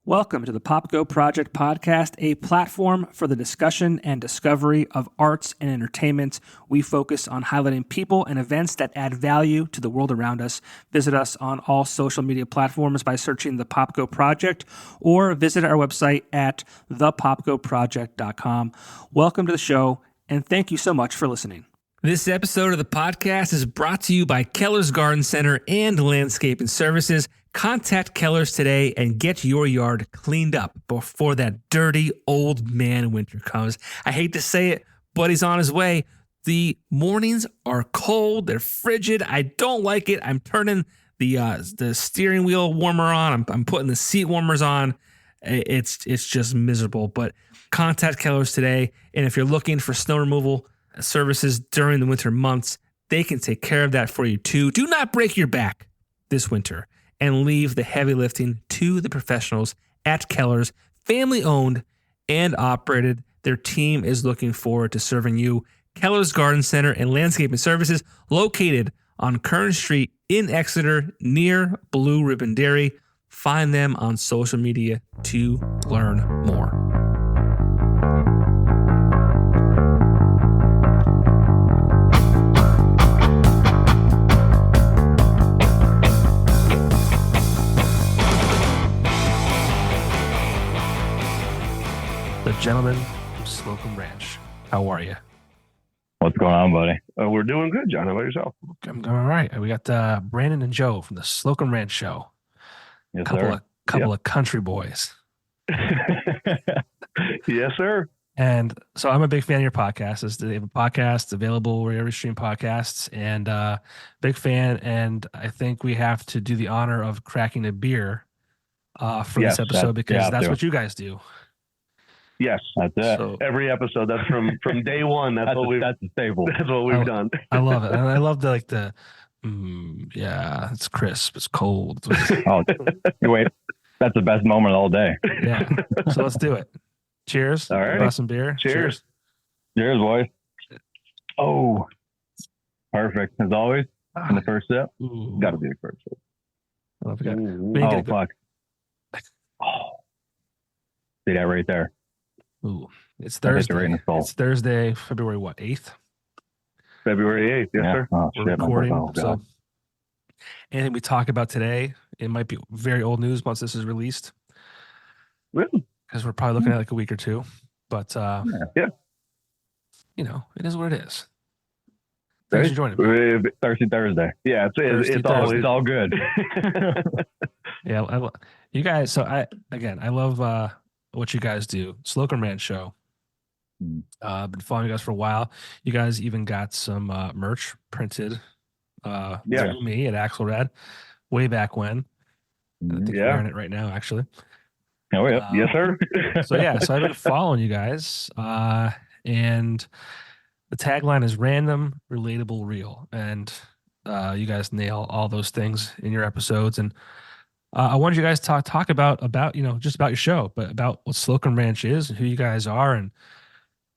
Welcome to the Popko Project Podcast, a platform for the discussion and discovery of arts and entertainment. We focus on highlighting people and events that add value to the world around us. Visit us on all social media platforms by searching the Popko Project or visit our website at thepopkoproject.com. Welcome to the show, and thank you so much for listening. This episode of the podcast is brought to you by Keller's Garden Center and Landscaping Services. Contact Keller's today and get your yard cleaned up before that dirty old man winter comes. I hate to say it, but he's on his way. The mornings are cold. They're frigid. I don't like it. I'm turning the steering wheel warmer on. I'm putting the seat warmers on. It's just miserable. But contact Keller's today. And if you're looking for snow removal services during the winter months, they can take care of that for you too. Do not break your back this winter and leave the heavy lifting to the professionals at Keller's. Family owned and operated. Their team is looking forward to serving you. Keller's Garden Center and Landscaping Services, located on Kern Street in Exeter near Blue Ribbon Dairy. Find them on social media to learn more. Gentlemen from Slocum Ranch, how are you? What's going on, buddy? We're doing good, John. How about yourself? I'm doing all right. We got Brandon and Joe from the Slocum Ranch Show. Yes, couple of country boys. Yes, sir. And so I'm a big fan of your podcast. They have a podcast available wherever you stream podcasts, and big fan. And I think we have to do the honor of cracking a beer for this episode because that's what you guys do. Yes, that's it. So, every episode, that's from day one. That's the staple. That's what we've done. I love it, and I love yeah, it's crisp, it's cold. Oh, wait, that's the best moment of the whole day. Yeah, so let's do it. Cheers. All right, got some beer. Cheers. Cheers, boys. Oh, perfect as always. In the first sip, got to be the first sip. I forgot. Oh, fuck. Oh, see that right there. Ooh, it's Thursday. Right, it's Thursday, February 8th? February 8th, yes, sir. Oh, We're recording. So anything we talk about today, it might be very old news once this is released. Really? Because we're probably looking at like a week or two. But yeah, you know, it is what it is. Thanks for joining me. Thirsty Thursday. Yeah, it's all good. Yeah, you guys. So I love what you guys do. Slocum Ranch Show. Been following you guys for a while. You guys even got some merch printed through me at Axelrad way back when. I think you're wearing it right now, actually. Oh, yeah. Yes, sir. So I've been following you guys, and the tagline is random, relatable, real. And you guys nail all those things in your episodes. And I wanted you guys to talk about just about your show, but about what Slocum Ranch is and who you guys are and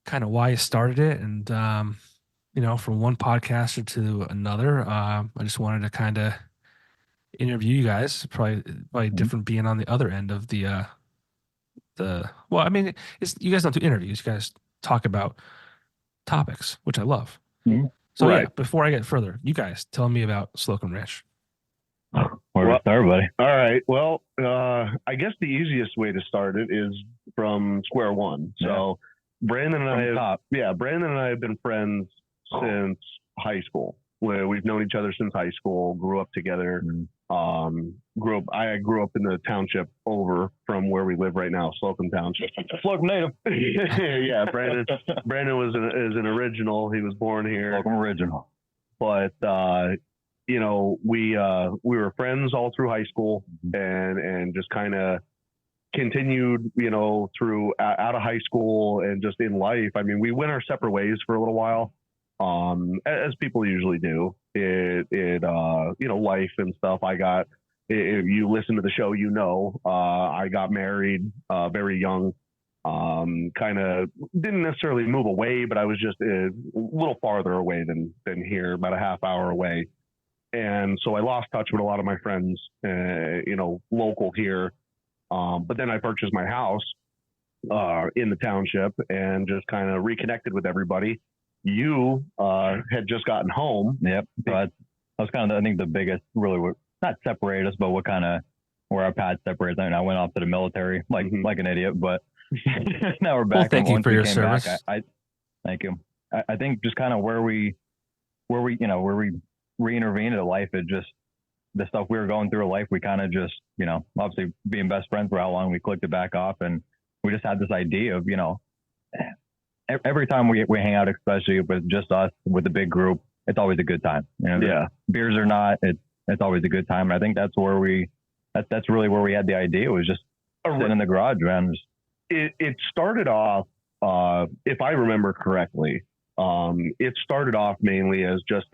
kind of why you started it. And, from one podcaster to another, I just wanted to kind of interview you guys. Probably different being on the other end of you guys don't do interviews. You guys talk about topics, which I love. Mm-hmm. So before I get further, you guys tell me about Slocum Ranch. Where to start, buddy? All right. Well, I guess the easiest way to start it is from square one. So Brandon and I have been friends since high school. Where we've known each other since high school, grew up together. I grew up in the township over from where we live right now, Slocum Township. Slocum native. Yeah, Brandon is an original. He was born here. Slocum original. But we were friends all through high school and just kind of continued, through out of high school and just in life. I mean, we went our separate ways for a little while. As people usually do, life and stuff. If you listen to the show, I got married very young. Kind of didn't necessarily move away, but I was just a little farther away than here, about a half hour away. And so I lost touch with a lot of my friends, local here. But then I purchased my house in the township and just kind of reconnected with everybody. You had just gotten home. Yep. So that was kind of, I think, the biggest, really, not separate us, but where our paths separated. I mean, I went off to the military like an idiot, but now we're back. Well, thank you for your service. I thank you. I think just kind of where we re-intervened in life, it just, the stuff we were going through in life, we kind of just, obviously being best friends for how long, we clicked it back off, and we just had this idea of, every time we hang out, especially with just us, with the big group, it's always a good time. Yeah. Beers or not, it's always a good time. And I think that's where that's really where we had the idea, was just sitting in the garage, man. It started off, if I remember correctly, it started off mainly as just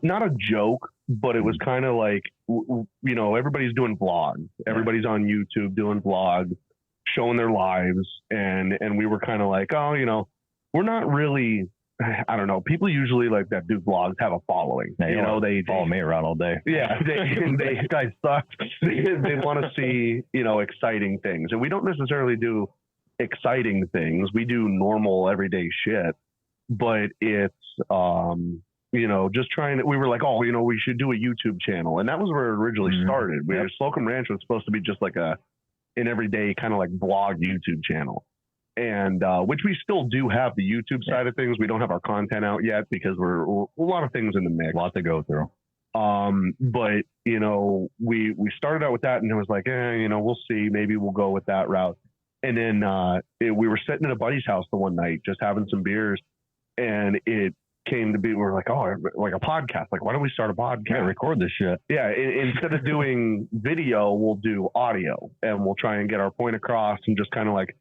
not a joke, but it was kind of like, everybody's doing vlogs. Everybody's on YouTube doing vlogs, showing their lives. And we were kind of like, we're not really, I don't know. People usually like that do vlogs have a following. Yeah, they follow me around all day. Yeah. They guys suck. They want to see, exciting things. And we don't necessarily do exciting things. We do normal everyday shit, but it's, just trying to, we were like, we should do a YouTube channel. And that was where it originally started. Slocum Ranch was supposed to be just like an everyday kind of like blog YouTube channel. And which we still do have the YouTube side of things. We don't have our content out yet because we're a lot of things in the mix. A lot to go through. But we started out with that, and it was like, we'll see, maybe we'll go with that route. And then we were sitting at a buddy's house the one night, just having some beers, and it came to be, we're like, like a podcast. Like, why don't we start a podcast? Yeah, record this shit. Yeah, instead of doing video, we'll do audio, and we'll try and get our point across, and just kind of like,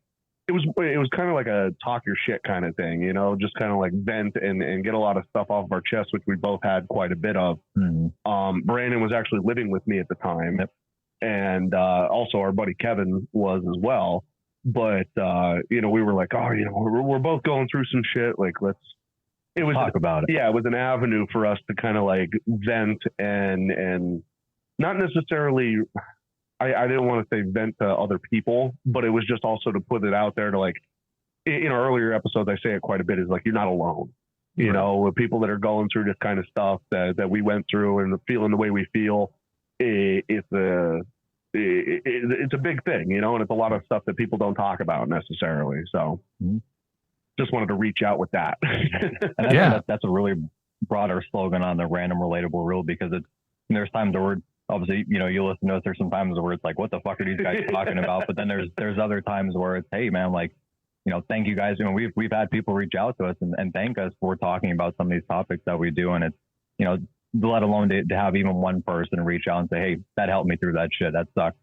it was kind of like a talk your shit kind of thing, just kind of like vent and get a lot of stuff off of our chest, which we both had quite a bit of. Brandon was actually living with me at the time. Yep. And also our buddy Kevin was as well. But, we were like, we're both going through some shit. Like, it was talk about it. Yeah, it was an avenue for us to kind of like vent and not necessarily, I didn't want to say vent to other people, but it was just also to put it out there to, like, in our earlier episodes, I say it quite a bit, is like, you're not alone. With people that are going through this kind of stuff that we went through and feeling the way we feel, it's a big thing, and it's a lot of stuff that people don't talk about necessarily. So just wanted to reach out with that. And that's a really broader slogan on the random relatable rule, because there's times where obviously, you listen to us, there's some times where it's like, what the fuck are these guys talking about? But then there's other times where it's, hey man, like, thank you guys. We've had people reach out to us and thank us for talking about some of these topics that we do. And it's, let alone to have even one person reach out and say, hey, that helped me through that shit. That sucked.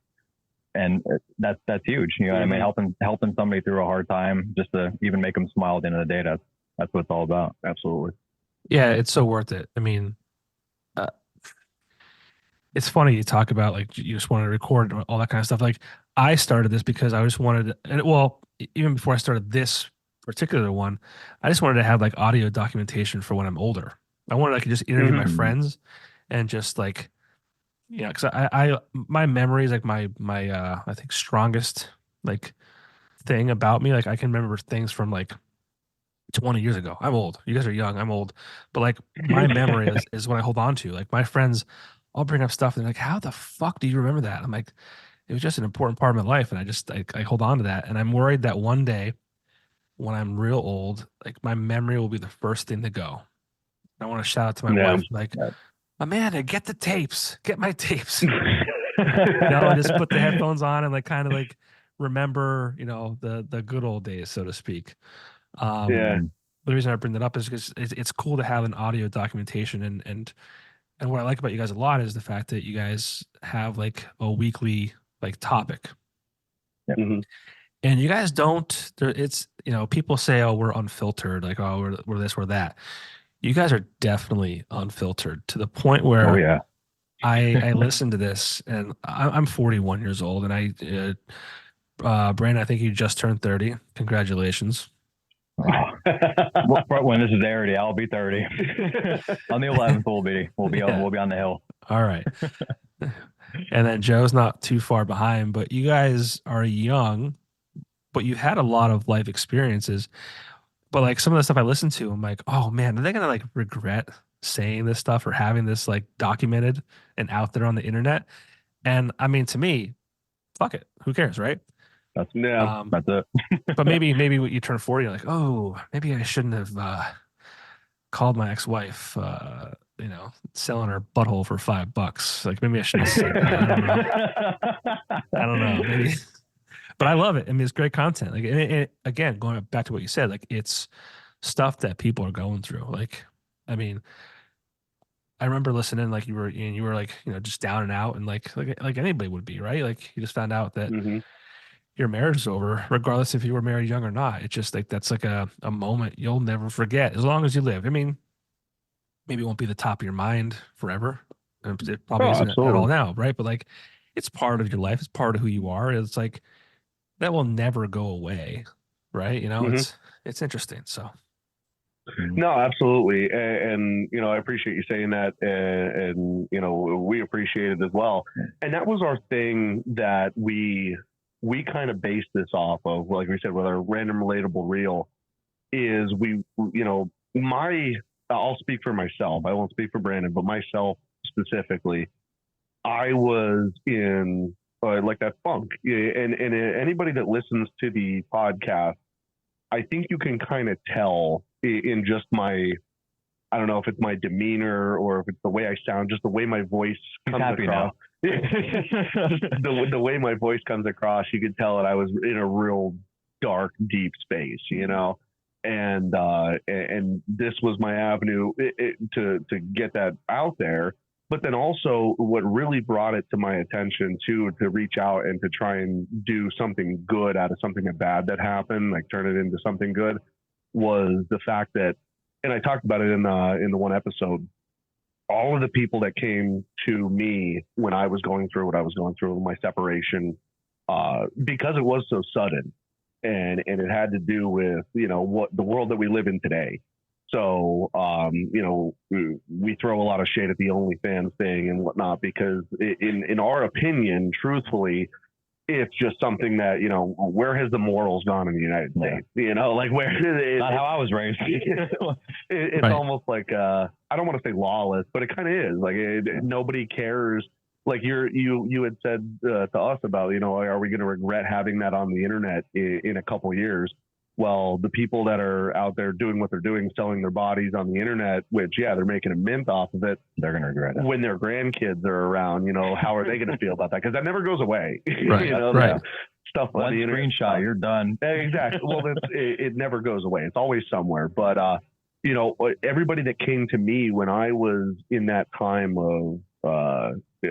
And that's huge. You know what I mean? Helping somebody through a hard time, just to even make them smile at the end of the day. That's what it's all about. Absolutely. Yeah. It's so worth it. I mean, it's funny you talk about, like, you just want to record all that kind of stuff. Like, I started this because I just wanted, even before I started this particular one, I just wanted to have like audio documentation for when I'm older. I wanted, I could just interview my friends and just like, because my memory is like my I think strongest like thing about me. Like, I can remember things from like 20 years ago. I'm old. You guys are young. I'm old. But like, my memory is what I hold on to. Like, my friends, I'll bring up stuff and they're like, how the fuck do you remember that? I'm like, it was just an important part of my life. And I hold on to that. And I'm worried that one day when I'm real old, like, my memory will be the first thing to go. I want to shout out to my wife, like, Amanda, get the tapes, get my tapes. I just put the headphones on and like kind of like remember, the good old days, so to speak. The reason I bring that up is because it's cool to have an audio documentation, and what I like about you guys a lot is the fact that you guys have like a weekly like topic. And you guys don't, it's, people say, oh, we're unfiltered, like, oh, we're this, we're that. You guys are definitely unfiltered to the point where I listen to this, and I'm 41 years old, and Brandon, I think you just turned 30. Congratulations. When this is aired, I'll be 30. On the 11th, we'll be on the hill. All right. And then Joe's not too far behind, but you guys are young, but you had a lot of life experiences. But like some of the stuff I listen to, I'm like, oh man, are they gonna like regret saying this stuff or having this like documented and out there on the internet? And I mean, to me, fuck it, who cares, right? That's it. But maybe when you turn 40, you're like, oh, maybe I shouldn't have called my ex-wife, selling her butthole for $5. Like maybe I shouldn't have said that. I don't know. Maybe. But I love it. I mean, it's great content. Like, again, going back to what you said, like it's stuff that people are going through. Like, I mean, I remember listening, like you were like, just down and out, and like anybody would be, right? Like you just found out that your marriage is over, regardless if you were married young or not. It's just like that's like a moment you'll never forget as long as you live. I mean, maybe it won't be the top of your mind forever. It probably isn't at all now, right? But like, it's part of your life. It's part of who you are. It's like that will never go away, right? It's interesting. So. No, absolutely. And I appreciate you saying that. And we appreciate it as well. And that was our thing that we kind of based this off of, like we said, with our random relatable reel is I'll speak for myself. I won't speak for Brandon, but myself specifically, I was in like that funk. And anybody that listens to the podcast, I think you can kind of tell in just I don't know if it's my demeanor or if it's the way I sound, just the way my voice comes across. the way my voice comes across, you could tell that I was in a real dark, deep space, and this was my avenue to get that out there. But then also what really brought it to my attention too, to reach out and to try and do something good out of something bad that happened, like turn it into something good, was the fact that, and I talked about it in the one episode, all of the people that came to me when I was going through what I was going through with my separation, because it was so sudden and it had to do with, what the world that we live in today. So, we throw a lot of shade at the OnlyFans thing and whatnot, because in our opinion, truthfully, it's just something that, where has the morals gone in the United States? Like where not how I was raised. It's right. Almost like, I don't want to say lawless, but it kind of is like nobody cares. Like you had said to us about, are we going to regret having that on the internet in a couple years? Well, the people that are out there doing what they're doing, selling their bodies on the internet, which, they're making a mint off of it. They're going to regret it. When their grandkids are around, how are they going to feel about that? Because that never goes away. Right. Right. Stuff on the internet. Screenshot, you're done. Exactly. Well, it never goes away. It's always somewhere. But, everybody that came to me when I was in that time of,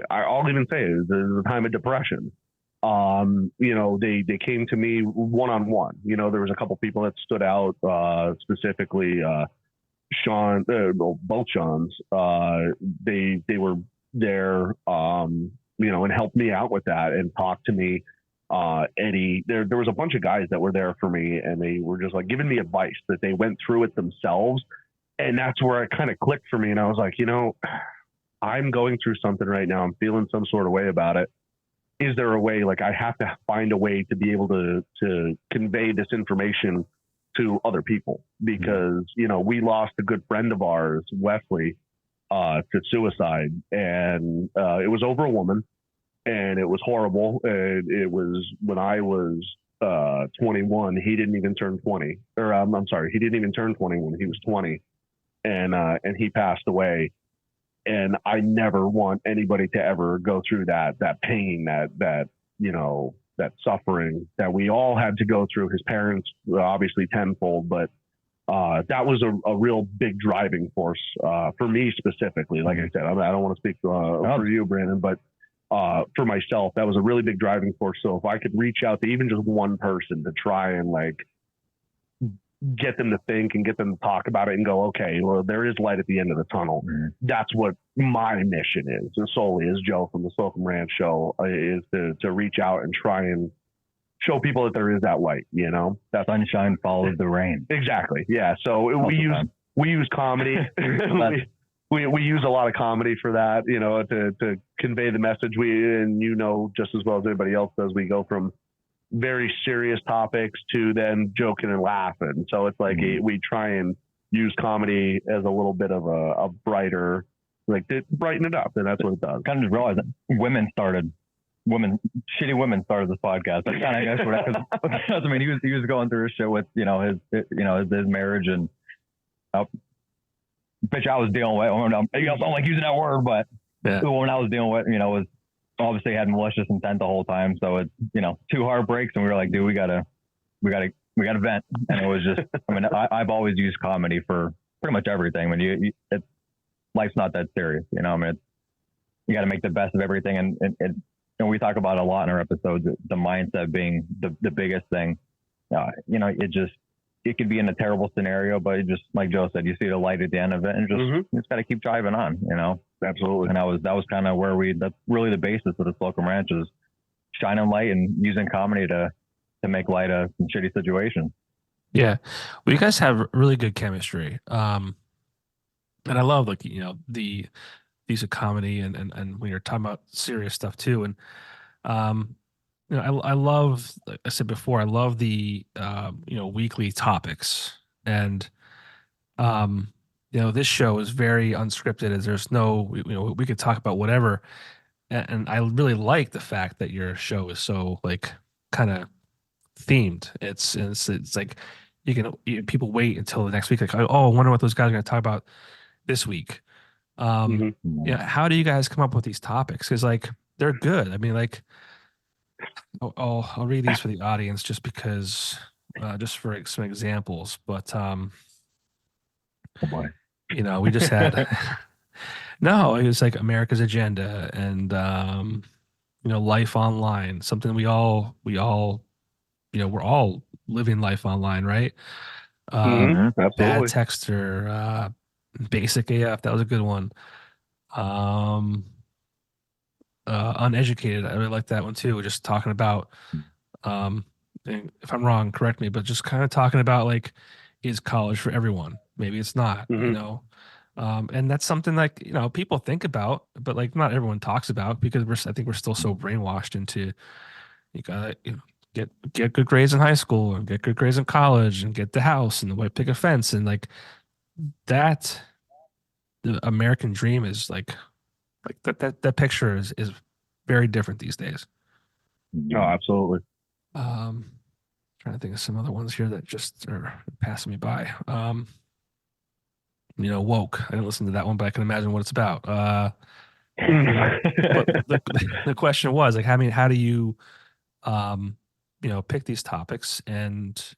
I'll even say it was a time of depression. They came to me one-on-one. There was a couple people that stood out, specifically Sean, both Seans. They were there, and helped me out with that and talked to me. Eddie, there was a bunch of guys that were there for me, and they were just like giving me advice that they went through it themselves. And that's where it kind of clicked for me. And I was like, I'm going through something right now. I'm feeling some sort of way about it. Is there a way, like I have to find a way to be able to convey this information to other people? Because, we lost a good friend of ours, Wesley, to suicide, and it was over a woman, and it was horrible. It was when I was 21. He didn't even turn 20, or I'm sorry, he didn't even turn 20 when he was 20, and he passed away. And I never want anybody to ever go through that pain, that suffering that we all had to go through. His parents, obviously tenfold, but that was a real big driving force for me specifically. Like I said, I don't want to speak for you, Brandon, but for myself, that was a really big driving force. So if I could reach out to even just one person to try and get them to think and get them to talk about it and go, okay, well, there is light at the end of the tunnel. That's what my mission is, and solely as Joe from the Slocum Ranch Show, is to reach out and try and show people that there is that light, that sunshine follows the rain. Exactly. Yeah. So we use comedy. we use a lot of comedy for that, you know, to convey the message. And you know, just as well as anybody else does, we go from very serious topics to then joking and laughing. So it's like we try and use comedy as a little bit of a brighter, like to brighten it up, and that's what it does. Kind of just realized that shitty women started this podcast. That's kind of because I mean, he was going through a shit with his marriage and bitch I was dealing with. I don't like using that word, but the woman I was dealing with, was obviously had malicious intent the whole time. So it's 2 heartbreaks, and we were like, dude, we gotta vent. And it was just, I mean, I've always used comedy for pretty much everything. When life's not that serious, I mean, you got to make the best of everything, and we talk about it a lot in our episodes, the mindset being the biggest thing. It could be in a terrible scenario, but just like Joe said, you see the light at the end of it, and you just got to keep driving on, Absolutely. And that was kind of where that's really the basis of the Slocum Ranch, is shining light and using comedy to make light of some shitty situations. Yeah. Well, you guys have really good chemistry. And I love the use of comedy and when you're talking about serious stuff too. And I love, like I said before, I love the weekly topics. And this show is very unscripted, as there's no we could talk about whatever. And I really like the fact that your show is so like kind of themed. It's like people wait until the next week, like, oh, I wonder what those guys are going to talk about this week. How do you guys come up with these topics? Because like they're good. I mean, like I'll read these for the audience just because just for some examples. But oh boy. We just had no, it was like America's Agenda and life online, something we all we're all living life online, right? Bad Texter, Basic AF, that was a good one. Uneducated, I really like that one too. Just talking about, and if I'm wrong, correct me, but just kind of talking about like, is college for everyone? Maybe it's not, and that's something like, people think about, but like not everyone talks about, because I think we're still so brainwashed into, you gotta get good grades in high school and get good grades in college and get the house and the white picket fence, and like that, the American dream is like that picture is very different these days. Oh, absolutely. Trying to think of some other ones here that just are passing me by. Woke. I didn't listen to that one, but I can imagine what it's about. But the question was like, how do you, pick these topics? And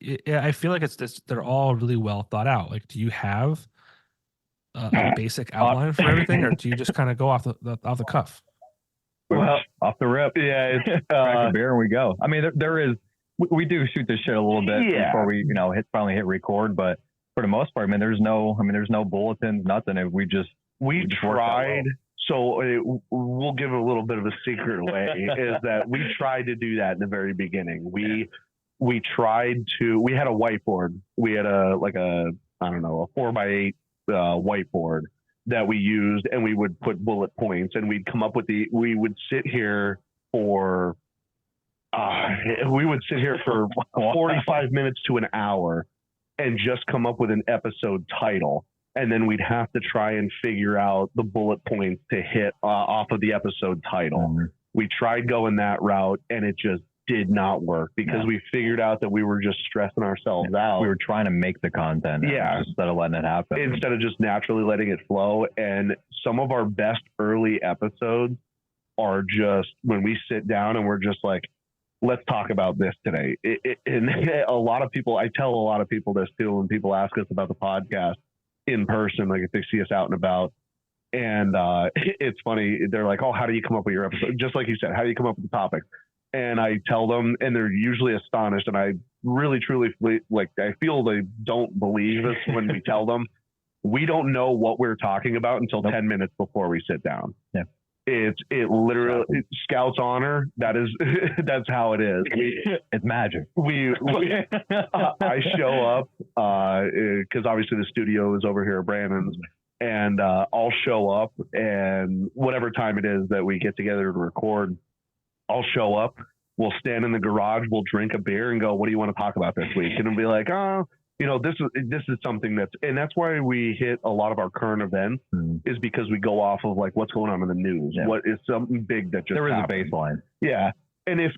I feel like they're all really well thought out. Like, do you have a basic outline for everything, or do you just kind of go off the cuff? Well, off the rip. Yeah, it's crack a beer and we go. I mean, there is. We do shoot this shit a little bit before we finally hit record, but for the most part, there's no bulletins, nothing. We tried. So we'll give a little bit of a secret away is that we tried to do that in the very beginning. We tried to. We had a whiteboard. We had a 4x8 whiteboard that we used, and we would put bullet points, and we'd come up with we would sit here for 45 minutes to an hour and just come up with an episode title, and then we'd have to try and figure out the bullet points to hit off of the episode title. We tried going that route, and it just did not work because we figured out that we were just stressing ourselves out. We were trying to make the content instead of letting it happen. Instead of just naturally letting it flow. And some of our best early episodes are just when we sit down and we're just like, let's talk about this today. And a lot of people, I tell a lot of people this too, when people ask us about the podcast in person, like if they see us out and about. And it's funny. They're like, oh, how do you come up with your episode? Just like you said, how do you come up with the topics? And I tell them, and they're usually astonished. And I really, truly, I feel they don't believe us when we tell them. We don't know what we're talking about until 10 minutes before we sit down. Yeah. It literally, Scout's honor. That's how it is. It's magic. I show up because obviously the studio is over here at Brandon's. and I'll show up, and whatever time it is that we get together to record, I'll show up. We'll stand in the garage, we'll drink a beer and go, what do you want to talk about this week? And it'll be like, oh, this is something that's why we hit a lot of our current events is because we go off of like what's going on in the news. Yeah. What is something big that just there is happened. a baseline. Yeah. And if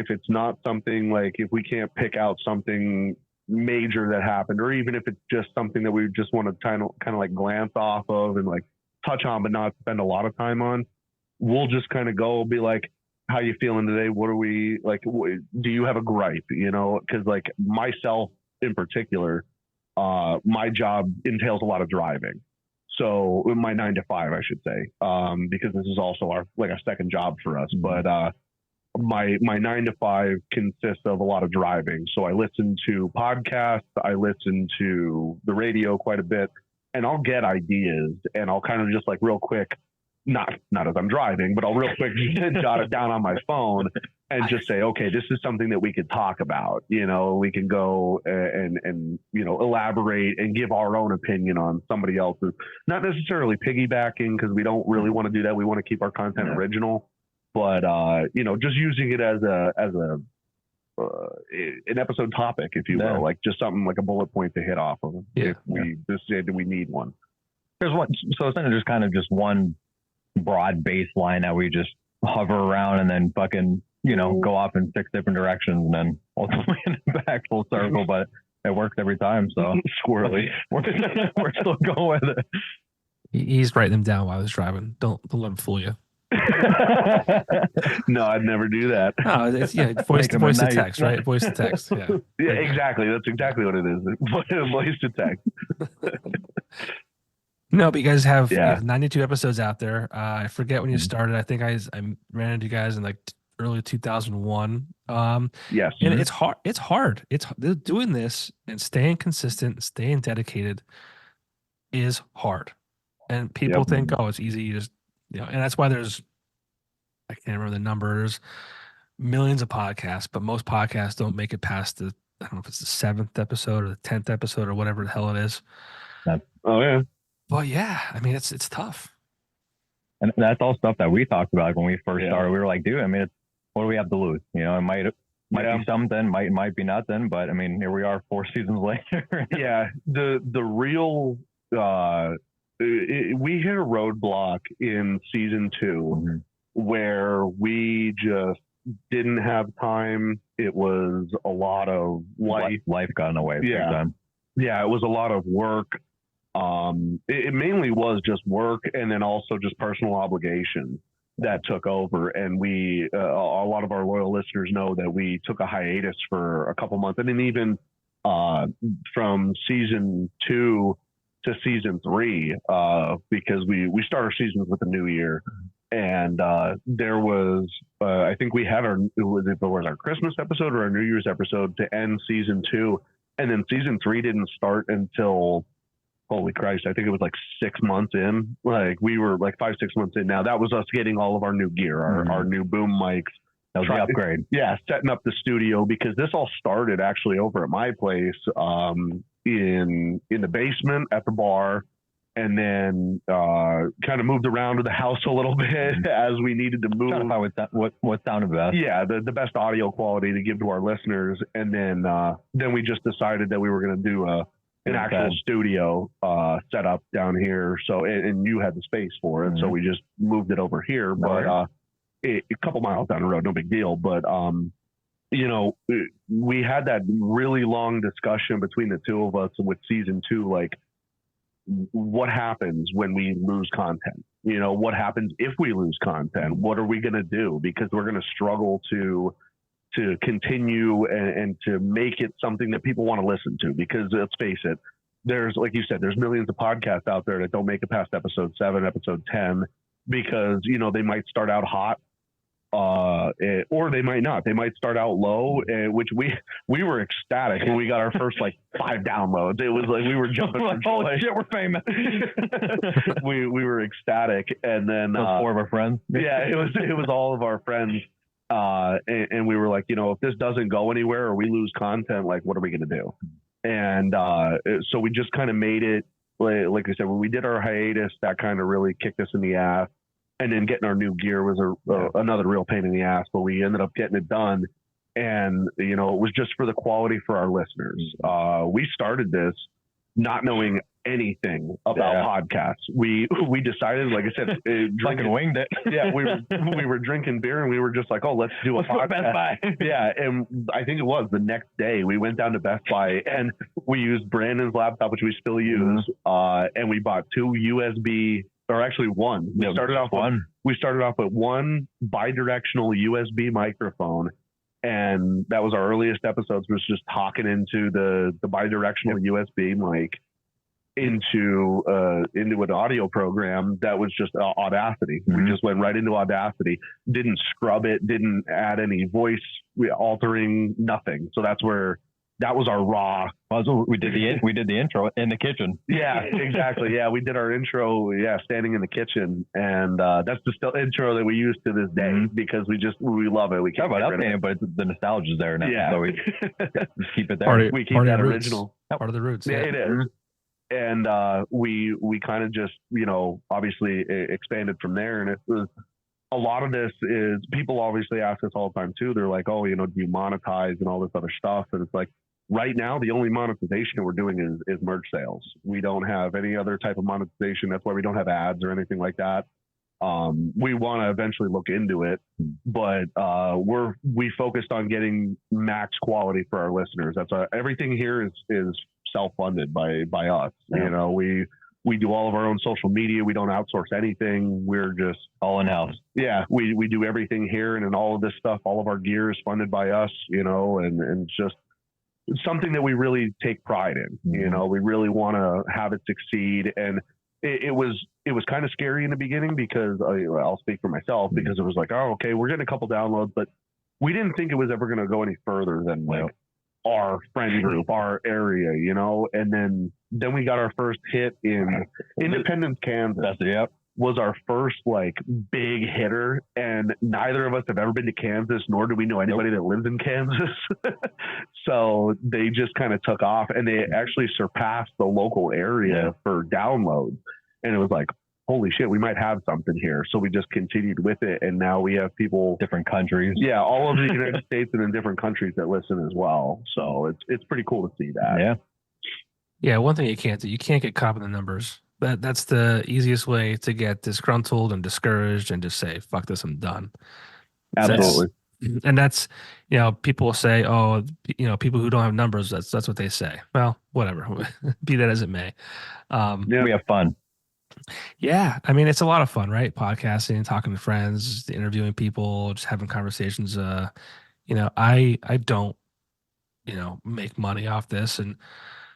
it's not something like, if we can't pick out something major that happened, or even if it's just something that we just want to kind of like glance off of and like touch on, but not spend a lot of time on, we'll just kind of go be like, how you feeling today? What are we like? Do you have a gripe? Because like myself in particular, my job entails a lot of driving. So my 9 to 5, I should say, because this is also our second job for us. But my 9 to 5 consists of a lot of driving. So I listen to podcasts, I listen to the radio quite a bit, and I'll get ideas, and I'll kind of just like real quick. Not as I'm driving, but I'll real quick jot it down on my phone and just say, okay, this is something that we could talk about. We can go and elaborate and give our own opinion on somebody else's, not necessarily piggybacking, because we don't really want to do that. We want to keep our content original, but just using it as an episode topic, if you will, like just something like a bullet point to hit off of. If we decided we need one. There's one, so it's there's kind of just one broad baseline that we just hover around and then fucking go off in 6 different directions and then ultimately back full circle, but it works every time. So squirrely. We're still going with it. He's writing them down while I was driving. Don't let him fool you. No, I'd never do that. Oh, it's voice to text, right? Voice to text. Yeah, exactly. That's exactly what it is. Voice to text. No, but you guys have 92 episodes out there. I forget when you started. I think I ran into you guys in like early 2001. Yes. And it's hard. It's hard. It's doing this and staying consistent, staying dedicated is hard. And people think, oh, it's easy. You just, and that's why I can't remember the number. There's millions of podcasts, but most podcasts don't make it past I don't know if it's the 7th episode or the 10th episode or whatever the hell it is. Oh yeah. Well, yeah. I mean, it's tough. And that's all stuff that we talked about when we first started. We were like, dude, I mean, what do we have to lose? It might be something, might be nothing, but I mean, here we are 4 seasons later. Yeah. The real, we hit a roadblock in season 2 where we just didn't have time. It was a lot of life got in the way. Yeah. It was a lot of work. It mainly was just work, and then also just personal obligations that took over. And we, a lot of our loyal listeners know that we took a hiatus for a couple months, and then even from season 2 to season 3, because we start our seasons with the new year, and there was, I think we had it was our Christmas episode or our New Year's episode to end season 2, and then season 3 didn't start until. Holy Christ, I think it was like 6 months in. Like we were like 5-6 months in now. That was us getting all of our new gear, our new boom mics. That was the upgrade. Yeah, setting up the studio, because this all started actually over at my place in the basement at the bar, and then kind of moved around to the house a little bit as we needed to move. Trying to find what sounded best. Yeah, the best audio quality to give to our listeners. And then we just decided that we were going to do an actual studio set up down here. So, and you had the space for it. So we just moved it over here, but a couple miles down the road, no big deal. But, we had that really long discussion between the two of us with season 2, like what happens when we lose content? What happens if we lose content? What are we going to do? Because we're going to struggle to continue and to make it something that people want to listen to, because let's face it, there's, like you said, there's millions of podcasts out there that don't make it past episode 7, episode 10, because, they might start out hot, or they might not. They might start out low, which we were ecstatic when we got our first 5 downloads. It was like we were jumping for joy. Holy shit, we're famous. we were ecstatic, and then 4 of our friends. Yeah, it was all of our friends. And we were like, if this doesn't go anywhere or we lose content, what are we going to do? And so we just kind of made it like I said, when we did our hiatus, that kind of really kicked us in the ass. And then getting our new gear was another real pain in the ass, but we ended up getting it done. And, you know, it was just for the quality for our listeners. We started this not knowing anything about podcasts. We decided, like I said, fucking winged it. Yeah, we were drinking beer and we were just like, oh, let's do a podcast. Best Buy. Yeah, and I think it was the next day we went down to Best Buy and we used Brandon's laptop, which we still use, and we bought two USB, or actually one. We started off with one bidirectional USB microphone. And that was our earliest episodes, was just talking into the bidirectional USB mic into an audio program that was just Audacity. We just went right into Audacity, didn't scrub it, didn't add any voice altering, nothing. So that was our raw. We did the intro in the kitchen. Yeah, exactly. Yeah, we did our intro. Yeah, standing in the kitchen, and that's the still intro that we use to this day because we love it. We can't update it, but the nostalgia is there now. Yeah, so we just keep it there. We keep that original. Part of the roots. Yeah, it is. And we kind of just, you know, obviously expanded from there, and it was. A lot of this is people obviously ask us all the time too. They're like, oh, you know, do you monetize and all this other stuff? And it's like, right now, the only monetization that we're doing is merch sales. We don't have any other type of monetization. That's why we don't have ads or anything like that. We want to eventually look into it, but we focused on getting max quality for our listeners. That's everything here is self-funded by us. Yeah. You know, we do all of our own social media. We don't outsource anything. We're just all in-house. Yeah, we do everything here, and then all of this stuff, all of our gear is funded by us, you know, and just something that we really take pride in. You know, we really want to have it succeed. And it was kind of scary in the beginning because I'll speak for myself, because it was like, oh, okay, we're getting a couple downloads, but we didn't think it was ever going to go any further than like our friend group, our area, you know. And then we got our first hit in Independence, Kansas. Was our first like big hitter, and neither of us have ever been to Kansas, nor do we know anybody that lives in Kansas. So they just kind of took off, and they actually surpassed the local area for downloads. And it was like, holy shit, we might have something here. So we just continued with it, and now we have people, different countries. Yeah, all of the United States and in different countries that listen as well. So it's pretty cool to see that. Yeah. Yeah, one thing you can't do, you can't get caught in the numbers. That's the easiest way to get disgruntled and discouraged and just say, fuck this, I'm done. Absolutely. And that's, you know, people will say, oh, you know, people who don't have numbers, that's what they say. Well, whatever, be that as it may. We have fun. Yeah. I mean, it's a lot of fun, right? Podcasting, talking to friends, interviewing people, just having conversations. You know, I don't, you know, make money off this. And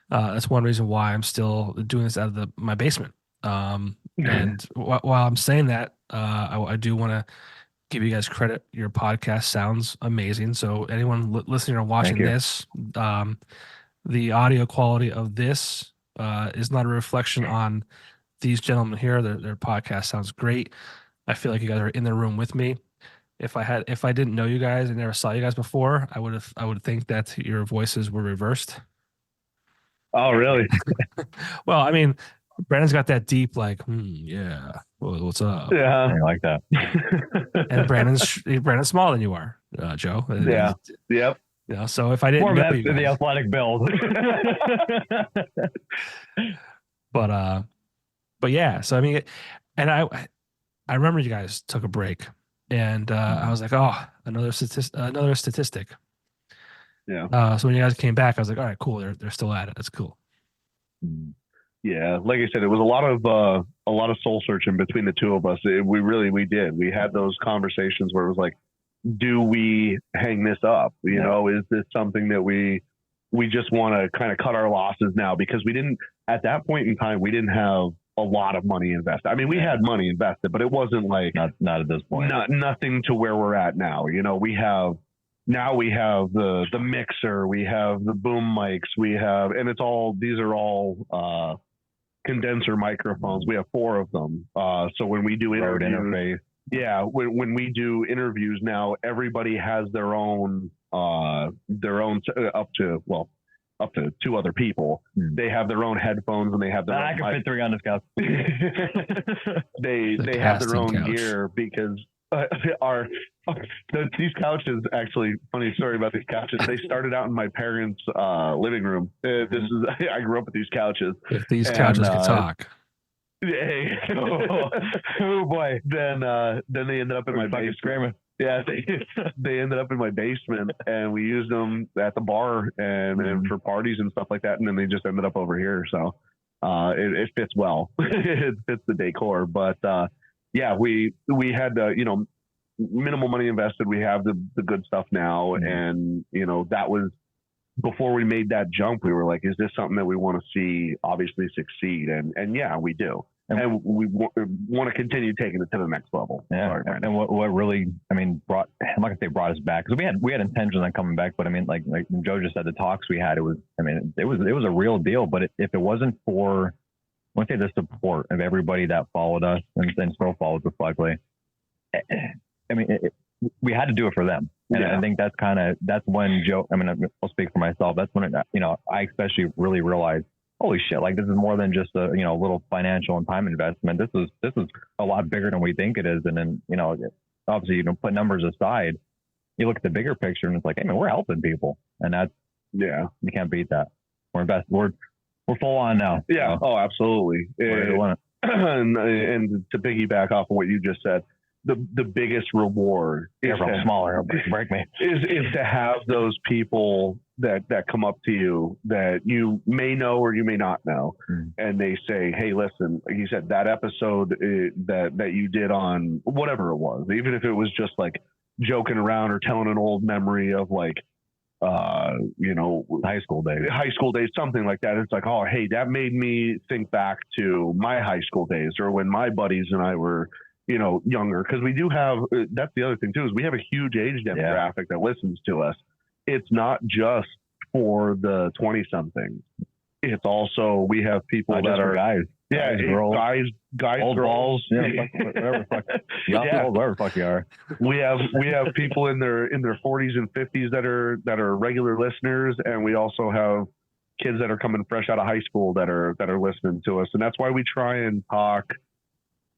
that's one reason why I'm still doing this out of my basement. And while I'm saying that, I do want to give you guys credit. Your podcast sounds amazing. So anyone listening or watching this, the audio quality of this is not a reflection on these gentlemen here. Their podcast sounds great. I feel like you guys are in the room with me. If I didn't know you guys and never saw you guys before, I would think that your voices were reversed. Oh, really? Well, I mean, Brandon's got that deep, like, yeah, what's up? Yeah, I like that. And Brandon's smaller than you are, Joe. Yeah. Yep. You know, so if I didn't know you guys, the athletic build. But yeah, so I mean, and I remember you guys took a break, and I was like, oh, another statistic. Yeah. So when you guys came back, I was like, all right, cool. They're still at it. That's cool. Yeah, like I said, it was a lot of soul searching between the two of us. We did. We had those conversations where it was like, do we hang this up? You know, is this something that we just want to kind of cut our losses now? Because we didn't, at that point in time, we didn't have a lot of money invested. I mean, we had money invested, but it wasn't like not at this point. Nothing to where we're at now. You know, we have the mixer, we have the boom mics, and these are all condenser microphones. We have 4 of them. So when we do interviews, when we do interviews now, everybody has their own up to up to 2 other people. They have their own headphones and they have their own. I can fit 3 on this couch. They have their own gear because these couches, actually, funny story about these couches. They started out in my parents' living room. I grew up with these couches. If these couches could talk. Hey. Oh boy. Then they ended up in my basement. Screaming. Yeah, they ended up in my basement, and we used them at the bar and for parties and stuff like that. And then they just ended up over here. So it fits well. It fits the decor. But yeah, we had minimal money invested. We have the good stuff now, and that was before we made that jump. We were like, is this something that we want to see obviously succeed? And yeah, we do. And we want to continue taking it to the next level. Yeah. And what really, I'm not gonna say brought us back, because we had intentions on coming back, but like Joe just said, the talks we had, it was a real deal. But if it wasn't for, I want to say, the support of everybody that followed us and still follows us luckily, we had to do it for them. And I think that's when Joe, I'll speak for myself. That's when I especially really realized, holy shit, like this is more than just a little financial and time investment. This is a lot bigger than we think it is. And then obviously put numbers aside, you look at the bigger picture and it's like, hey man, we're helping people, and that's you can't beat that. We're full on now. Yeah. So, absolutely. And to piggyback off of what you just said, the biggest reward is to have those people that come up to you that you may know or you may not know, and they say, hey, listen, like you said, that episode that you did on whatever it was, even if it was just like joking around or telling an old memory of like high school days, something like that. It's like, oh, hey, that made me think back to my high school days, or when my buddies and I were younger, because we do have, that's the other thing too, is we have a huge age demographic that listens to us. It's not just for the 20 somethings. It's also, we have people that are guys. Yeah, guys, old girls, whatever the fuck you are. We have people in their 40s and 50s that are regular listeners, and we also have kids that are coming fresh out of high school that are listening to us, and that's why we try and talk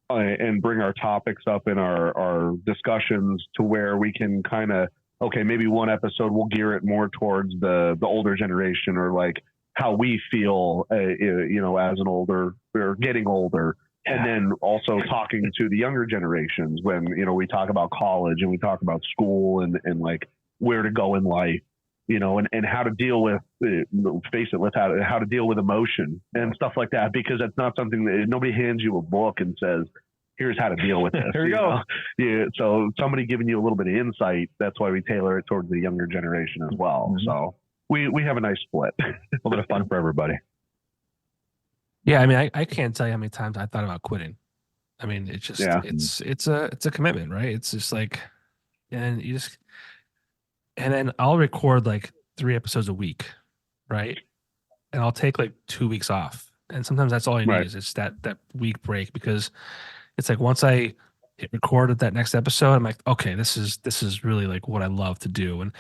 and bring our topics up in our discussions to where we can kind of, okay, maybe one episode we'll gear it more towards the older generation, or like how we feel, as an older or getting older. Yeah. And then also talking to the younger generations when, we talk about college and we talk about school and like where to go in life, and how to deal with, how to deal with emotion and stuff like that, because that's not something that nobody hands you a book and says, here's how to deal with this. Here you go. Yeah. So somebody giving you a little bit of insight, that's why we tailor it towards the younger generation as well. Mm-hmm. So we have a nice split. A little bit of fun for everybody. Yeah. I can't tell you how many times I thought about quitting. It's just, it's a commitment, right? It's just like, and then I'll record like 3 episodes a week. Right. And I'll take like 2 weeks off. And sometimes that's all I need is it's that week break, because it's like once I hit record at that next episode, I'm like, okay, this is really like what I love to do. And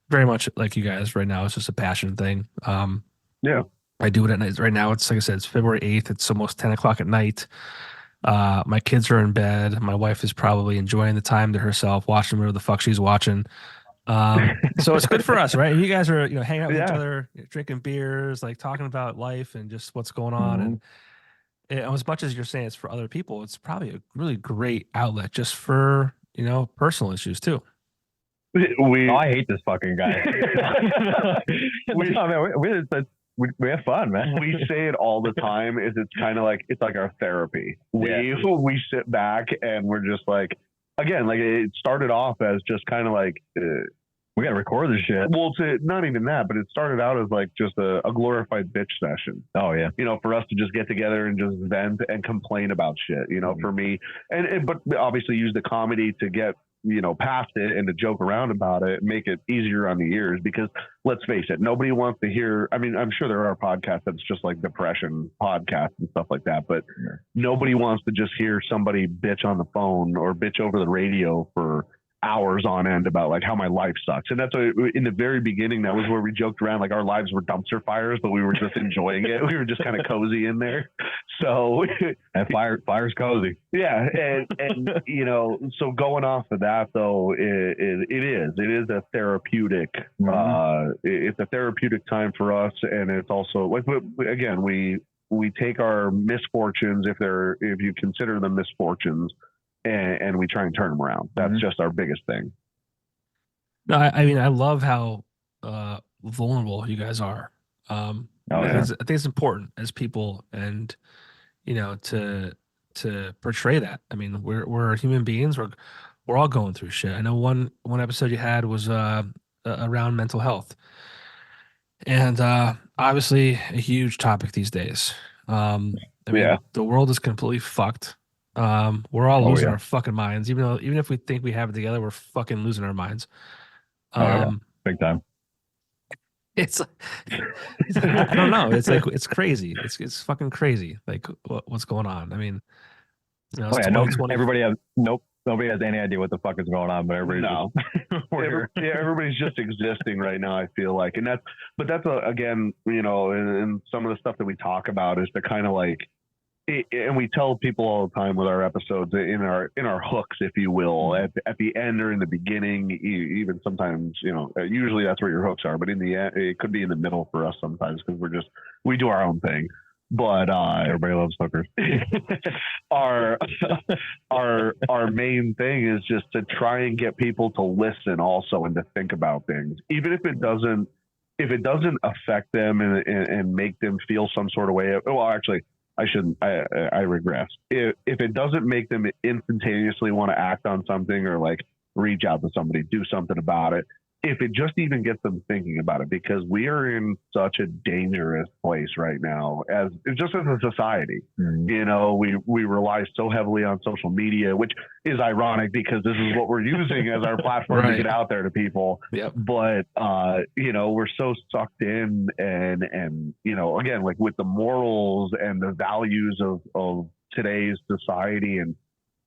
very much like you guys right now, it's just a passion thing. I do it at night. Right now, it's like I said, it's February 8th. It's almost 10 o'clock at night. My kids are in bed. My wife is probably enjoying the time to herself, watching whatever the fuck she's watching. So it's good for us, right? You guys are, hanging out with each other, drinking beers, like talking about life and just what's going on. Mm-hmm. And as much as you're saying it's for other people, it's probably a really great outlet just for, personal issues too. I hate this fucking guy. We have fun, man. We say it all the time. It's kind of like, it's like our therapy. We sit back and we're just like, again, like it started off as just kind of like, we got to record this shit. Well, not even that, but it started out as like just a glorified bitch session. Oh yeah. For us to just get together and just vent and complain about shit, for me, but obviously use the comedy to get, past it and to joke around about it, make it easier on the ears, because let's face it, nobody wants to hear, I'm sure there are podcasts that's just like depression podcasts and stuff like that, but nobody wants to just hear somebody bitch on the phone or bitch over the radio for hours on end about like how my life sucks. And that's in the very beginning, that was where we joked around like our lives were dumpster fires, but we were just enjoying it. We were just kind of cozy in there. So and fire's cozy. Yeah. And you know, so going off of that though, it is a therapeutic, it's a therapeutic time for us. And it's also like, again, we take our misfortunes, if you consider them misfortunes, and we try and turn them around. That's just our biggest thing. No, I mean, I love how vulnerable you guys are. I think it's important as people, and you know, to portray that. I mean, we're human beings. We're all going through shit. I know one episode you had was around mental health, and obviously a huge topic these days. I mean, the world is completely fucked. We're all losing our fucking minds, even if we think we have it together, we're fucking losing our minds. Big time. It's I don't know. It's like, it's crazy. It's fucking crazy. Like what's going on? I mean, you know, nobody has any idea what the fuck is going on, but everybody's just existing right now, I feel like. And that's again, you know, and some of the stuff that we talk about is to kind of like, and we tell people all the time with our episodes, in our hooks, if you will, at the end or in the beginning, even sometimes, you know, usually that's where your hooks are, but in the end, it could be in the middle for us sometimes, because we do our own thing. But everybody loves hookers. our main thing is just to try and get people to listen also, and to think about things, even if it doesn't affect them and make them feel some sort of way. Well, actually, I regress. If it doesn't make them instantaneously want to act on something, or like reach out to somebody, do something about it, if it just even gets them thinking about it, because we are in such a dangerous place right now as a society. You know, we rely so heavily on social media, which is ironic because this is what we're using as our platform to get out there to people. Yep. But you know, we're so sucked in, and you know, again, like with the morals and the values of today's society,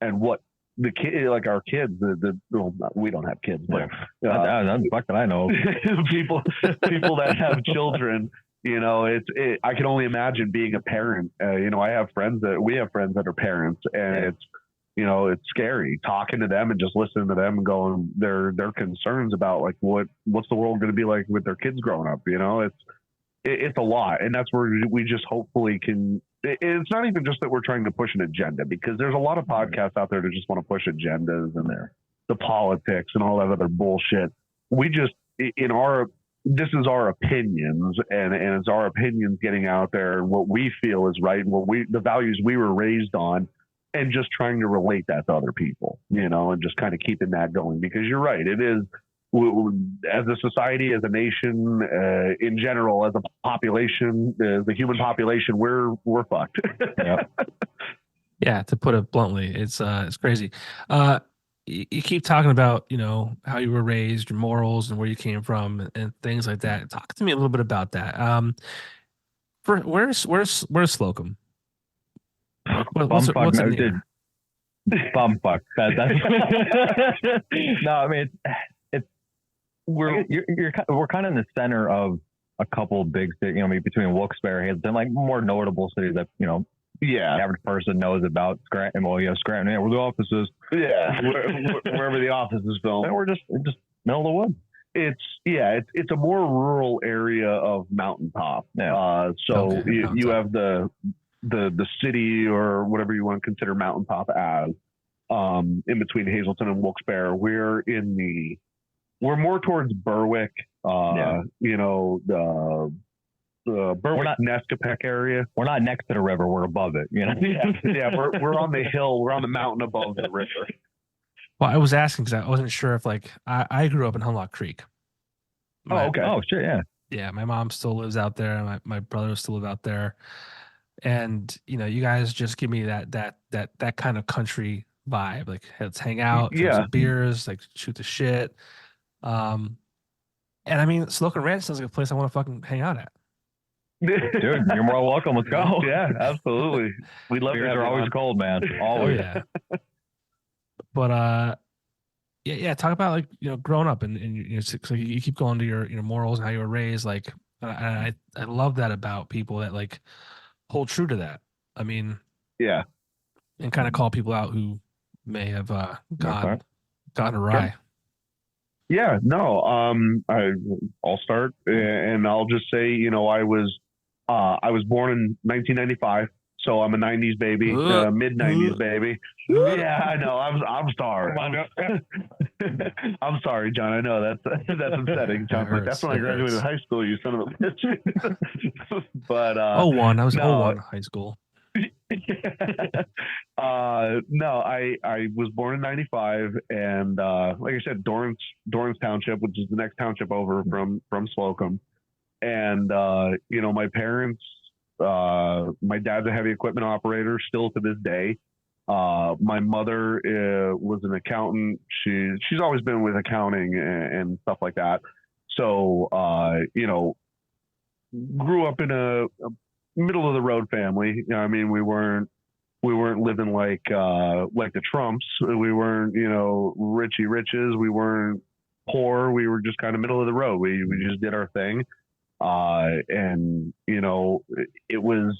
and what the kid, like our kids, well, we don't have kids, but that's the fuck that I know. people that have children, you know, I can only imagine being a parent. You know, we have friends that are parents, and it's, you know, it's scary talking to them and just listening to them and going their concerns about like what's the world going to be like with their kids growing up. You know, it's a lot, and that's where we just hopefully can. It's not even just that we're trying to push an agenda, because there's a lot of podcasts out there that just want to push agendas and the politics and all that other bullshit. We just, this is our opinions, and it's our opinions getting out there, and what we feel is right, and the values we were raised on, and just trying to relate that to other people, you know, and just kind of keeping that going, because you're right. It is, as a society, as a nation, in general, as a population, the human population, we're fucked. Yeah, to put it bluntly, it's crazy. You keep talking about, you know, how you were raised, your morals, and where you came from, and things like that. Talk to me a little bit about that. Where's Slocum? What's it near? Bumfuck. No, I mean, we're kind of in the center of a couple big cities, you know, between Wilkes-Barre, Hazleton, like more notable cities that, you know, the average person knows about. Scranton, well, Scranton, where the office is. Yeah, wherever the office is filmed. And we're just middle of the woods. It's a more rural area of Mountaintop. So you have the city, or whatever you want to consider Mountaintop as, in between Hazleton and Wilkes-Barre. We're more towards Berwick, you know, the Berwick, Nescapec area. We're not next to the river. We're above it, you know? We're on the hill. We're on the mountain above the river. Well, I was asking because I wasn't sure if, like, I grew up in Hunlock Creek. Okay. Oh, shit, yeah. Yeah, my mom still lives out there, and my brother still live out there. And, you know, you guys just give me that kind of country vibe. Like, let's hang out, drink some beers, like, shoot the shit. And I mean, Slocum Ranch sounds like a place I want to fucking hang out at. Dude, you're more welcome. Let's go. Yeah, absolutely. We'd love Beers to. Are always cold, man. Always. Oh, yeah. But Yeah. Talk about like, growing up and so you keep going to your morals and how you were raised. Like, I love that about people that like hold true to that. I mean, Yeah. and kind of call people out who may have gone awry. Sure. Yeah, no. I'll start and I'll just say, I was born in 1995, so I'm a 90s baby, mid 90s baby. Yeah, I know. I'm sorry. I'm sorry, John. I know that's upsetting, John. But that's when I graduated high school. You son of a bitch. But I was 01 high school. No, I was born in 95, and like I said, Dorrance Township, which is the next township over from Slocum. And my parents, my dad's a heavy equipment operator still to this day. My mother was an accountant. She's always been with accounting and stuff like that. So grew up in a middle of the road family. I mean, we weren't living like the Trumps. We weren't, richy riches. We weren't poor. We were just kind of middle of the road. We just did our thing. And it was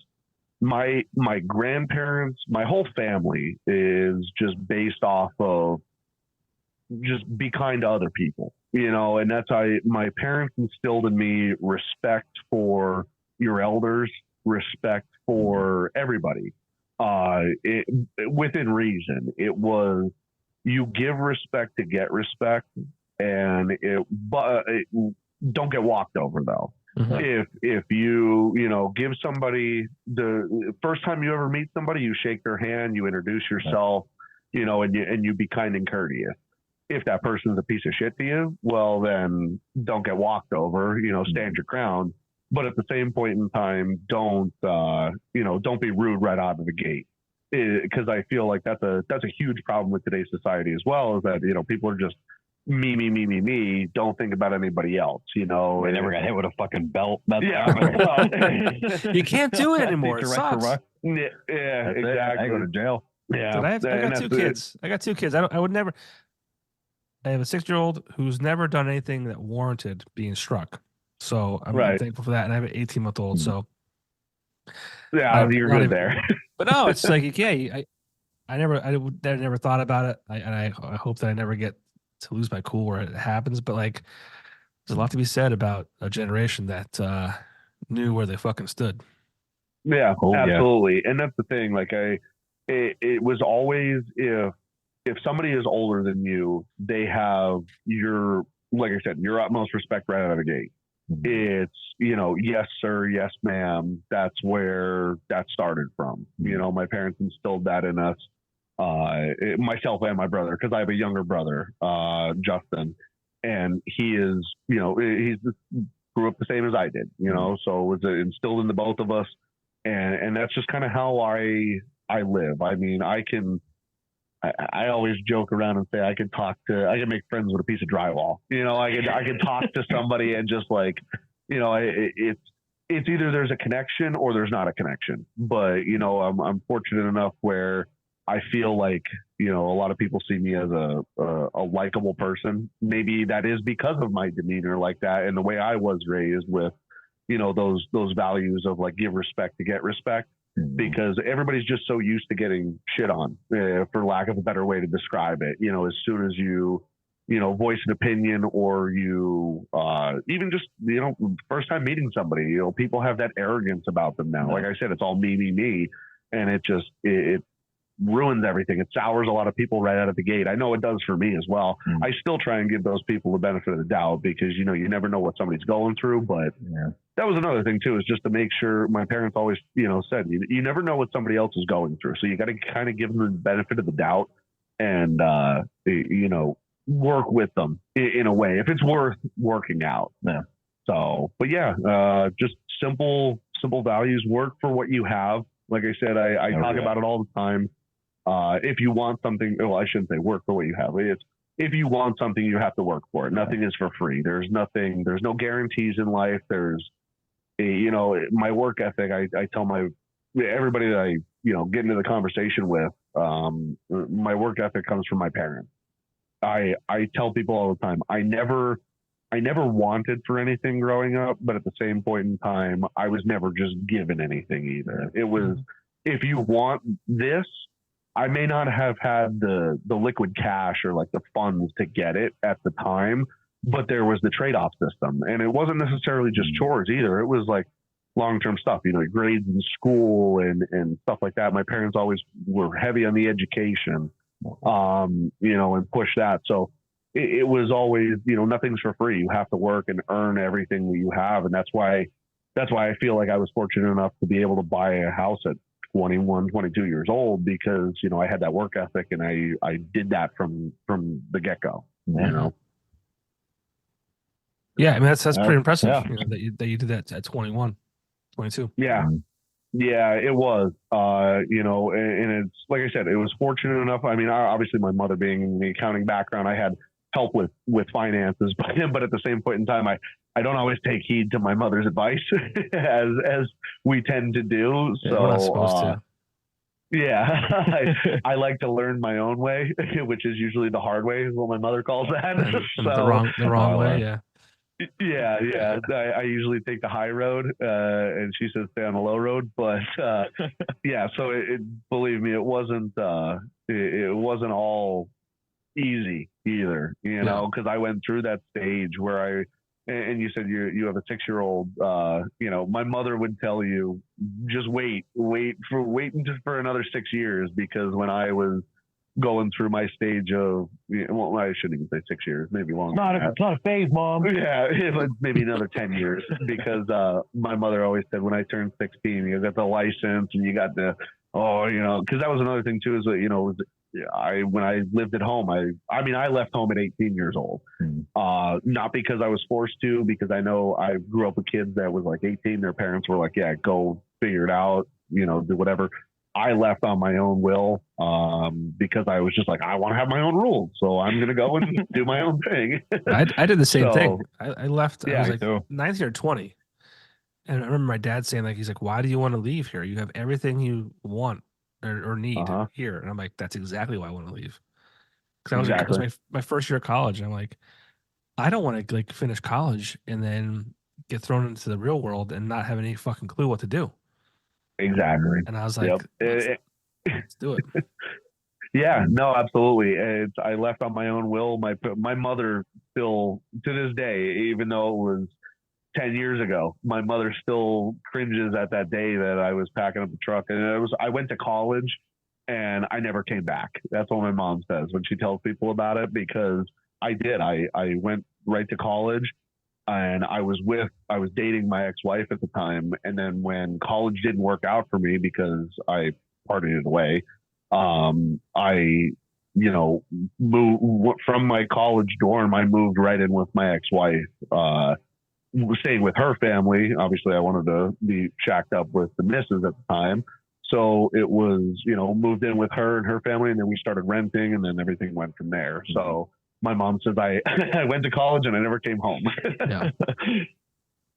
my grandparents, my whole family is just based off of just be kind to other people, and that's how my parents instilled in me respect for your elders, respect for everybody, within reason. It was, you give respect to get respect, and don't get walked over though. Mm-hmm. If you give somebody, the first time you ever meet somebody, you shake their hand, you introduce yourself, and you be kind and courteous. If that person's a piece of shit to you, well, then don't get walked over, stand your ground. But at the same point in time, don't be rude right out of the gate. Because I feel like that's a huge problem with today's society as well, is that, people are just me, don't think about anybody else, They never got hit with a fucking belt. You can't do it anymore. It sucks. Yeah, exactly. I go to jail. Yeah. I got two kids. I would never. I have a 6-year-old who's never done anything that warranted being struck. So I'm thankful for that. And I have an 18-month-old. So yeah, you're good there. But no, it's like, I never thought about it. I hope that I never get to lose my cool where it happens. But like, there's a lot to be said about a generation that knew where they fucking stood. Yeah, absolutely. Yeah. And that's the thing. Like it was always, if somebody is older than you, they have like I said, your utmost respect right out of the gate. Mm-hmm. It's, yes, sir, yes, ma'am. That's where that started from. Mm-hmm. My parents instilled that in us, myself and my brother, because I have a younger brother, Justin, and he is, he's grew up the same as I did, so it was instilled in the both of us. And that's just kind of how I live. I mean, I always joke around and say I can make friends with a piece of drywall. I can talk to somebody and just like, it's either there's a connection or there's not a connection. But I'm fortunate enough where I feel like a lot of people see me as a likable person. Maybe that is because of my demeanor like that and the way I was raised with those values of like give respect to get respect. Because everybody's just so used to getting shit on, for lack of a better way to describe it. As soon as you voice an opinion or you even just, first time meeting somebody, people have that arrogance about them now. Like I said, it's all me. And it ruins everything. It sours a lot of people right out of the gate. I know it does for me as well. I still try and give those people the benefit of the doubt because, you never know what somebody's going through. But that was another thing too, is just to make sure. My parents always, said, you never know what somebody else is going through. So you got to kind of give them the benefit of the doubt and, work with them in a way, if it's worth working out. Yeah. So, but just simple values, work for what you have. Like I said, I talk about it all the time. If you want something, well, I shouldn't say work for what you have. If you want something, you have to work for it. Nothing is for free. There's no guarantees in life. There's, my work ethic. I tell everybody that I, get into the conversation with, my work ethic comes from my parents. I tell people all the time, I never wanted for anything growing up, but at the same point in time, I was never just given anything either. It was, if you want this, I may not have had the liquid cash or like the funds to get it at the time, but there was the trade-off system. And it wasn't necessarily just chores either. It was like long-term stuff, grades in school and stuff like that. My parents always were heavy on the education, and push that. So it was always, nothing's for free. You have to work and earn everything that you have. And that's why I feel like I was fortunate enough to be able to buy a house at 21, 22 years old, because, I had that work ethic and I did that from the get-go, Yeah. I mean, that's pretty impressive, that you did that at 21, 22. Yeah. Yeah, it was, and it's, like I said, it was fortunate enough. I mean, obviously my mother being in the accounting background, I had help with finances, but at the same point in time, I don't always take heed to my mother's advice as we tend to do. Yeah, we're not supposed to. Yeah, I like to learn my own way, which is usually the hard way, is what my mother calls that. The wrong way. Yeah. Yeah. I usually take the high road, and she says stay on the low road. But yeah, so believe me, it wasn't all easy either, because I went through that stage where and you said you have a 6-year-old, my mother would tell you, just wait for another 6 years, because when I was going through my stage of, well, I shouldn't even say 6 years, maybe longer. It's not a phase, Mom. Yeah, maybe another 10 years, because my mother always said when I turned 16, you got the license and you got the, because that was another thing too, is that, when I lived at home, I left home at 18 years old, not because I was forced to, because I know I grew up with kids that was like 18. Their parents were like, yeah, go figure it out, do whatever. I left on my own will, because I was just like, I want to have my own rules, so I'm going to go and do my own thing. I did the same thing. I left, yeah, I was like 19 or 20. And I remember my dad saying, like, he's like, why do you want to leave here? You have everything you want or need here. And I'm like, that's exactly why I want to leave. Because it was my first year of college. And I'm like, I don't want to like finish college and then get thrown into the real world and not have any fucking clue what to do. Exactly. And I was like, let's do it. Yeah, no, absolutely. I left on my own will. My mother still, to this day, even though it was 10 years ago, my mother still cringes at that day that I was packing up the truck. And I went to college and I never came back. That's what my mom says when she tells people about it, because I did. I went right to college, and I was dating my ex-wife at the time. And then when college didn't work out for me because I partied it away, I moved from my college dorm. I moved right in with my ex-wife, staying with her family. Obviously I wanted to be shacked up with the missus at the time. So it was, moved in with her and her family, and then we started renting, and then everything went from there. Mm-hmm. So my mom says I went to college and I never came home. Yeah.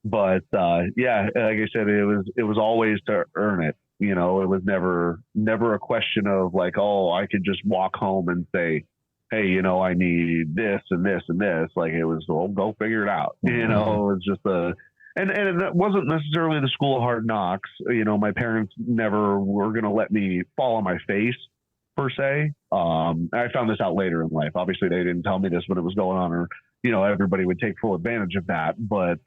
But yeah, like I said, it was always to earn it. It was never a question of like, oh, I could just walk home and say, hey, I need this and this and this. Like, it was, well, go figure it out. Mm-hmm. It was just and it wasn't necessarily the school of hard knocks. My parents never were going to let me fall on my face per se. I found this out later in life. Obviously they didn't tell me this when it was going on, or, everybody would take full advantage of that. But,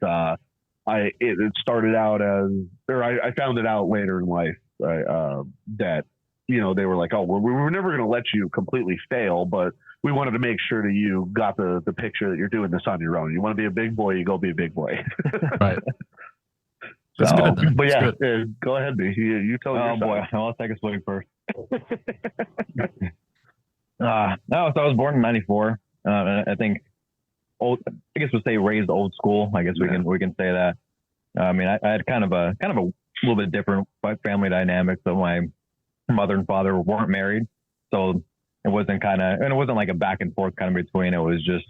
it started out I found it out later in life, that, they were like, oh, well, we were never going to let you completely fail, but we wanted to make sure that you got the picture that you're doing this on your own. You want to be a big boy, you go be a big boy. Right. That's good, though. But yeah, go ahead, B. You tell me. Oh boy, I'll take a swing first. So I was born in '94. I think I guess we'll say raised old school. I guess we can say that. I mean, I had kind of a little bit different family dynamic. So my mother and father weren't married, so it wasn't like a back and forth kind of between. It was just,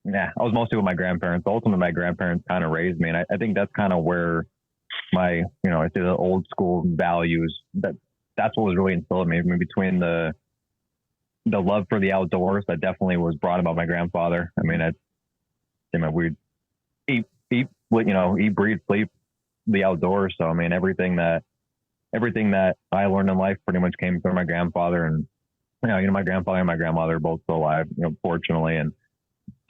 I was mostly with my grandparents. Ultimately, my grandparents kind of raised me, and I think that's kind of where my, I say the old school values, that's what was really instilled in me. I mean, between the the love for the outdoors that definitely was brought about my grandfather. I mean, we eat, breathe, sleep the outdoors. So, I mean, everything that I learned in life pretty much came from my grandfather. And, my grandfather and my grandmother are both still alive, fortunately. And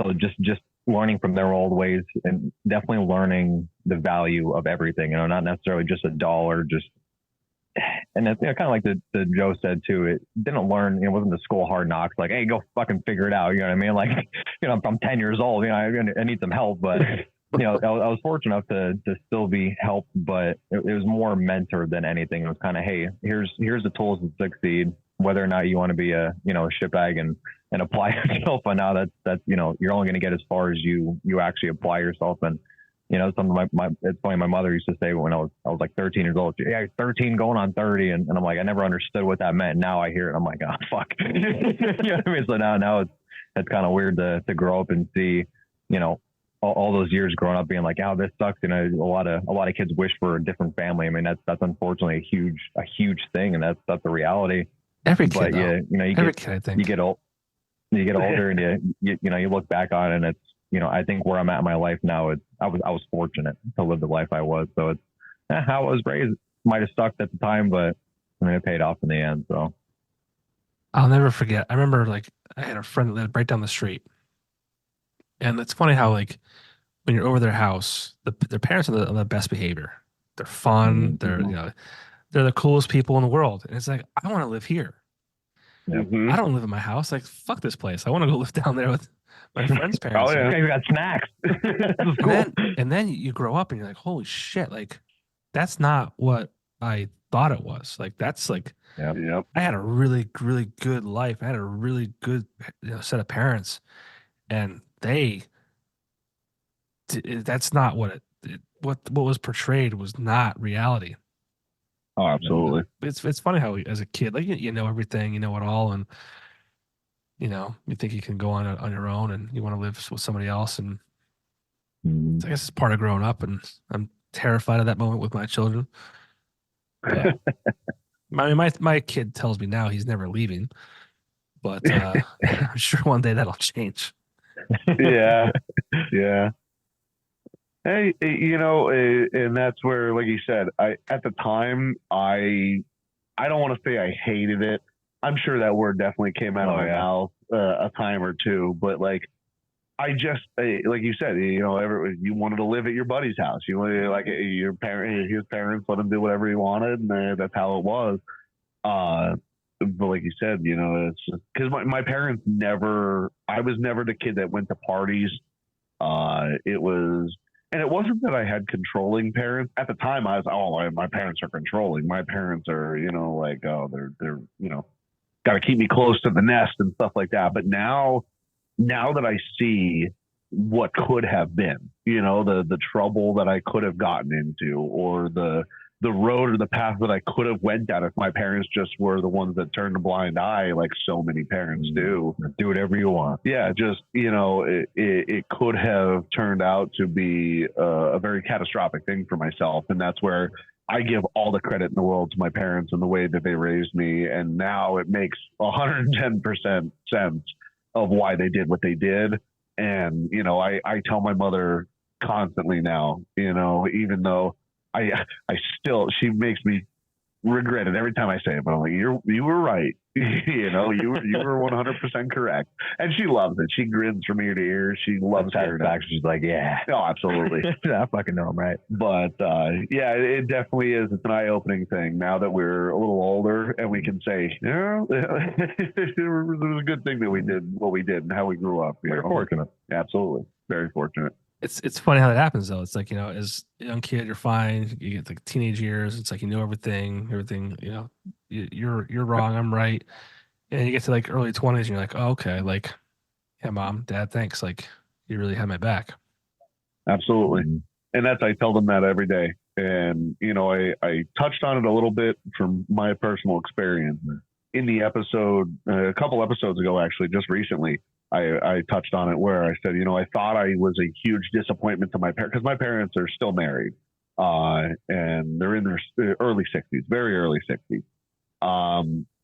so just learning from their old ways and definitely learning the value of everything, not necessarily just a dollar, and it's kind of like the Joe said too, it didn't learn, it wasn't the school hard knocks, like, hey, go fucking figure it out. You know what I mean? Like, I'm 10 years old, I need some help, but I was fortunate enough to still be helped, but it was more mentor than anything. It was kind of, hey, here's the tools to succeed, whether or not you want to be a shitbag and apply yourself. And now that's you're only going to get as far as you actually apply yourself. And something it's funny, my mother used to say when I was like 13 years old, yeah, 13 going on 30. And I'm like, I never understood what that meant. Now I hear it. I'm like, oh, fuck. You know what I mean? So now it's kind of weird to grow up and see, all those years growing up being like, oh, this sucks. A lot of kids wish for a different family. I mean, that's unfortunately a huge thing. And that's the reality. Every kid, but you get older and you look back on it and it's, I think where I'm at in my life now, I was fortunate to live the life I was. So it's how I was raised. Might have sucked at the time, but I mean, it paid off in the end. So I'll never forget. I remember I had a friend that lived right down the street, and it's funny how when you're over their house, their parents are on the best behavior. They're fun. Mm-hmm. They're the coolest people in the world. And it's like, I want to live here. Mm-hmm. I don't live in my house. Like, fuck this place. I want to go live down there with my friend's parents. Oh, yeah. Okay, we got snacks. Cool. And then you grow up and you're like, holy shit, that's not what I thought it was. That's yep. I had a really, really good life. I had a really good set of parents. And that's not what what was portrayed was not reality. Oh, absolutely. It's funny how as a kid, you know everything, you know it all, and you think you can go on your own, and you want to live with somebody else, and I guess it's part of growing up, and I'm terrified of that moment with my children. But, my kid tells me now he's never leaving, but I'm sure one day that'll change. Yeah. Hey, and that's where, like you said, at the time, I don't want to say I hated it. I'm sure that word definitely came out of my mouth a time or two, but I just, like you said, you wanted to live at your buddy's house. You wanted his parents let him do whatever he wanted, and that's how it was. But like you said, it's because my parents I was never the kid that went to parties. And it wasn't that I had controlling parents. At the time, I was, my parents are controlling. My parents are, they're got to keep me close to the nest and stuff like that. But now that I see what could have been, the trouble that I could have gotten into, or the road or the path that I could have went down if my parents just were the ones that turned a blind eye, like so many parents do. Do whatever you want. Yeah, just, it could have turned out to be a very catastrophic thing for myself. And that's where I give all the credit in the world to my parents and the way that they raised me. And now it makes 110% sense of why they did what they did. And, I tell my mother constantly now, even though she makes me regret it every time I say it, but I'm like, you were right. You were 100% correct. And she loves it. She grins from ear to ear. She loves her. She's like, yeah. Oh, absolutely. I fucking know I'm right. But yeah, it definitely is. It's an eye-opening thing now that we're a little older and we can say, it was a good thing that we did what we did and how we grew up. We're fortunate. Absolutely. Very fortunate. It's funny how that happens though. It's like, as a young kid, you're fine. You get teenage years. It's like, everything, you're wrong. I'm right. And you get to early 20s and you're like, oh, okay. Yeah, mom, dad, thanks. You really had my back. Absolutely. And I tell them that every day. And, I touched on it a little bit from my personal experience in the episode, a couple episodes ago, actually, just recently. I touched on it where I said, I thought I was a huge disappointment to my parents because my parents are still married and they're in their early 60s, very early 60s.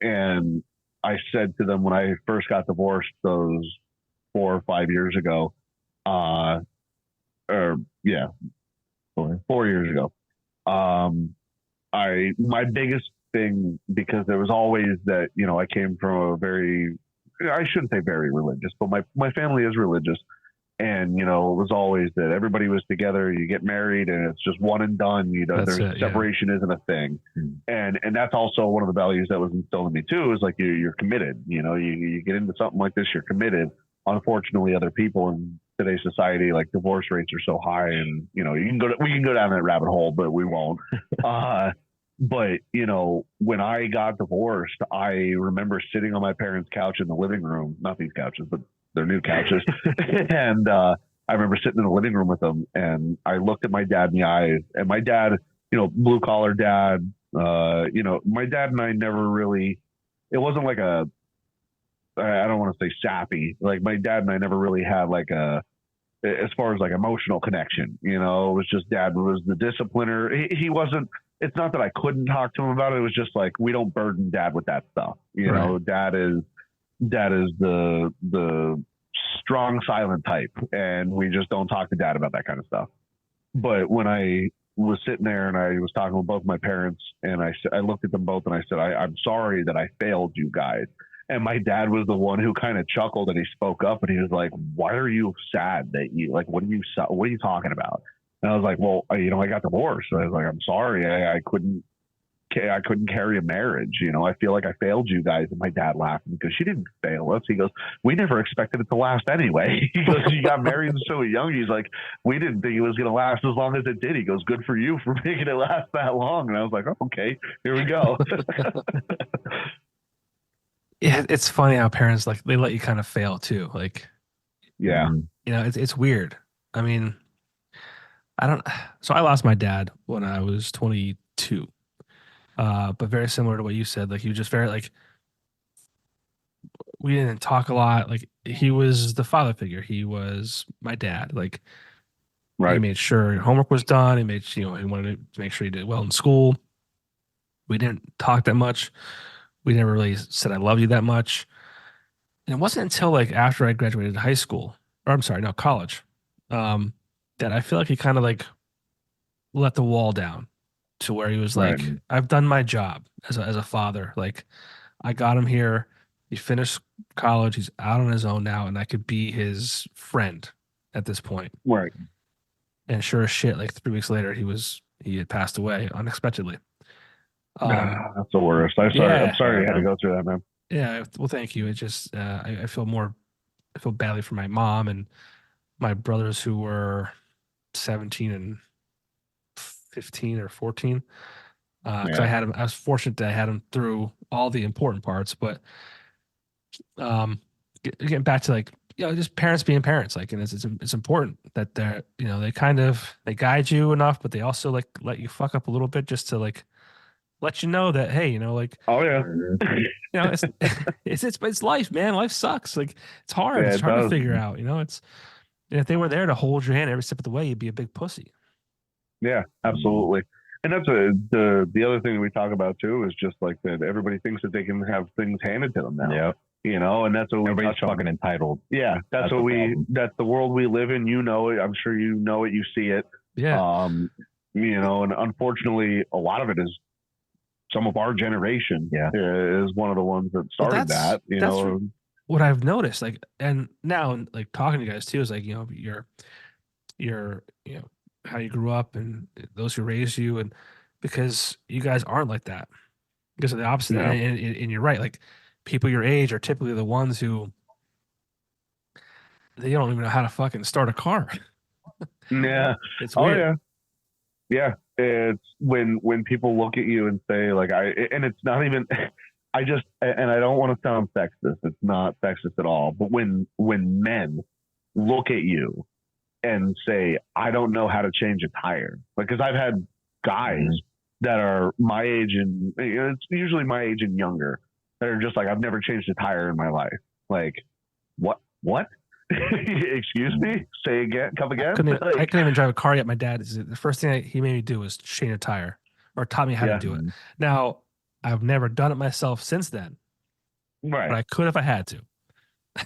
And I said to them when I first got divorced those 4 or 5 years ago, or yeah, 4 years ago. My biggest thing, because there was always that, I came from I shouldn't say very religious, but my family is religious. And, it was always that everybody was together, you get married and it's just one and done, separation isn't a thing. And that's also one of the values that was instilled in me too, is like, you're committed, you get into something like this, you're committed. Unfortunately, other people in today's society, like divorce rates are so high, and, we can go down that rabbit hole, but we won't. But, when I got divorced, I remember sitting on my parents' couch in the living room, not these couches, but their new couches. And I remember sitting in the living room with them, and I looked at my dad in the eyes, and my dad, blue collar dad, my dad and I never really, it wasn't like I don't want to say sappy. Like my dad and I never really had like as far as like emotional connection, it was just dad was the discipliner. He wasn't, it's not that I couldn't talk to him about it. It was just like, we don't burden dad with that stuff. Dad is the strong silent type, and we just don't talk to dad about that kind of stuff. But when I was sitting there and I was talking with both my parents, and I looked at them both and I said, I'm sorry that I failed you guys. And my dad was the one who kind of chuckled, and he spoke up, and he was like, why are you sad that you, like, what are you talking about? And I was like, well, I got divorced. So I was like, I'm sorry. I couldn't carry a marriage. I feel like I failed you guys. And my dad laughed because she didn't fail us. He goes, we never expected it to last anyway. He goes, you got married so young. He's like, we didn't think it was going to last as long as it did. He goes, good for you for making it last that long. And I was like, oh, okay, here we go. Yeah, it's funny how parents, like, they let you kind of fail too. Like, yeah, it's weird. I mean, so I lost my dad when I was 22. But very similar to what you said, like, he was just very, like, we didn't talk a lot. Like, he was the father figure. He was my dad. Like, right. He made sure homework was done. He made, he wanted to make sure he did well in school. We didn't talk that much. We never really said I love you that much. And it wasn't until like after I graduated high school, or I'm sorry, no, college, that I feel like he kind of like let the wall down to where he was like, I've done my job as a father. Like, I got him here. He finished college. He's out on his own now, and I could be his friend at this point. Right. And sure as shit, like 3 weeks later, he had passed away unexpectedly. That's the worst. I'm sorry you had to go through that, man. Yeah. Well, thank you. It just, I feel badly for my mom and my brothers who were 17 and 15 or 14. Cause I was fortunate that I had him through all the important parts, but, getting back to like, just parents being parents, like, and it's important that they're, they guide you enough, but they also like let you fuck up a little bit just to like, let you know that, hey, like, oh yeah, it's life, man. Life sucks. Like, it's hard. It's hard to figure out. It's, if they were there to hold your hand every step of the way, you'd be a big pussy. Yeah, absolutely. And that's the other thing that we talk about too, is just like that everybody thinks that they can have things handed to them now. Yeah. And that's what everybody's fucking entitled. Yeah, that's the world we live in. I'm sure you know it. You see it. Yeah. And unfortunately, a lot of it is some of our generation is one of the ones that started that. That's what I've noticed. Like, and now, like, talking to you guys too, is like, your how you grew up and those who raised you, and because you guys aren't like that, because of the opposite. Yeah. And you're right. Like, people your age are typically the ones who they don't even know how to fucking start a car. Yeah. It's weird. Oh yeah. It's when people look at you and say like, and it's not even, I don't want to sound sexist. It's not sexist at all. But when men look at you and say, I don't know how to change a tire, like, because I've had guys that are my age and it's usually my age and younger that are just like, I've never changed a tire in my life. Like, what? Excuse me? Say again? Come again? I couldn't even drive a car yet. My dad, the first thing he made me do was change a tire, or taught me how to do it. Now, I've never done it myself since then, Right. But I could if I had to.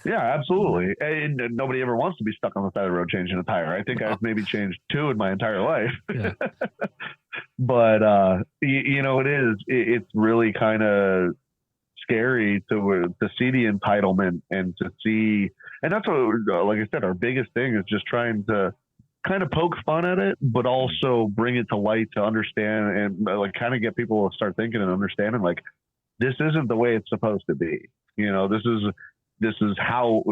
Yeah, absolutely. And nobody ever wants to be stuck on the side of the road changing a tire. I think I've maybe changed 2 in my entire life. Yeah. But it's really kind of scary to see the entitlement and to see, and that's what, like I said, our biggest thing is just trying to kind of poke fun at it, but also bring it to light to understand and like kind of get people to start thinking and understanding like this isn't the way it's supposed to be. This is how,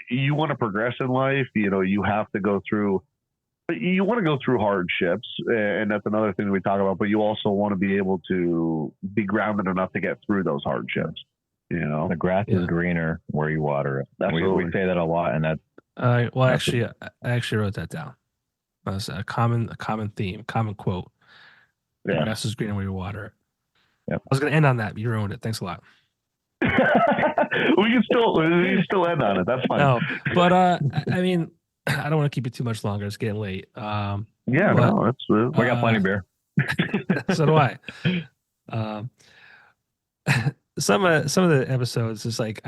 you want to progress in life. You have to go through, you want to go through hardships. And that's another thing we talk about, but you also want to be able to be grounded enough to get through those hardships. The grass is greener where you water it. We say that a lot. And that's, I actually wrote that down. That's a common theme, common quote. Yeah. The grass is greener where you water it. Yep. I was going to end on that. You ruined it. Thanks a lot. we can still end on it. That's fine. No, but I mean, I don't want to keep it too much longer. It's getting late. We got plenty of beer. So do I. Some of the episodes is like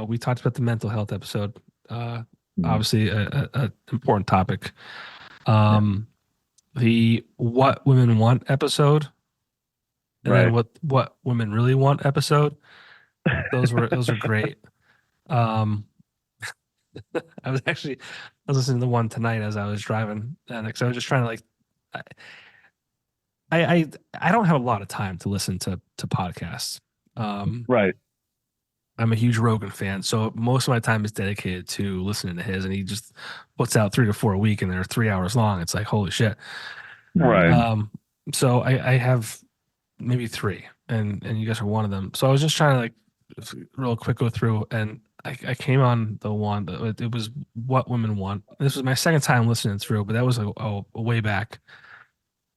we talked about the mental health episode. Obviously, a important topic. The what women want episode, and then what women really want episode. Those were great. I was listening to the one tonight as I was driving, and I was just trying to I don't have a lot of time to listen to podcasts. Right. I'm a huge Rogan fan, so most of my time is dedicated to listening to his, and he just puts out 3 to 4 a week, and they're 3 hours long. It's like, holy shit. Right. So I have maybe 3, and you guys are one of them. So I was just trying to real quick go through, and I came on the one that it was what women want. This was my second time listening through, but that was a way back,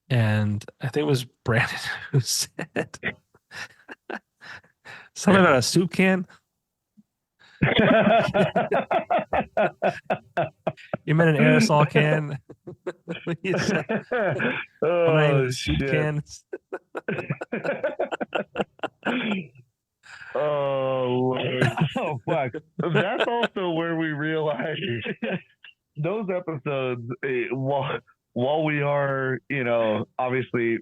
and I think it was Brandon who said something about a soup can. You meant an aerosol can. You said, soup cans. Oh, Lord. Oh, fuck. That's also where we realize those episodes, while we are, obviously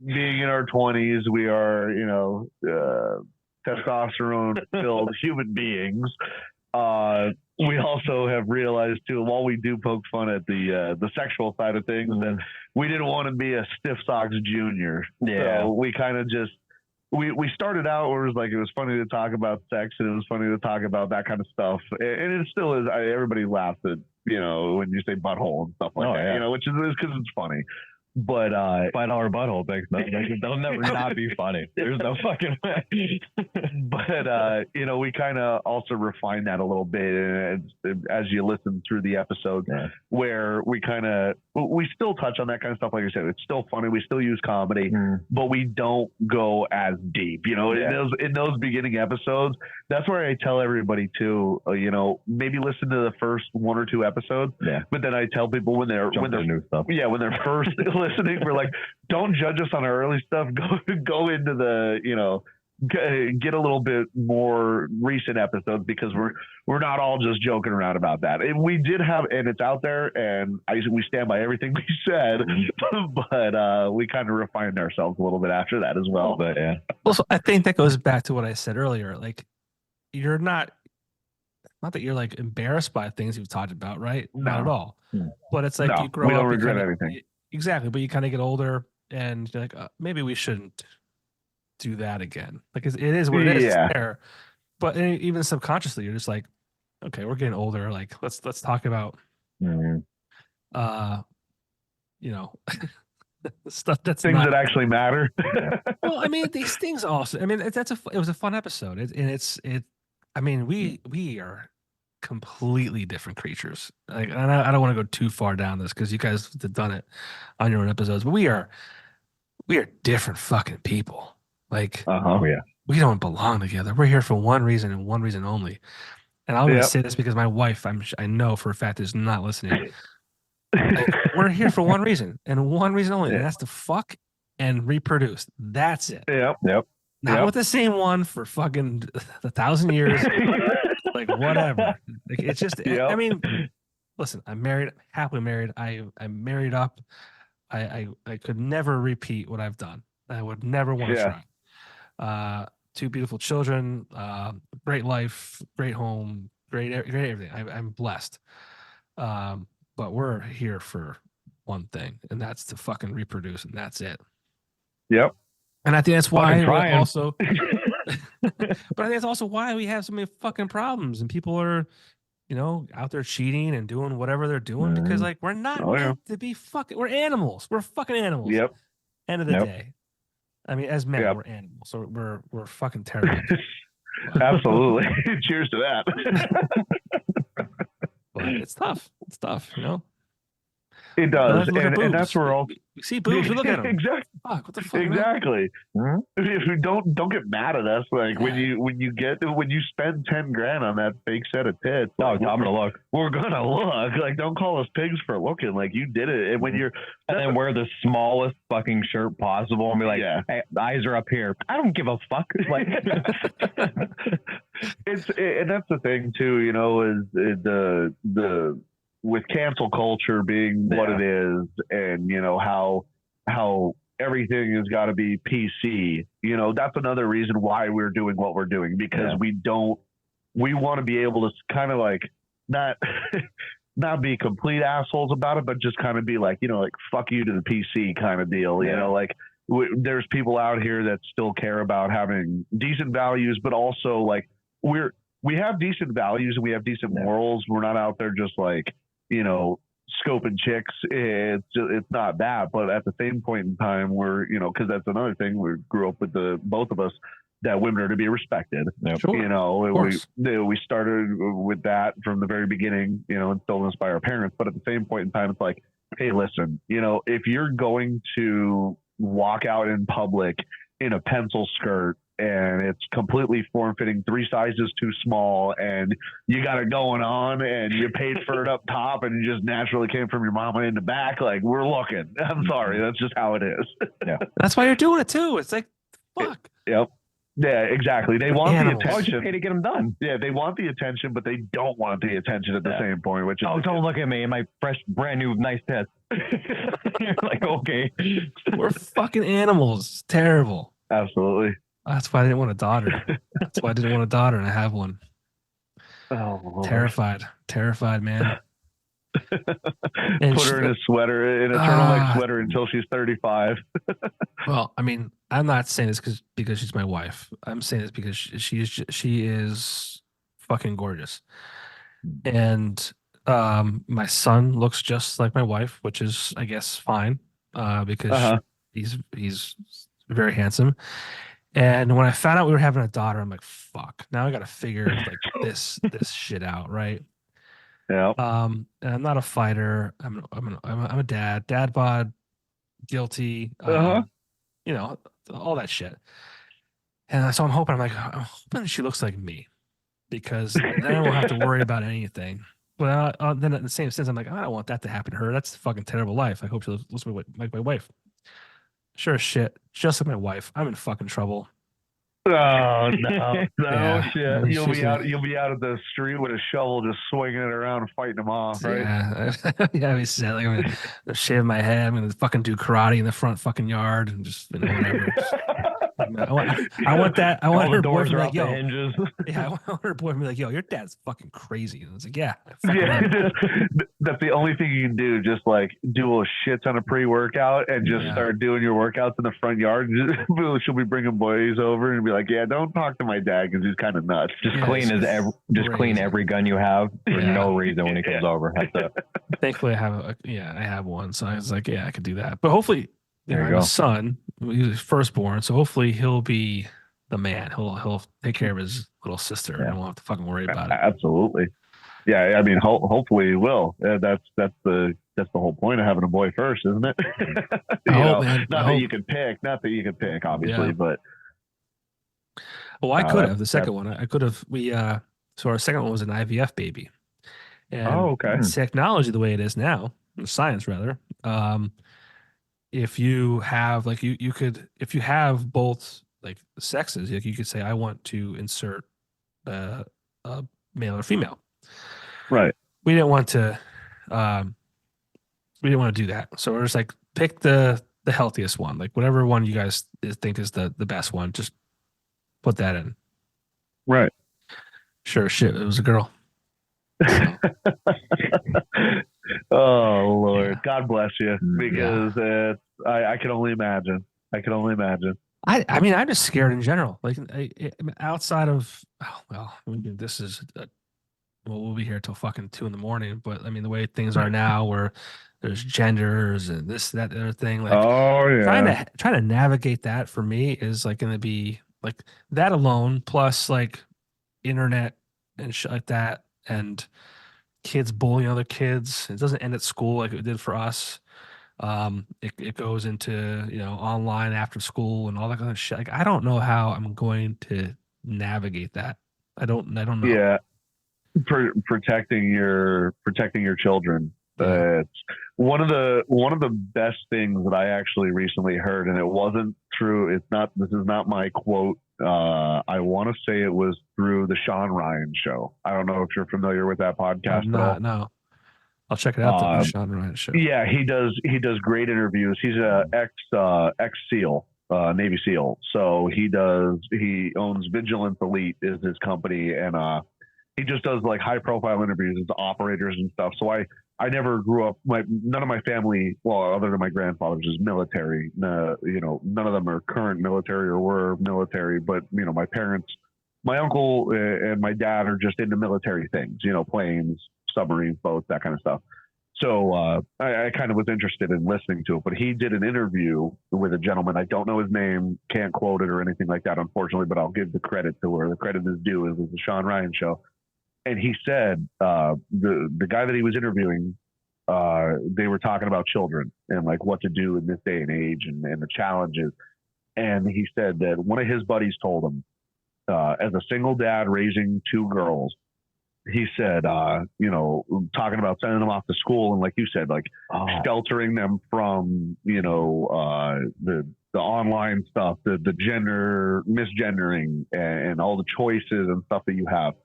being in our 20s, we are, testosterone-filled human beings. We also have realized, too, while we do poke fun at the sexual side of things, that we didn't want to be a stiff socks junior. Yeah. So we kind of just, we started out where it was funny to talk about sex, and it was funny to talk about that kind of stuff. And it still is. Everybody laughs at, when you say butthole and stuff like that, which is because it's funny. But $5 butthole things, they'll never not be funny. There's no fucking way. But we kind of also refine that a little bit as you listen through the episode, where we still touch on that kind of stuff. Like I said, it's still funny. We still use comedy, but we don't go as deep. In those beginning episodes, that's where I tell everybody too. Maybe listen to the first 1 or 2 episodes. Yeah. But then I tell people when they're new stuff. Yeah, when they're first listening, we're don't judge us on our early stuff. Go into the get a little bit more recent episodes, because we're not all just joking around about that. And we did have, and it's out there, and we stand by everything we said, but we kind of refined ourselves a little bit after that as well. But yeah. Also, I think that goes back to what I said earlier. You're not that you're embarrassed by things you've talked about, right? No. Not at all. But it's you grow up. We don't regret anything. Exactly, but you kind of get older, and you're maybe we shouldn't do that again. It is what it is. It's there. But even subconsciously, you're just okay, we're getting older. Let's talk about, stuff that's things that actually matter. Well, I mean, these things also. I mean, it was a fun episode, I mean, we are completely different creatures. And I don't want to go too far down this, because you guys have done it on your own episodes, but we are different fucking people. We don't belong together. We're here for one reason and one reason only. And I'm going to say this because my wife, I know for a fact, is not listening. We're here for one reason and one reason only, and that's to fuck and reproduce. That's it. Yep. Not with the same one for fucking 1,000 years. Like, whatever. Like, it's just, I mean, listen, I'm married, happily married. I'm married up. I could never repeat what I've done. I would never want to try. 2 beautiful children, great life, great home, great everything. I'm blessed. But we're here for one thing, and that's to fucking reproduce, and that's it. Yep. And I think that's why also, but I think that's also why we have so many fucking problems, and people are, out there cheating and doing whatever they're doing because, like, we're not meant to be fucking. We're animals. We're fucking animals. Yep. End of the day. I mean, as men, we're animals, so we're fucking terrible. Absolutely. Cheers to that. But it's tough. It's tough, It does, and that's where all we see boobs. We look at them. Exactly. Fuck, what the fuck? Exactly. If you don't get mad at us, like when you spend $10,000 on that fake set of tits, I'm gonna look. We're gonna look. Like, don't call us pigs for looking. Like, you did it, and when you're and then wear the smallest fucking shirt possible and be like, hey, the eyes are up here. I don't give a fuck. Like, and that's the thing too. Is the with cancel culture being what it is, and how everything has got to be PC. That's another reason why we're doing what we're doing, because we want to be able to kind of like not be complete assholes about it, but just kind of be like, like fuck you to the PC kind of deal. Like there's people out here that still care about having decent values, but also like we have decent values and we have decent morals. We're not out there just like, scoping chicks. It's not that, but at the same point in time, we're, because that's another thing. We grew up with both of us, that women are to be respected. Sure. We started with that from the very beginning, instilled in us by our parents. But at the same point in time, it's like, hey, listen, if you're going to walk out in public in a pencil skirt and it's completely form-fitting, 3 sizes too small, and you got it going on, and you paid for it up top, and you just naturally came from your mama in the back, like, we're looking. I'm sorry, that's just how it is. That's why you're doing it too. It's like, fuck. Yep. Yeah, exactly. They want the attention. Why pay to get them done? Yeah, they want the attention, but they don't want the attention at the same point. Which is don't look at me and my fresh, brand new, nice tits. You're like, okay, we're fucking animals. It's terrible. Absolutely. That's why I didn't want a daughter. That's why I didn't want a daughter, and I have one. Oh, terrified, man. And put her in a sweater, in a turtleneck sweater until she's 35. Well, I mean, I'm not saying this because she's my wife. I'm saying this because she is fucking gorgeous, and my son looks just like my wife, which is, I guess, fine, because he's very handsome. And when I found out we were having a daughter, I'm like, fuck. Now I got to figure like this shit out, right? Yeah. And I'm not a fighter. I'm a dad. Dad bod, guilty. All that shit. And so I'm hoping she looks like me, because then I won't have to worry about anything. But then at the same sense, I'm like, I don't want that to happen to her. That's a fucking terrible life. I hope she looks like my wife. Sure as shit, just like my wife, I'm in fucking trouble. Oh no, shit! You'll be out of the street with a shovel, just swinging it around, fighting them off, right? Yeah. I said, like, I'm gonna shave my head. I'm gonna fucking do karate in the front fucking yard and just whatever. I want that. I want her boyfriend like, yo, hinges. Yeah, I want her boyfriend like, yo, your dad's fucking crazy. And it's like, that's the only thing you can do. Just like do a shit ton of pre-workout and just start doing your workouts in the front yard. She'll be bringing boys over and be like, yeah, don't talk to my dad because he's kind of nuts. Just clean every gun you have for no reason when he comes over. That's it. Thankfully, I have one, so I was like, yeah, I could do that. But hopefully, I have a son. He's firstborn, so hopefully he'll be the man. He'll take care of his little sister, and won't have to fucking worry about it. Absolutely. Yeah, I mean, hopefully he will. That's the whole point of having a boy first, isn't it? Not that you can pick, obviously, but. Well, I could have the second one. I could have. So our second one was an IVF baby. And technology, the way it is now, science rather. If you have if you have both like sexes. Like you could say, I want to insert a male or female. Right. We didn't want to do that. So we're just like, pick the healthiest one, like whatever one you guys think is the best one, just put that in. Right. Sure as shit, it was a girl. So. Oh Lord, God bless you, because I can only imagine. I mean, I'm just scared in general. Like outside of, this is we'll be here till fucking 2 a.m. But I mean, the way things are now, where there's genders and this, that, the other thing. Like, trying to navigate that for me is like going to be like that alone, plus like internet and shit like that, and kids bullying other kids. It doesn't end at school like it did for us. It goes into, online after school and all that kind of shit. Like, I don't know how I'm going to navigate that. I don't know. Yeah. Protecting your children. It's one of the best things that I actually recently heard, and it wasn't true. This is not my quote. I want to say it was through the Sean Ryan Show. I don't know if you're familiar with that podcast at all. No. I'll check it out. The Sean Ryan Show. Yeah, he does great interviews. He's a ex SEAL, Navy SEAL. So he owns Vigilance Elite is his company, and he just does like high profile interviews with operators and stuff. So I never grew up. None of my family, well, other than my grandfather's, is military. None of them are current military or were military. But my parents, my uncle and my dad are just into military things. Planes, submarines, boats, that kind of stuff. So I kind of was interested in listening to it. But he did an interview with a gentleman. I don't know his name, can't quote it or anything like that, unfortunately. But I'll give the credit to where the credit is due. It was the Sean Ryan Show. And he said the guy that he was interviewing, they were talking about children and like what to do in this day and age and the challenges. And he said that one of his buddies told him, as a single dad raising 2 girls, he said, talking about sending them off to school and like you said, like sheltering them from, the online stuff, the gender misgendering and all the choices and stuff that you have.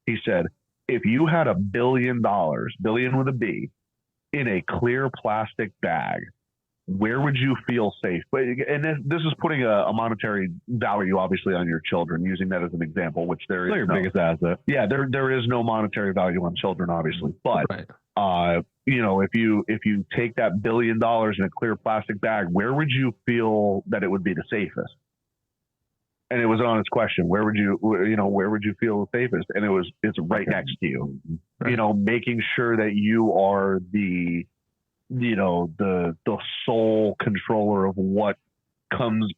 He said, if you had $1 billion, billion with a B, in a clear plastic bag, where would you feel safe? And this is putting a monetary value, obviously, on your children, using that as an example, which there is your biggest asset. Yeah, there is no monetary value on children, obviously. But, if you take that $1 billion in a clear plastic bag, where would you feel that it would be the safest? And it was an honest question. Where would you feel safest? And it's right next to you. Right. Making sure that you are the sole controller of what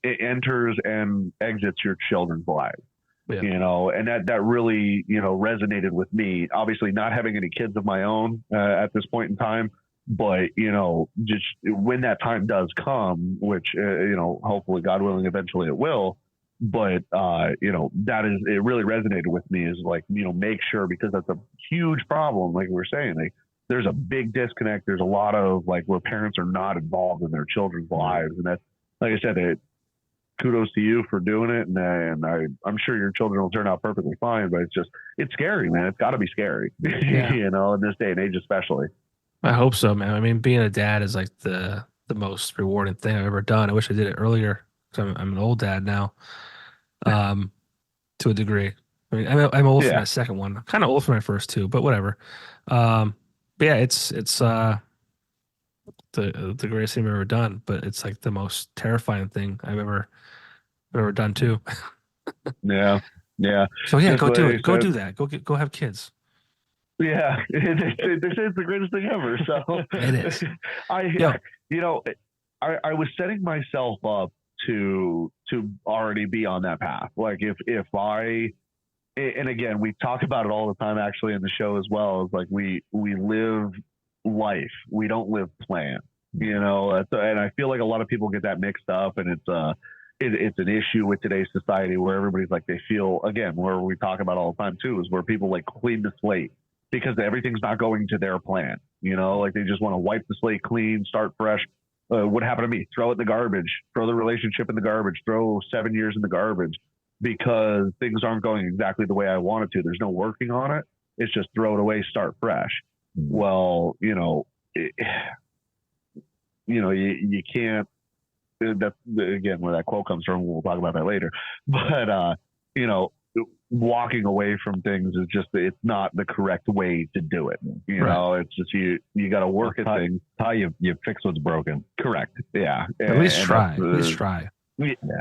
enters and exits your children's lives. Yeah. And that really, resonated with me. Obviously, not having any kids of my own at this point in time, but just when that time does come, which hopefully, God willing, eventually it will. But it really resonated with me is like, make sure, because that's a huge problem. Like we were saying, like there's a big disconnect. There's a lot of like where parents are not involved in their children's lives. And that's, like I said, kudos to you for doing it. And I'm sure your children will turn out perfectly fine, but it's scary, man. It's gotta be scary, yeah. In this day and age, especially. I hope so, man. I mean, being a dad is like the most rewarding thing I've ever done. I wish I did it earlier. I'm an old dad now, to a degree. I mean, I'm old for my second one. I'm kind of old for my first 2, but whatever. But yeah, it's the greatest thing I've ever done. But it's like the most terrifying thing I've ever done too. Yeah. So yeah, go do it. Go do that. Go have kids. Yeah, they say it's the greatest thing ever. So it is. I was setting myself up to already be on that path. Like if I, and again, we talk about it all the time actually in the show as well, is like we live life, we don't live plan, and I feel like a lot of people get that mixed up, and it's an issue with today's society where everybody's like, they feel, again, where we talk about all the time too, is where people like clean the slate because everything's not going to their plan, like they just want to wipe the slate clean, start fresh. what happened to me? Throw it in the garbage. Throw the relationship in the garbage. Throw 7 years in the garbage because things aren't going exactly the way I want it to. There's no working on it. It's just throw it away, start fresh. Well, you can't. That's again where that quote comes from. We'll talk about that later. But walking away from things is just, it's not the correct way to do it. You know, it's just you got to work at things. How you fix what's broken. Correct. Yeah. At least try. At least try.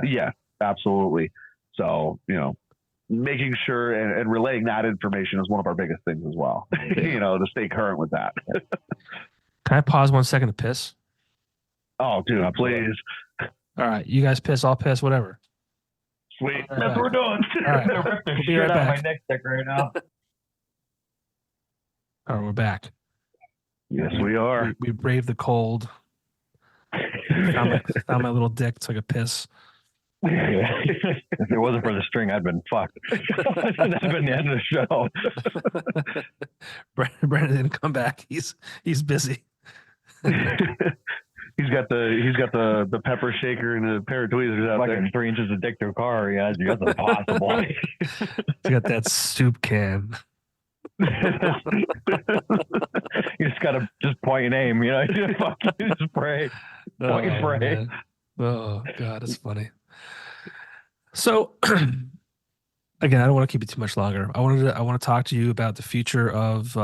Yeah, absolutely. So, making sure and relaying that information is one of our biggest things as well. To stay current with that. Can I pause 1 second to piss? Oh, dude, please. All right, you guys piss, I'll piss, whatever. Sweet. That's what we're doing. All right. Rip the We'll be shit right out of back. my neck stick right now. All right, we're back. Yes, we are. We braved the cold. found my little dick, took a piss. If it wasn't for the string, I'd been fucked. That'd been the end of the show. Brandon didn't come back. He's busy. He's got the pepper shaker and a pair of tweezers out there. 3 inches of dick to a car. Yeah, that's impossible. He's got that soup can. You just gotta point and aim. Just spray. Point and spray. Man. Oh God, that's funny. So, again, I don't want to keep it too much longer. I want to talk to you about the future of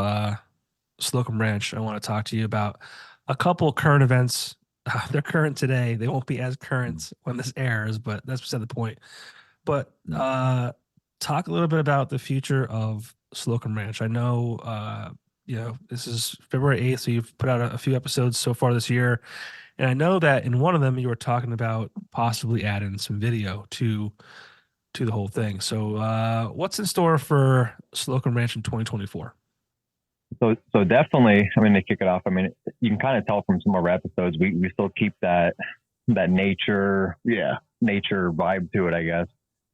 Slocum Ranch. I want to talk to you about a couple current events. They're current today. They won't be as current when this airs, but that's beside the point. But talk a little bit about the future of Slocum Ranch. I know, this is February 8th, so you've put out a few episodes so far this year. And I know that in one of them you were talking about possibly adding some video to the whole thing. So what's in store for Slocum Ranch in 2024? So definitely, to kick it off, you can kind of tell from some of our episodes, we still keep that nature vibe to it, I guess.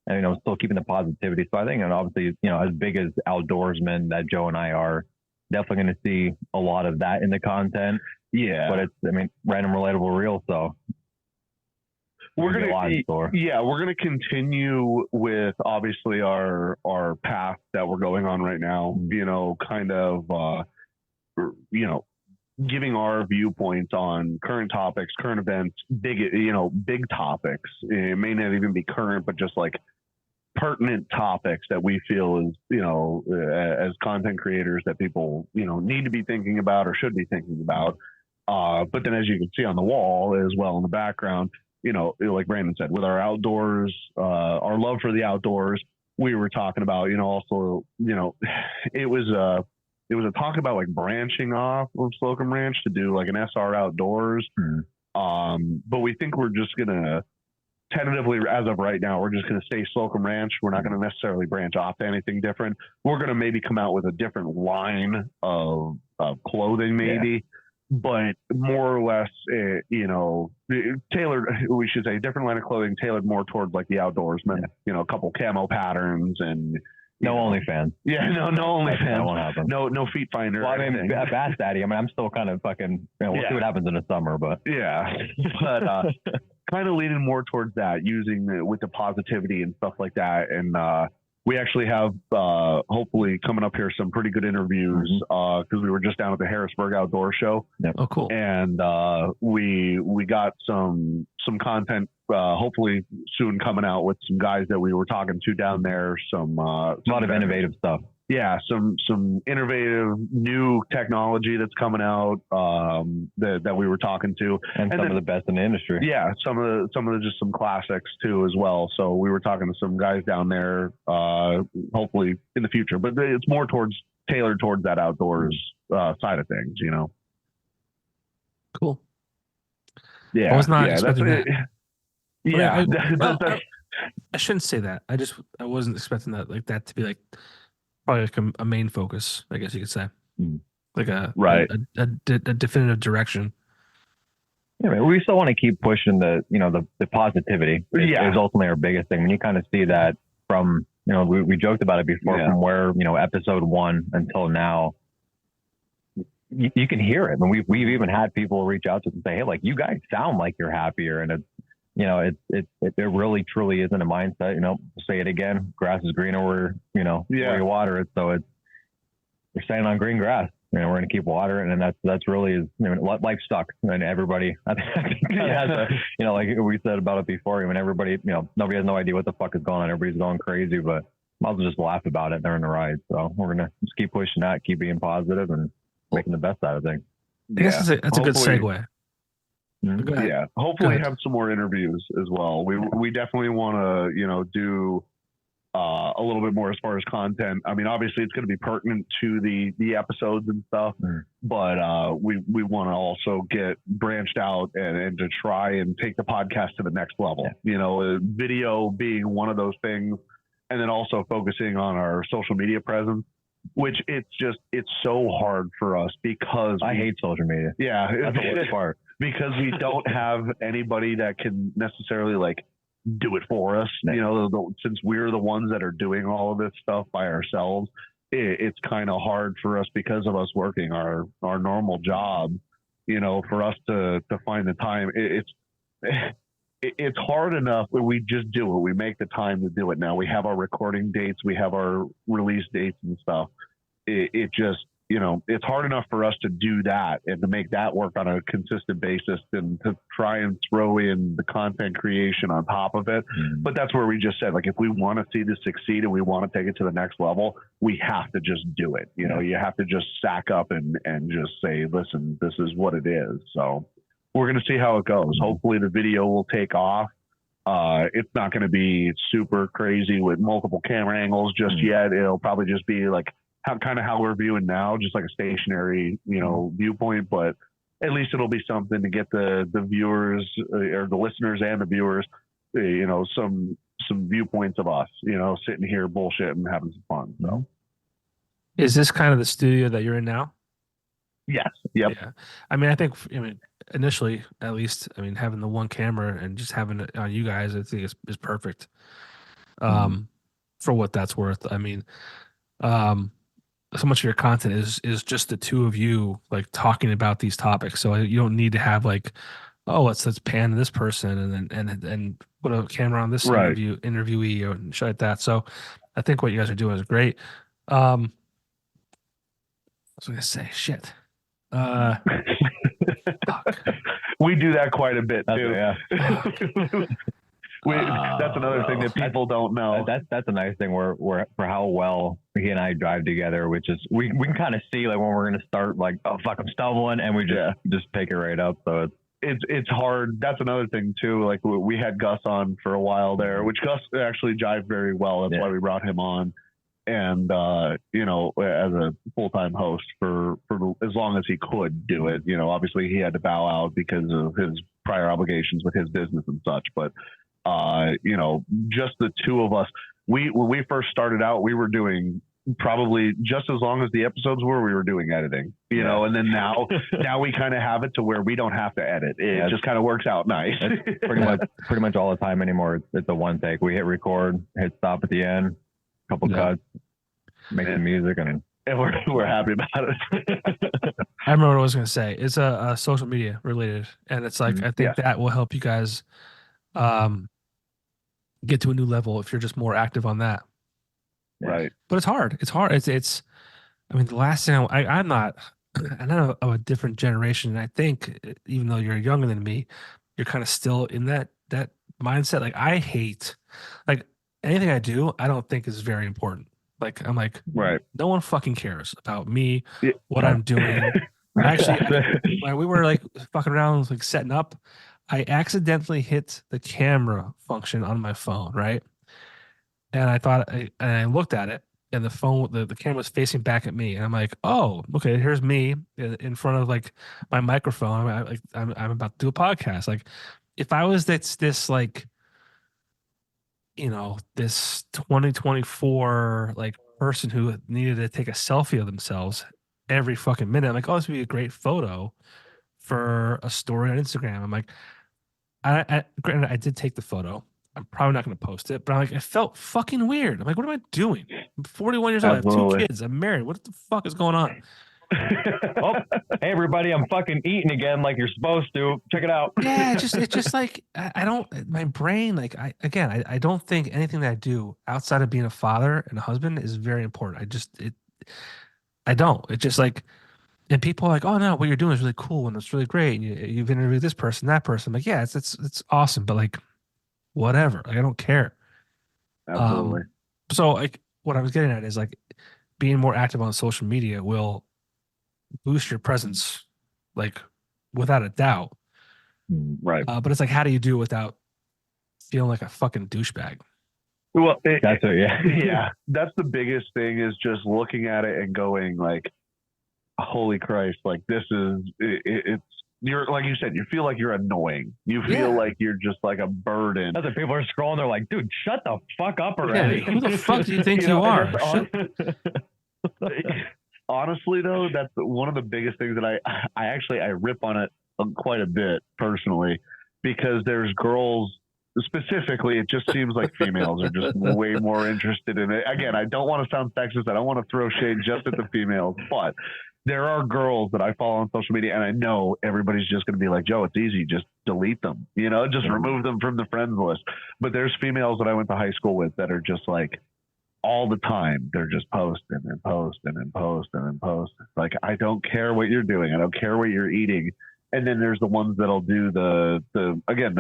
And, still keeping the positivity. So I think, and obviously, as big as outdoorsmen that Joe and I are, definitely going to see a lot of that in the content. Yeah. But it's, random, relatable, real. So we're going to continue with obviously our path that we're going on right now, giving our viewpoints on current topics, current events, big topics. It may not even be current, but just like pertinent topics that we feel is, as content creators that people, need to be thinking about or should be thinking about. But then as you can see on the wall as well in the background, like Brandon said, with our outdoors, our love for the outdoors, we were talking about, also, it was a talk about like branching off of Slocum Ranch to do like an SR outdoors. But we think we're just going to tentatively, as of right now, we're just going to stay Slocum Ranch. We're not going to necessarily branch off to anything different. We're going to maybe come out with a different line of clothing maybe, but more or less, tailored, we should say different line of clothing tailored more towards like the outdoorsmen, a couple camo patterns and no OnlyFans. Yeah, no OnlyFans. That won't happen. No feet finder. Well, Bass Daddy. I'm still kind of fucking. We'll see what happens in the summer, but but kind of leaning more towards that, using with the positivity and stuff like that. And we actually have hopefully coming up here some pretty good interviews because we were just down at the Harrisburg Outdoor Show. Yep. Oh, cool. And we got some content hopefully soon coming out with some guys that we were talking to down there. A lot of innovative stuff. Yeah, some innovative new technology that's coming out that we were talking to, and some of the best in the industry. Yeah, some of the just some classics too as well. So we were talking to some guys down there, hopefully in the future, but it's more tailored towards that outdoors side of things, Cool. Yeah, I was not expecting that. Yeah, I shouldn't say that. I wasn't expecting that to be like probably like a main focus, I guess you could say, like a definitive direction. Yeah, we still want to keep pushing the positivity. It's ultimately our biggest thing. When you kind of see that from we joked about it before from where episode 1 until now, you can hear it. And we've even had people reach out to us and say, hey, like, you guys sound like you're happier. And it really truly isn't a mindset. Say it again, grass is greener where you water it. So we're standing on green grass. We're going to keep watering, and that's really life sucks, and everybody. I think has like we said about it before. When everybody, nobody has no idea what the fuck is going on. Everybody's going crazy, but might as well just laugh about it during the ride. So we're gonna just keep pushing that, keep being positive, and making the best out of things. I guess that's a good segue. Yeah, hopefully have some more interviews as well. We definitely want to do a little bit more as far as content. I mean, obviously it's going to be pertinent to the episodes and stuff, but we want to also get branched out and to try and take the podcast to the next level. Video being one of those things, and then also focusing on our social media presence, which it's so hard for us because I hate social media. Yeah, that's the worst part. Because we don't have anybody that can necessarily like do it for us. Since we're the ones that are doing all of this stuff by ourselves, it's kind of hard for us because of us working our normal job, for us to find the time. It's hard enough when we just do it. We make the time to do it. Now we have our recording dates, we have our release dates and stuff. It just, it's hard enough for us to do that and to make that work on a consistent basis and to try and throw in the content creation on top of it. But that's where we just said, like, if we want to see this succeed and we want to take it to the next level, we have to just do it. You have to just sack up and just say, listen, this is what it is. So we're going to see how it goes. Hopefully the video will take off. It's not going to be super crazy with multiple camera angles just yet. It'll probably just be like how we're viewing now, just like a stationary, viewpoint, but at least it'll be something to get the viewers or the listeners and the viewers, some viewpoints of us, sitting here bullshitting and having some fun. So is this kind of the studio that you're in now? Yes. Yep. Yeah. I think initially, at least, having the one camera and just having it on you guys, I think is perfect. For what that's worth. So much of your content is just the two of you like talking about these topics. So you don't need to have like, oh, let's pan this person and put a camera on this interviewee and shit like that. So I think what you guys are doing is great. I was gonna say shit. We do that quite a bit too. Yeah. That's another thing that people don't know. That's a nice thing. We're for how well he and I drive together, which is we can kind of see like when we're gonna start, like, oh fuck, I'm stumbling, and we just pick it right up. So it's hard. That's another thing too. Like we had Gus on for a while there, which Gus actually jived very well. That's why we brought him on. And as a full-time host for as long as he could do it. Obviously he had to bow out because of his prior obligations with his business and such. But just the two of us. When we first started out, we were doing probably just as long as the episodes were. We were doing editing, and then now we kind of have it to where we don't have to edit. It just kind of works out nice. pretty much all the time anymore. It's a one take. We hit record, hit stop at the end. Couple cuts, make some music, and we're happy about it. I remember what I was going to say. It's a social media related, and it's like I think that will help you guys get to a new level if you're just more active on that. Right. But it's hard. It's hard. It's. The last thing I'm not of a different generation, and I think even though you're younger than me, you're kind of still in that mindset. Like I hate anything I do, I don't think is very important. Like I'm like, right. No one fucking cares about me, what I'm doing. When we were like fucking around, like setting up, I accidentally hit the camera function on my phone, right? And I looked at it, and the phone, the camera was facing back at me, and I'm like, oh, okay, here's me in front of like my microphone. I'm about to do a podcast. Like, if I was this like, this 2024 like person who needed to take a selfie of themselves every fucking minute, I'm like, oh, this would be a great photo for a story on Instagram. I'm like, granted, I did take the photo. I'm probably not going to post it, but I'm like, it felt fucking weird. I'm like, what am I doing? I'm 41 years old. I have 2 kids. I'm married. What the fuck is going on? Oh, hey everybody, I'm fucking eating again like you're supposed to. Check it out. Yeah, it's just like I don't my brain like I don't think anything that I do outside of being a father and a husband is very important. I don't. It's just like and people are like, oh no, what you're doing is really cool and it's really great. And you've interviewed this person, that person. I'm like, yeah, it's awesome, but like whatever. Like I don't care. Absolutely. So like what I was getting at is like being more active on social media will boost your presence, like without a doubt. Right. But it's like, how do you do it without feeling like a fucking douchebag? Well, that's it. Yeah. Yeah. That's the biggest thing is just looking at it and going like, holy Christ, like this is, it's, you're like you said, you feel like you're annoying. You feel like you're just like a burden. Other people are scrolling. They're like, dude, shut the fuck up already. Yeah, who the fuck do you think you are? Honestly, though, that's one of the biggest things that I rip on it quite a bit personally, because there's girls specifically. It just seems like females are just way more interested in it. Again, I don't want to sound sexist. I don't want to throw shade just at the females, but there are girls that I follow on social media, and I know everybody's just going to be like, Joe, it's easy. Just delete them, just remove them from the friends list. But there's females that I went to high school with that are just like all the time. They're just posting and posting and posting and posting. Like, I don't care what you're doing. I don't care what you're eating. And then there's the ones that'll do the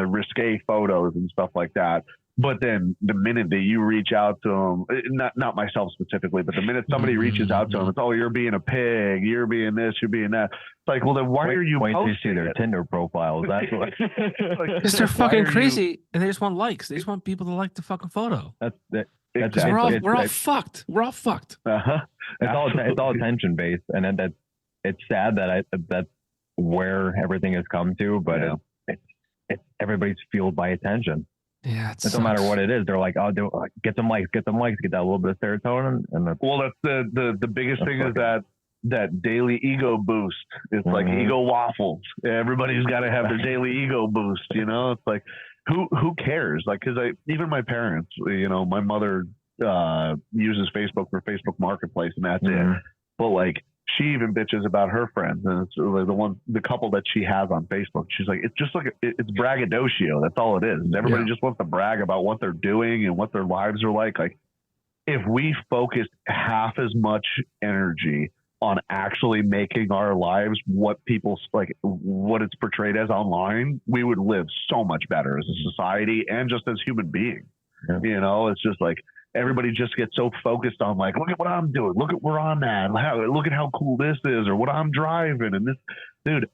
risque photos and stuff like that. But then the minute that you reach out to them, not myself specifically, but the minute somebody reaches out to them, it's, oh, you're being a pig, you're being this, you're being that. It's like, well, then why are you posting? Wait to see their Tinder profiles. That's what. Because they're fucking crazy and they just want likes. They just want people to like the fucking photo. Because we're all fucked. We're all fucked. Uh-huh. It's all attention based, and then it's sad that that's where everything has come to. But it's everybody's fueled by attention. Yeah, it doesn't matter what it is. They're like, oh, get some likes, get that little bit of serotonin, and that's the biggest thing is that daily ego boost. It's like ego waffles. Everybody's got to have their daily ego boost. It's like who cares? Like, because even my parents, my mother uses Facebook for Facebook Marketplace, and that's it. But like, she even bitches about her friends, and it's the couple that she has on Facebook. She's like, it's just like it's braggadocio. That's all it is. Everybody just wants to brag about what they're doing and what their lives are like. Like, if we focused half as much energy on actually making our lives what it's portrayed as online, we would live so much better as a society and just as human beings. Yeah. It's just like, everybody just gets so focused on like, look at what I'm doing, look at where I'm at, look at how cool this is, or what I'm driving, and this, dude.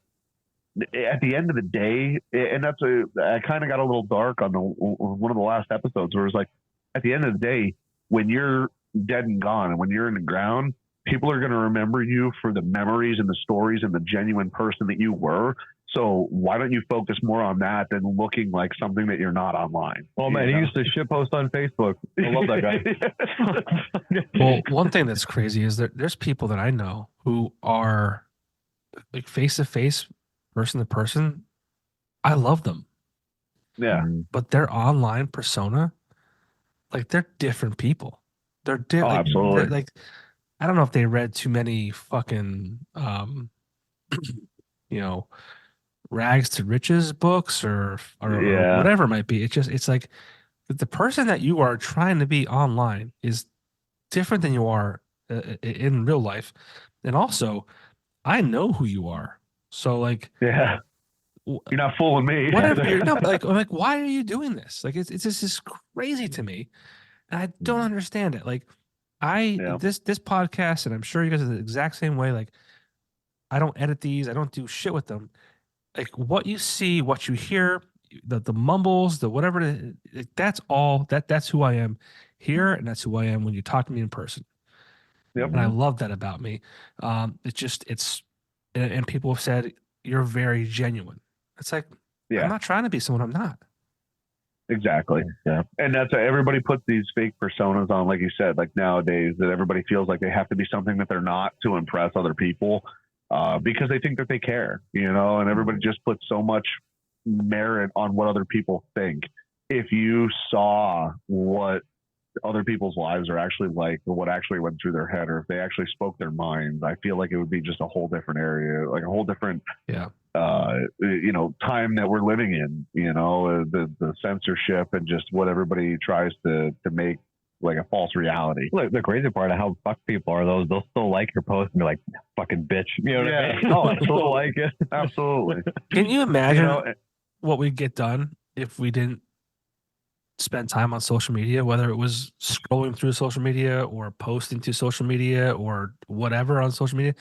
At the end of the day, and I kind of got a little dark on one of the last episodes where it's like, at the end of the day, when you're dead and gone, and when you're in the ground, people are going to remember you for the memories and the stories and the genuine person that you were. So why don't you focus more on that than looking like something that you're not online? Oh man, he used to shitpost on Facebook. I love that guy. Well, one thing that's crazy is that there's people that I know who are like face to face, person to person. I love them. Yeah. But their online persona, like, they're different people. They're different. Absolutely. Like, I don't know if they read too many fucking, rags to riches books or whatever it might be. It's like the person that you are trying to be online is different than you are in real life. And also, I know who you are. So like, yeah, you're not fooling me. Whatever. I'm like, why are you doing this? Like, it's just crazy to me. And I don't understand it. Like, this podcast, and I'm sure you guys are the exact same way. Like, I don't edit these. I don't do shit with them. Like, what you see, what you hear, the mumbles, the whatever, that's all. That's who I am here, and that's who I am when you talk to me in person. Yep. And I love that about me. And people have said you're very genuine. It's like, I'm not trying to be someone I'm not. Exactly. Yeah. And that's everybody puts these fake personas on, like you said, like nowadays, that everybody feels like they have to be something that they're not to impress other people, because they think that they care, and everybody just puts so much merit on what other people think. If you saw what other people's lives are actually like, or what actually went through their head, or if they actually spoke their minds, I feel like it would be just a whole different area, like a whole different, time that we're living in, the censorship and just what everybody tries to make like a false reality. Look, the crazy part of how fuck people are, they'll still like your post and be like, fucking bitch. You know what I mean? Oh, absolutely. Like it. Absolutely. Can you imagine what we'd get done if we didn't spend time on social media, whether it was scrolling through social media or posting to social media or whatever on social media?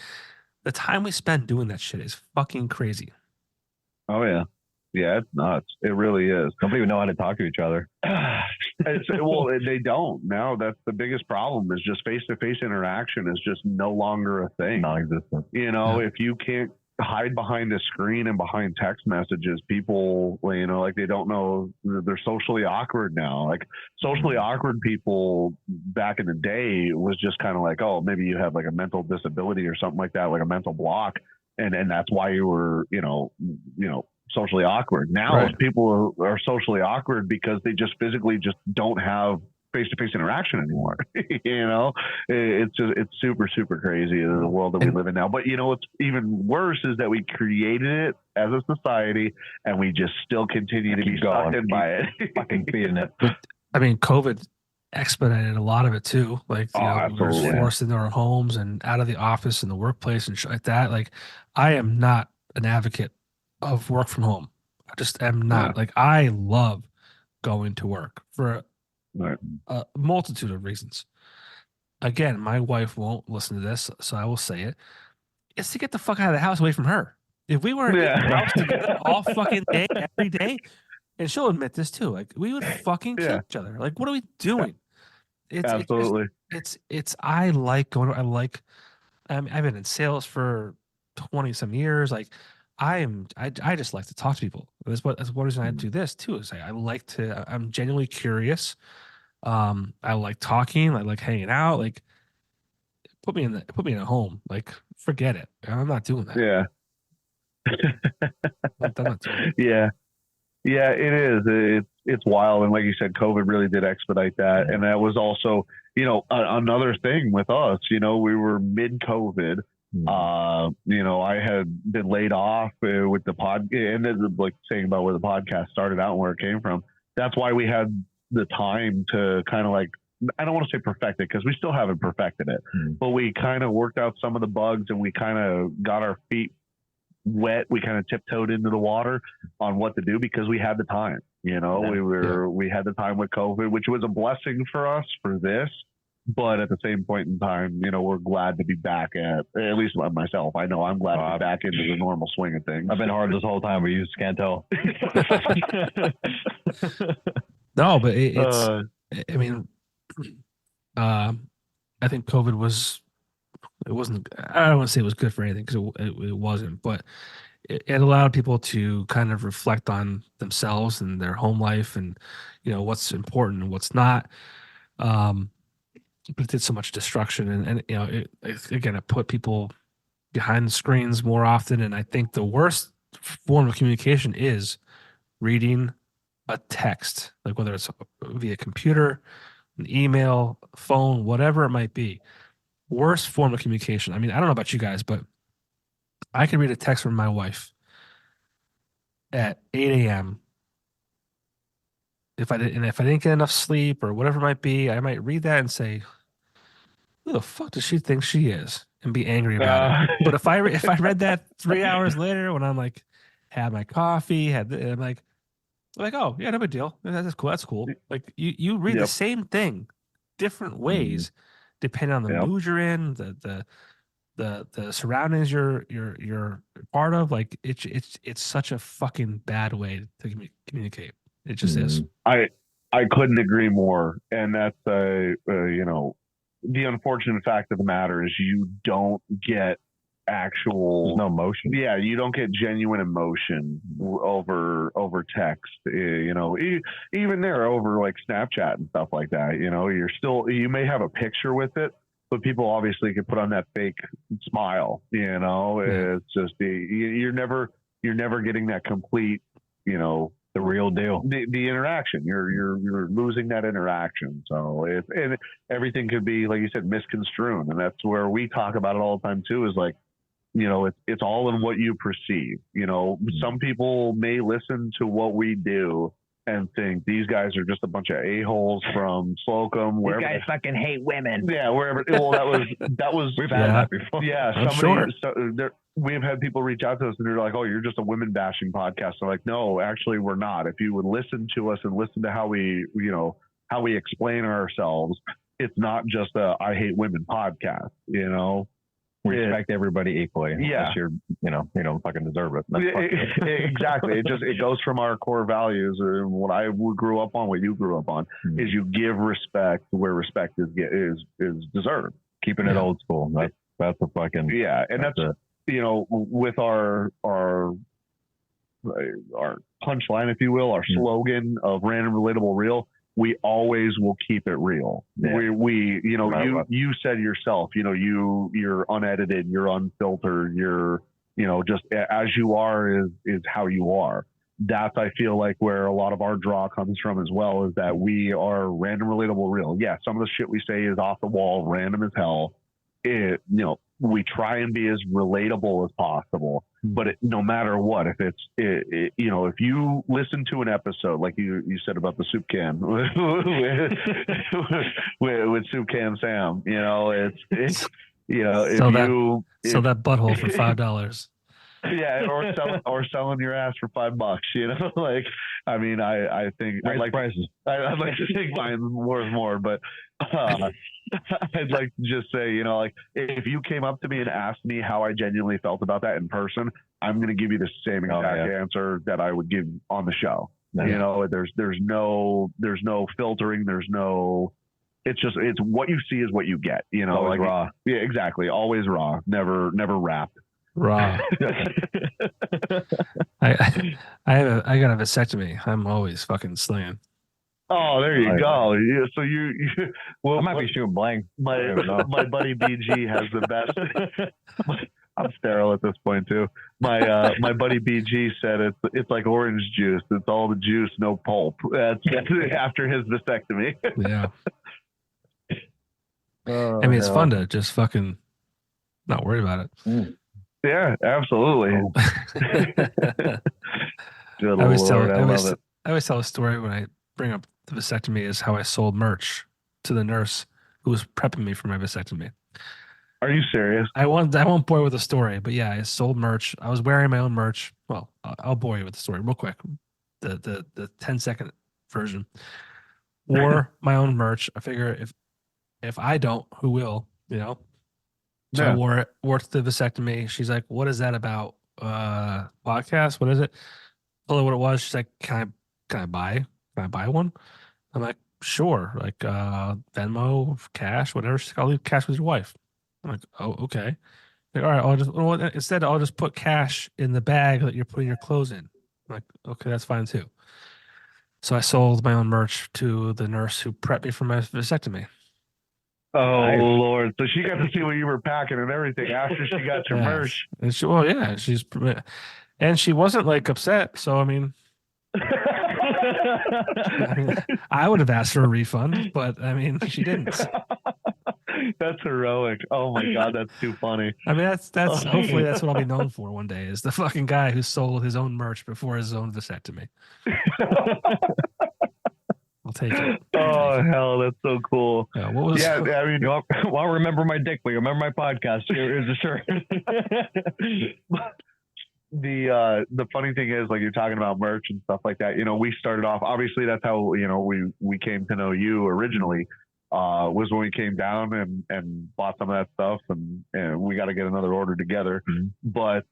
The time we spend doing that shit is fucking crazy. Oh, yeah. Yeah, it's nuts. It really is. Nobody even know how to talk to each other. Well, they don't. Now that's the biggest problem, is just face-to-face interaction is just no longer a thing. Non-existent. If you can't hide behind a screen and behind text messages, people, like they don't know, they're socially awkward now. Like socially awkward people back in the day was just kind of like, oh, maybe you have like a mental disability or something like that, like a mental block. And that's why you were, socially awkward. Now people are socially awkward because they just physically just don't have face-to-face interaction anymore. It's super, super crazy the world that we live in now. But what's even worse is that we created it as a society and we just still continue to be sucked in by it. Fucking feeding it. I mean, COVID expedited a lot of it too. Like, we were forced into our homes and out of the office and the workplace and shit like that. Like, I am not an advocate of work from home. I just am not. Like, I love going to work for a multitude of reasons. Again, my wife won't listen to this, so I will say it. It's to get the fuck out of the house away from her. If we were in the house together all fucking day, every day, and she'll admit this too, like, we would fucking kill each other. Like, what are we doing? Absolutely. I like going. I've been in sales for 20 some years. Like, I just like to talk to people. That's one reason I do this too. Is I'm genuinely curious. I like talking. I like hanging out. Like, put me in a home. Like, forget it. I'm not doing that. Yeah. I'm not doing it. Yeah. Yeah, it is. It's wild. And like you said, COVID really did expedite that. And that was also, another thing with us, we were mid-COVID. I had been laid off with the pod, and then, like, saying about where the podcast started out and where it came from. That's why we had the time to kind of, like, I don't want to say perfect it, because we still haven't perfected it, but we kind of worked out some of the bugs and we kind of got our feet wet. We kind of tiptoed into the water on what to do because we had the time. We had the time with COVID, which was a blessing for us for this. But at the same point in time, we're glad to be back at least myself. I know I'm glad to be back into the normal swing of things. I've been hard this whole time, but you just can't tell. No, but it's, I mean, I think COVID wasn't, I don't want to say it was good for anything, because it wasn't, but it allowed people to kind of reflect on themselves and their home life and, what's important and what's not. But it did so much destruction, and it put people behind the screens more often. And I think the worst form of communication is reading a text, like whether it's via computer, an email, phone, whatever it might be. Worst form of communication. I mean, I don't know about you guys, but I could read a text from my wife at 8 a.m. If I didn't get enough sleep or whatever it might be, I might read that and say, "Who the fuck does she think she is?" and be angry about it. But if I read that 3 hours later, when I'm like, had my coffee, I'm like, oh yeah, no big deal. That's cool. That's cool. Like, you read the same thing, different ways, depending on the mood you're in, the surroundings you're part of. Like, it's such a fucking bad way to communicate. It just is. I couldn't agree more. And that's the unfortunate fact of the matter is you don't get actual, there's no emotion. Yeah, you don't get genuine emotion over text. Even there over like Snapchat and stuff like that. You may have a picture with it, but people obviously can put on that fake smile. It's just you're never getting that complete the real deal. The interaction. You're losing that interaction. So and everything could be, like you said, misconstrued, and that's where we talk about it all the time too. Is like, it's all in what you perceive. Some people may listen to what we do and think these guys are just a bunch of a-holes from Slocum. These guys fucking hate women. Yeah, wherever. Well, that was. We've had that before. Yeah, we've had people reach out to us and they're like, "Oh, you're just a women bashing podcast." So like, no, actually, we're not. If you would listen to us and listen to how we explain ourselves, it's not just a "I hate women" podcast. We respect everybody equally. Yeah. Unless you don't fucking deserve it. Exactly. It goes from our core values, or what I grew up on, what you grew up on, is you give respect where respect is deserved. Keeping it old school. That's a fucking and that's with our punchline, if you will, our slogan of random, relatable, real. We always will keep it real. Yeah. You said yourself, you're unedited, you're unfiltered, you're, just as you are is how you are. That's, I feel like, where a lot of our draw comes from as well, is that we are random, relatable, real. Yeah. Some of the shit we say is off the wall, random as hell. We try and be as relatable as possible, but no matter what, if it's, if you listen to an episode, like you said about the soup can with Soup Can Sam, it's sell that butthole for $5. Yeah, or selling your ass for $5, like, I mean, I think I'd like prices. I'd like to think mine's worth more, but I'd like to just say, like, if you came up to me and asked me how I genuinely felt about that in person, I'm going to give you the same exact answer that I would give on the show. Yeah. There's no filtering. It's what you see is what you get, always like raw. Yeah, exactly. Always raw. Never wrapped. Raw. I got a vasectomy. I'm always fucking slinging. Oh, there you go. Yeah, so well, I might be shooting blank. My buddy BG has the best. I'm sterile at this point too. My buddy BG said it's like orange juice. It's all the juice, no pulp. That's after his vasectomy. Yeah. I mean, it's fun to just fucking not worry about it. Yeah, absolutely. I always tell a story when I bring up the vasectomy is how I sold merch to the nurse who was prepping me for my vasectomy. Are you serious? I won't bore you with the story, but yeah, I sold merch. I was wearing my own merch. Well, I'll bore you with the story real quick. The 10-second version. Wore my own merch. I figure if I don't, who will? So I wore to the vasectomy. She's like, "What is that about? Podcast? What is it?" Told her what it was. She's like, "Can I buy one?" I'm like, "Sure." Like Venmo, cash, whatever. She's like, "I'll leave cash with your wife." I'm like, "Oh, okay." Like, all right. I'll just put cash in the bag that you're putting your clothes in. I'm like, "Okay, that's fine too." So I sold my own merch to the nurse who prepped me for my vasectomy. Oh, nice. Lord. So she got to see what you were packing and everything after she got your merch. And she wasn't like upset. So, I mean, I would have asked for a refund, but I mean, she didn't. That's heroic. Oh my God, that's too funny. I mean, that's hopefully that's what I'll be known for one day, is the fucking guy who sold his own merch before his own vasectomy. I'll take it. Hell, that's so cool. Yeah, I mean, well, remember my dick, but you remember my podcast. Here's a shirt. The funny thing is, like, you're talking about merch and stuff like that. We started off. Obviously, that's how we came to know you originally. Was when we came down and bought some of that stuff, and we got to get another order together. Mm-hmm. But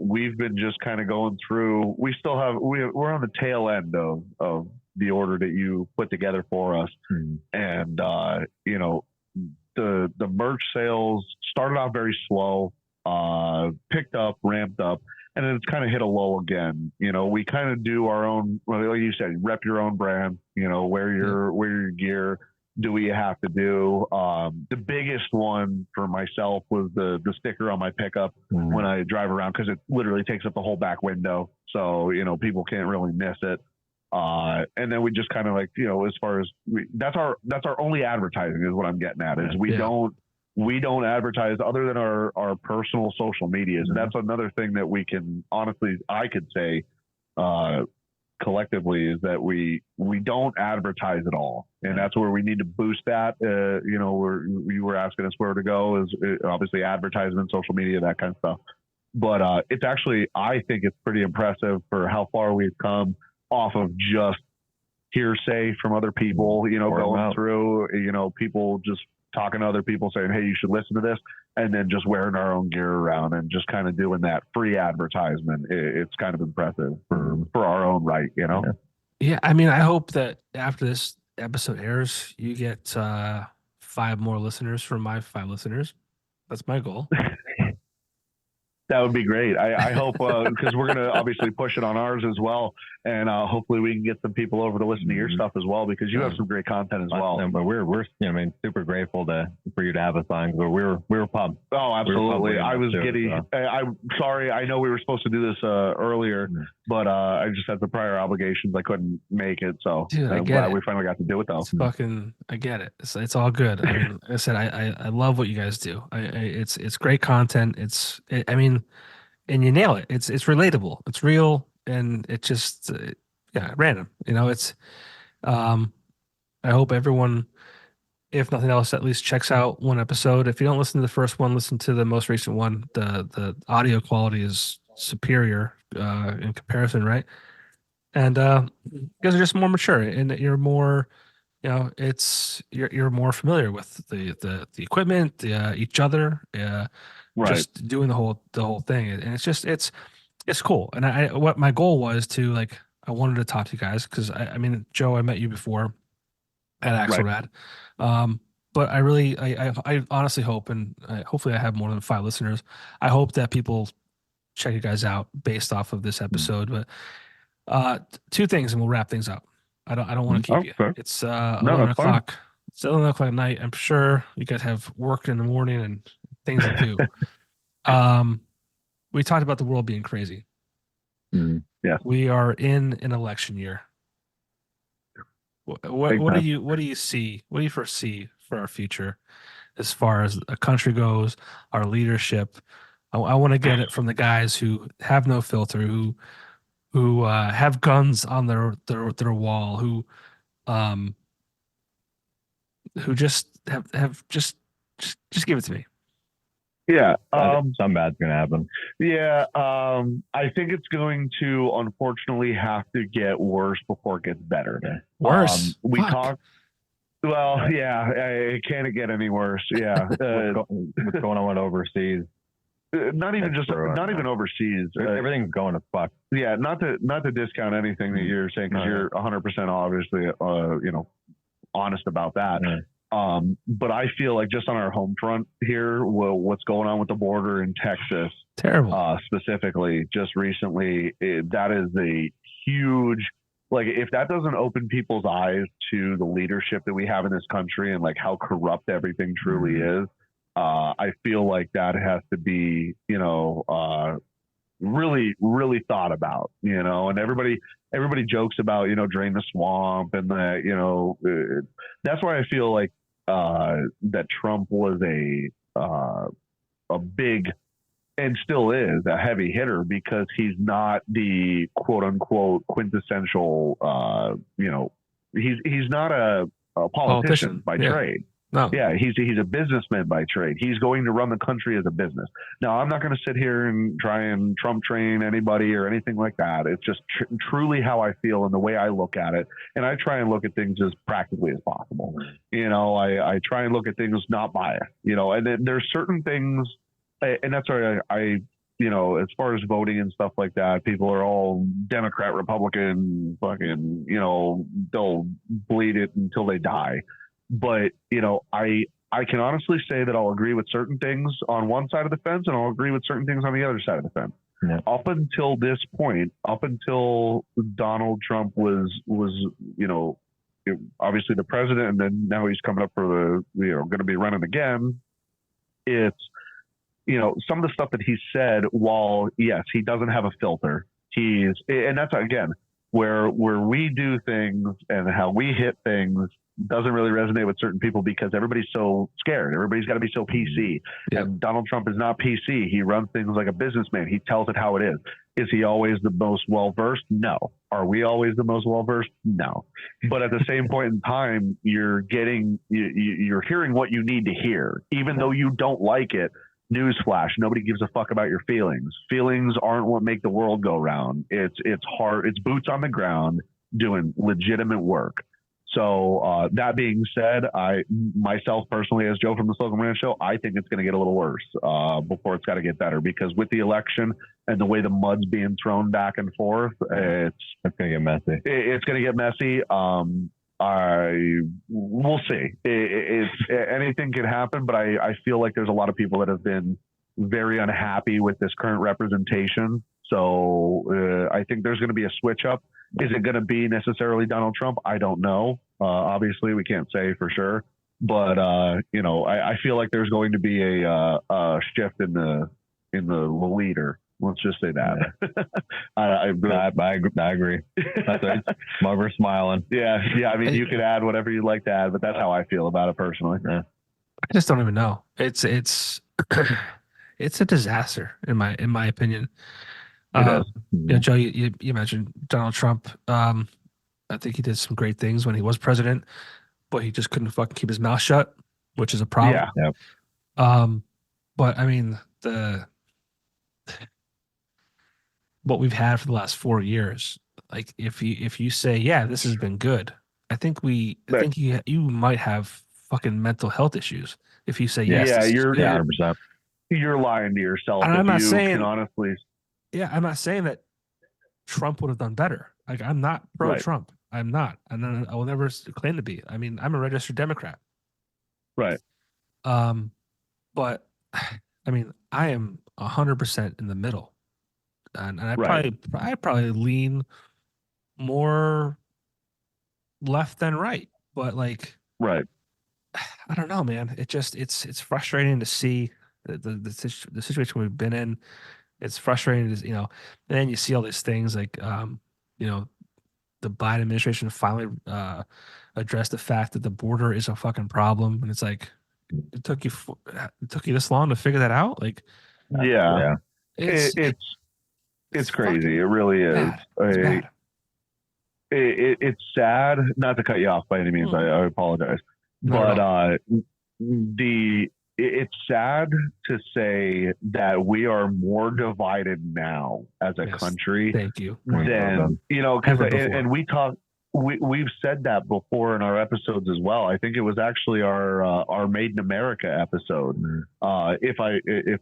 we've been just kind of going through. We're on the tail end of the order that you put together for us. Mm-hmm. And the merch sales started off very slow, picked up, ramped up, and then it's kind of hit a lull again. We kind of do our own, like you said, rep your own brand, wear your gear. do we have to do? The biggest one for myself was the sticker on my pickup when I drive around, because it literally takes up the whole back window. So, people can't really miss it. And then we just kind of like, as far as that's our only advertising is what I'm getting at, is we don't advertise other than our personal social medias. And that's another thing that we can honestly, I could say, collectively, is that we don't advertise at all. And that's where we need to boost that. You were asking us where to go, is obviously advertisement, social media, that kind of stuff. But it's actually, I think it's pretty impressive for how far we've come off of just hearsay from other people, going through, people just talking to other people saying, hey, you should listen to this, and then just wearing our own gear around and just kind of doing that free advertisement. It's kind of impressive for our own right, Yeah, I mean, I hope that after this episode airs, you get 5 more listeners from my 5 listeners. That's my goal. That would be great. I hope, because we're going to obviously push it on ours as well. And hopefully we can get some people over to listen to your stuff as well, because you have some great content as well. But we're super grateful for you to have us on. But we were pumped. Oh, absolutely. I was giddy. I'm sorry. I know we were supposed to do this earlier, but I just had the prior obligations. I couldn't make it. So dude, I'm glad we finally got to do it, though. I get it. It's all good. I mean, like I said, I love what you guys do. It's great content. And you nail it. It's relatable. It's real, and it just random. It's I hope everyone, if nothing else, at least checks out one episode. If you don't listen to the first one, listen to the most recent one. The audio quality is superior in comparison, right? And you guys are just more mature, and you're more, you're more familiar with the equipment, each other. Right. Just doing the whole thing, and it's cool. And what my goal was to, I wanted to talk to you guys, because I mean, Joe, I met you before at Axelrad, but I honestly hope, and hopefully I have more than 5 listeners. I hope that people check you guys out based off of this episode. But 2 things, and we'll wrap things up. I don't want to keep you. Fair. It's 11 o'clock. It's 11 o'clock at night. I'm sure you guys have work in the morning and things to do. We talked about the world being crazy. Yeah. We are in an election year. What do you see? What do you foresee for our future as far as a country goes, our leadership? I want to get it from the guys who have no filter, who have guns on their wall, who just have just give it to me. Yeah. Something bad's going to happen. Yeah. I think it's going to, unfortunately, have to get worse before it gets better. Worse? We talked. Well, yeah, it can't get any worse. Yeah. What's going on overseas? Not even overseas. Everything's going to fuck. Yeah. Not to discount anything that you're saying, because you're 100% obviously, honest about that. Yeah. But I feel like just on our home front here, what's going on with the border in Texas, terrible. Specifically, just recently, that is a huge, if that doesn't open people's eyes to the leadership that we have in this country and how corrupt everything truly is, I feel like that has to be, really, really thought about, and everybody jokes about, drain the swamp and that, that's why I feel like that Trump was a big, and still is, a heavy hitter, because he's not the quote unquote quintessential, he's not a politician by trade. No. Yeah, he's a businessman by trade. He's going to run the country as a business. Now, I'm not going to sit here and try and Trump train anybody or anything like that. It's just truly how I feel and the way I look at it. And I try and look at things as practically as possible. I try and look at things not biased, and then there's certain things, and that's why I as far as voting and stuff like that, people are all Democrat, Republican, fucking, they'll bleed it until they die. But, I can honestly say that I'll agree with certain things on one side of the fence, and I'll agree with certain things on the other side of the fence. Yeah. Up until this point, up until Donald Trump was obviously the president, and then now he's coming up for going to be running again. It's, some of the stuff that he said, while yes, he doesn't have a filter, and that's again, where we do things and how we hit things doesn't really resonate with certain people because everybody's so scared. Everybody's got to be so PC. Yep. And Donald Trump is not PC. He runs things like a businessman. He tells it how it is. Is he always the most well-versed? No. Are we always the most well-versed? No. But at the same point in time, you're hearing what you need to hear, even though you don't like it. Newsflash, nobody gives a fuck about your feelings. Feelings aren't what make the world go round. It's hard. It's boots on the ground doing legitimate work. So that being said, I myself personally, as Joe from the Slocum Ranch Show, I think it's going to get a little worse before it's got to get better, because with the election and the way the mud's being thrown back and forth, it's going to get messy. It's going to get messy. We'll see. Anything can happen, but I feel like there's a lot of people that have been very unhappy with this current representation. So I think there's going to be a switch up. Is it going to be necessarily Donald Trump? I don't know. Obviously, we can't say for sure. But I feel like there's going to be a shift in the leader. Let's just say that. I agree. That's right. I'm over smiling. Yeah. I mean, you could add whatever you'd like to add, but that's how I feel about it personally. Yeah. I just don't even know. It's it's a disaster in my opinion. Joe, you mentioned Donald Trump. I think he did some great things when he was president, but he just couldn't fucking keep his mouth shut, which is a problem. Yeah. But I mean, what we've had for the last 4 years, like if you say, yeah, this has been good, I think you might have fucking mental health issues if you say yes. Yeah, you're 100%. You're lying to yourself. And I'm not saying, honestly. Yeah, I'm not saying that Trump would have done better. Like, I'm not pro-Trump. Right. I'm not. And I will never claim to be. I mean, I'm a registered Democrat. Right. But I mean, I am 100% in the middle, and I probably lean more left than right. But like, right. I don't know, man. It's frustrating to see the situation we've been in. It's frustrating, and then you see all these things like, the Biden administration finally addressed the fact that the border is a fucking problem, and it's like, it took you this long to figure that out. Like, yeah. It's crazy. It really is. Bad. It's sad. Not to cut you off by any means. I apologize, but it's sad to say that we are more divided now as a country. Thank you. Than and we've said that before in our episodes as well. I think it was actually our Made in America episode, if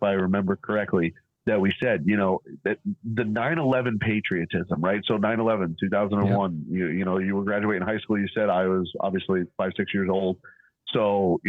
I remember correctly, that we said, that the 9/11 patriotism, right? So 9/11, 2001, you were graduating high school. You said I was obviously 5-6 years old. So,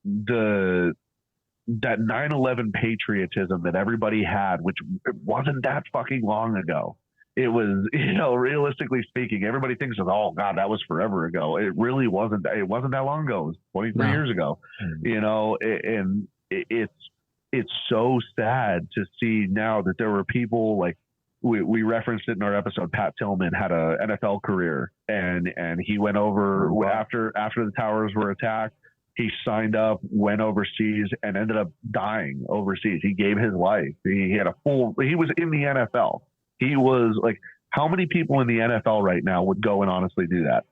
that 9/11 patriotism that everybody had, which wasn't that fucking long ago. It was, realistically speaking, everybody thinks of, oh God, that was forever ago. It really wasn't. It wasn't that long ago. It was 23 years ago. And it's so sad to see now that there were people like, we referenced it in our episode. Pat Tillman had a NFL career, and he went over after the towers were attacked. He signed up, went overseas, and ended up dying overseas. He gave his life. He was in the NFL. He was like, how many people in the NFL right now would go and honestly do that?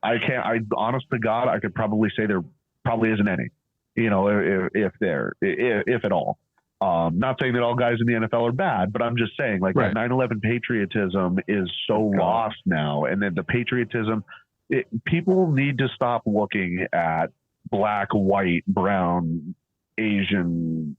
Honest to God, I could probably say there probably isn't any, if at all. Not saying that all guys in the NFL are bad, but I'm just saying that 9/11 patriotism is so lost now. And then the patriotism, people need to stop looking at black, white, brown, Asian,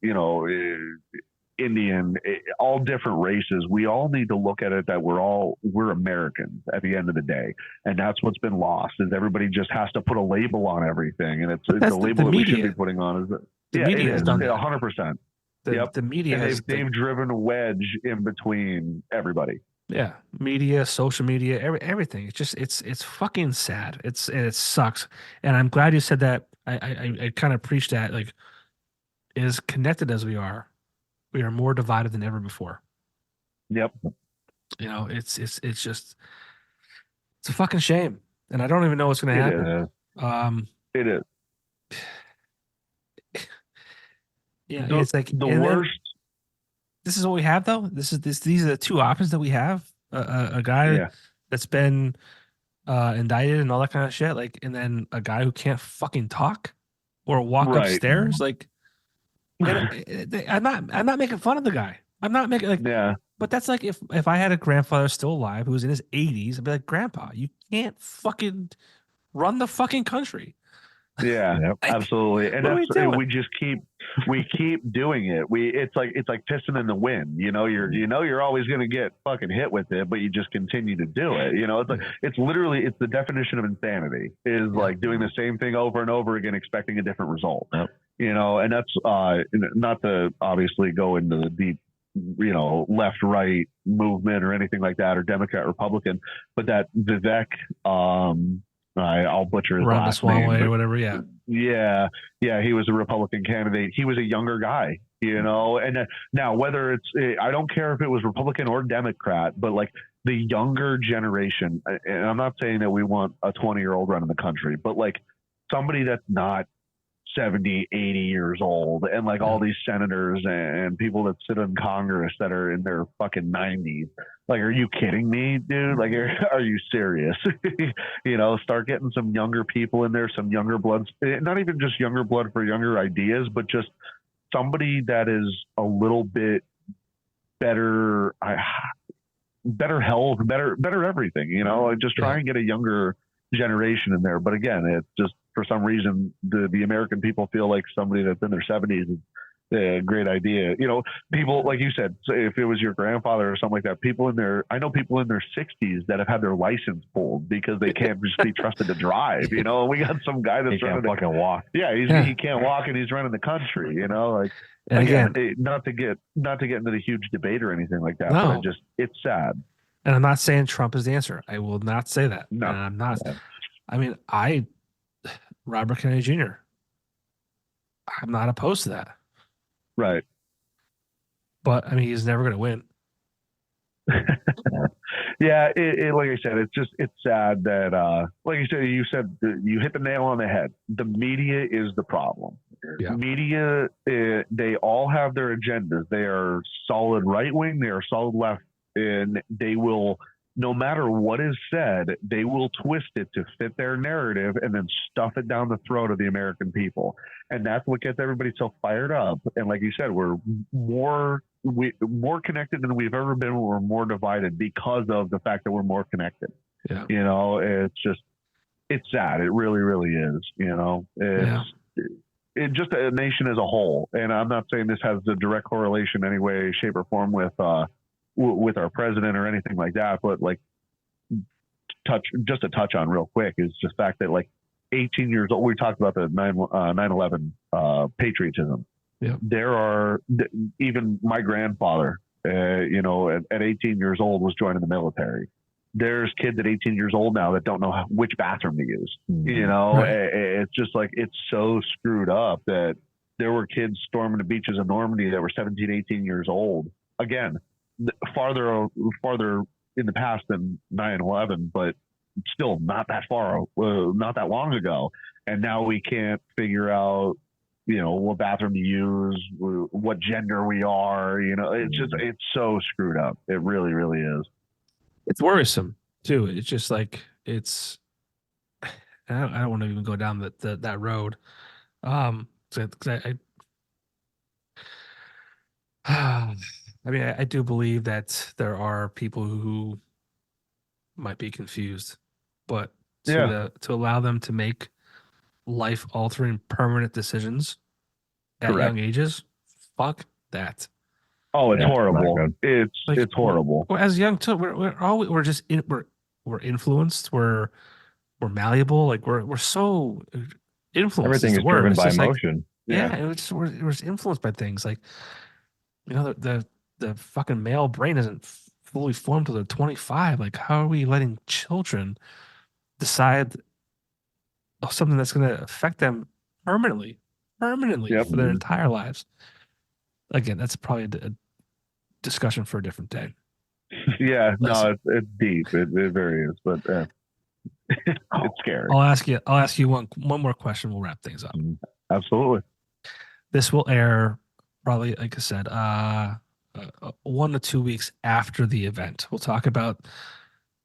Indian, all different races. We all need to look at it that we're Americans at the end of the day. And that's what's been lost, is everybody just has to put a label on everything. And it's the label that we should be putting on. The media has done 100%. The media they've driven a wedge in between everybody. Yeah, media, social media, everything. It's just it's fucking sad. It sucks. And I'm glad you said that. I kind of preach that, like, as connected as we are more divided than ever before. Yep. You know, it's just it's a fucking shame. And I don't even know what's gonna happen. It is. Yeah, it's like the worst. This is what we have, though. These are the two options that we have. A guy that's been indicted and all that kind of shit, like, and then a guy who can't fucking talk or walk upstairs. Like, I'm not making fun of the guy. I'm not making, like, but that's like if I had a grandfather still alive who was in his 80s, I'd be like, Grandpa, you can't fucking run the fucking country. Yeah, like, absolutely. And we keep doing it. It's like pissing in the wind. You're always going to get fucking hit with it, but you just continue to do it. It's like it's the definition of insanity is like doing the same thing over and over again, expecting a different result. Yep. And that's not to obviously go into the deep, left right movement or anything like that, or Democrat Republican, but that Vivek, I'll butcher his last name, or whatever. Yeah. He was a Republican candidate. He was a younger guy, and now whether I don't care if it was Republican or Democrat, but like the younger generation, and I'm not saying that we want a 20-year-old running the country, but like somebody that's not 70, 80 years old, and like all these senators and people that sit in Congress that are in their fucking 90s. Like, are you kidding me, dude? Like, are you serious? Start getting some younger people in there, some younger blood, not even just younger blood for younger ideas, but just somebody that is a little bit better, better health, better everything, just try and get a younger generation in there. But again, it's just, for some reason, the American people feel like somebody that's in their 70s is a great idea. People, like you said, so if it was your grandfather or something like that, I know people in their 60s that have had their license pulled because they can't just be trusted to drive. We got some guy that's can't fucking walk. Yeah, he can't walk and he's running the country. Like, and again, not to get into the huge debate or anything like that. No. But it's sad. And I'm not saying Trump is the answer. I will not say that. No, and I'm not. Yeah. I mean, Robert Kennedy Jr. I'm not opposed to that. Right. But I mean, he's never going to win. Yeah, like I said, it's sad that, like you said, you hit the nail on the head. The media is the problem. Yeah. Media, they all have their agendas. They are solid right wing. They are solid left, and they will. No matter what is said, they will twist it to fit their narrative and then stuff it down the throat of the American people. And that's what gets everybody so fired up. And like you said, we're more connected than we've ever been. We're more divided because of the fact that we're more connected. Yeah. It's sad. It really, really is. It's just a nation as a whole. And I'm not saying this has a direct correlation in any way, shape, or form with our president or anything like that, but like to touch on real quick is just the fact that like 18 years old, we talked about the 9/11 patriotism. Yeah. There are even my grandfather, at 18 years old was joining the military. There's kids at 18 years old now that don't know which bathroom to use. Right. It's just like, it's so screwed up that there were kids storming the beaches of Normandy that were 17, 18 years old. Again, farther in the past than 9/11, but still not that not that long ago. And now we can't figure out, what bathroom to use, what gender we are. It's so screwed up. It really, really is. It's worrisome too. It's just like I don't want to even go down that road. I mean, I do believe that there are people who might be confused, but to allow them to make life-altering, permanent decisions at young ages, fuck that. Oh, it's horrible. It's horrible. As young, too, we're influenced. We're malleable. Like we're so influenced. Everything is driven by emotion. We're influenced by things like, the fucking male brain isn't fully formed till they're 25. Like, how are we letting children decide something that's going to affect them permanently for their entire lives? Again, that's probably a discussion for a different day. Yeah, no, it's deep. It very is, but it's scary. I'll ask you one more question. We'll wrap things up. Absolutely. This will air probably, like I said, 1 to 2 weeks after the event. We'll talk about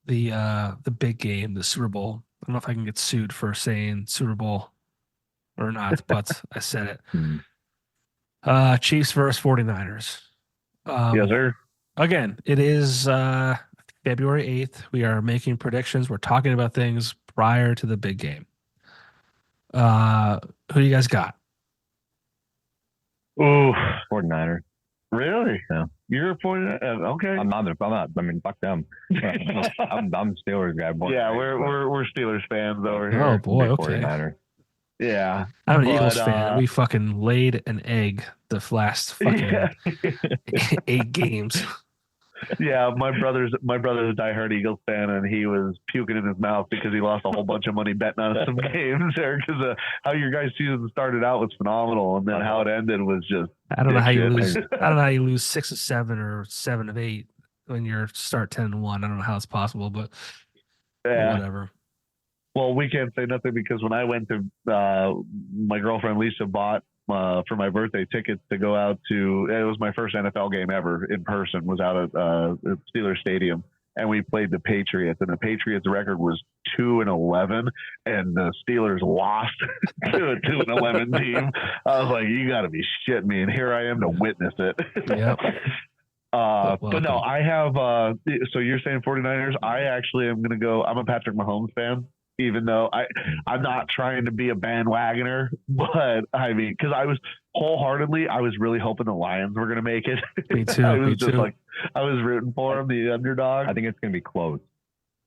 the big game, the Super Bowl. I don't know if I can get sued for saying Super Bowl or not, but I said it. Chiefs versus 49ers. Yes, sir. Again, it is February 8th. We are making predictions. We're talking about things prior to the big game. Who do you guys got? Ooh, 49ers. Really? Yeah. You're a 49ers? Okay. I'm not. I mean, fuck them. I'm Steelers guy. Yeah, we're Steelers fans over here. Oh boy, okay. 49ers. Yeah. I'm an Eagles fan. We fucking laid an egg the last fucking 8 games. Yeah, my brother's a diehard Eagles fan, and he was puking in his mouth because he lost a whole bunch of money betting on some games there. Because how your guys' season started out was phenomenal, and then how it ended was just. I don't know how you lose. I don't know how you lose 6 of 7 or 7 of 8 when you start 10-1. I don't know how it's possible, but whatever. Well, we can't say nothing because when I went to my girlfriend Lisa bought for my birthday tickets to go out to, it was my first NFL game ever in person, was out at Steelers Stadium, and we played the Patriots, and the Patriots record was 2-11, and the Steelers lost to a 2-11 team. I was like, you got to be shitting me, and here I am to witness it. Yep. But no, I have. So you're saying 49ers? I actually am going to go. I'm a Patrick Mahomes fan. Even though I'm not trying to be a bandwagoner, but I mean, because I was really hoping the Lions were going to make it. Me too. I was rooting for them, the underdog. I think it's going to be close,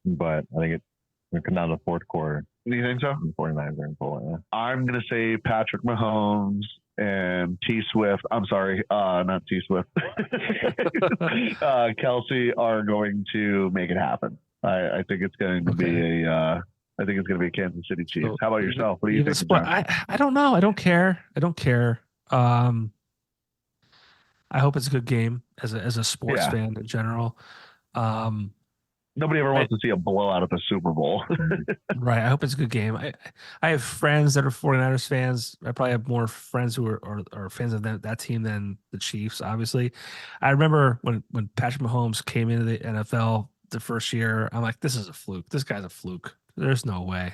but I think it's going to come down to the fourth quarter. Do you think so? The 49ers are going to pull it. Yeah. I'm going to say Patrick Mahomes and T Swift. I'm sorry, not T Swift. Kelsey are going to make it happen. I think it's going to be I think it's going to be a Kansas City Chiefs. How about yourself? What do you think? I don't know. I don't care. I hope it's a good game as a sports fan in general. Nobody ever wants to see a blowout at the Super Bowl. Right. I hope it's a good game. I have friends that are 49ers fans. I probably have more friends who are fans of that team than the Chiefs, obviously. I remember when Patrick Mahomes came into the NFL the first year, I'm like, this is a fluke. This guy's a fluke. There's no way.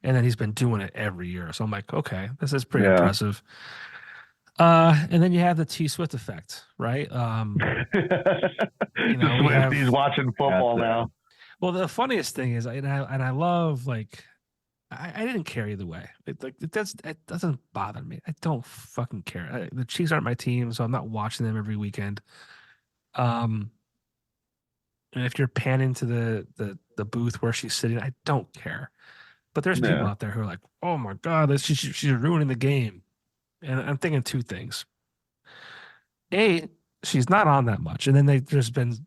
And then he's been doing it every year. So I'm like, okay, this is pretty impressive. And then you have the T Swift effect, right? He's watching football now. Well, the funniest thing is, and I love, like, I didn't care either way. It doesn't bother me. I don't fucking care. The Chiefs aren't my team, so I'm not watching them every weekend. And if you're panning to the booth where she's sitting, I don't care. But there's people out there who are like, oh my God, she's ruining the game. And I'm thinking 2 things. A, she's not on that much. And then there's been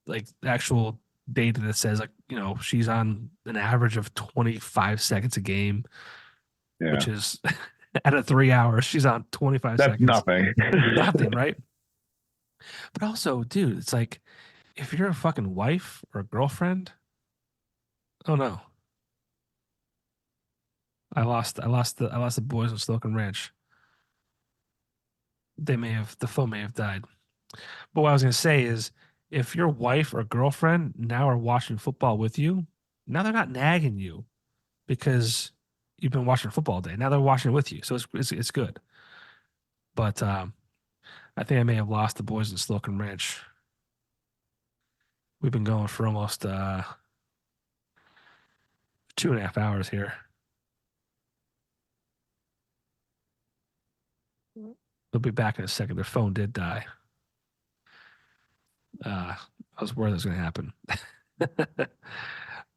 like actual data that says, like, she's on an average of 25 seconds a game, which is out of 3 hours, she's on 25 seconds. That's nothing. Nothing, right? But also, dude, it's like, if you're a fucking wife or a girlfriend, oh no. I lost the boys in Slocum Ranch. The phone may have died. But what I was gonna say is, if your wife or girlfriend now are watching football with you, now they're not nagging you because you've been watching football all day. Now they're watching with you, so it's good. But I think I may have lost the boys in Slocum Ranch. We've been going for almost 2.5 hours here. They'll be back in a second. Their phone did die. I was worried that was going to happen.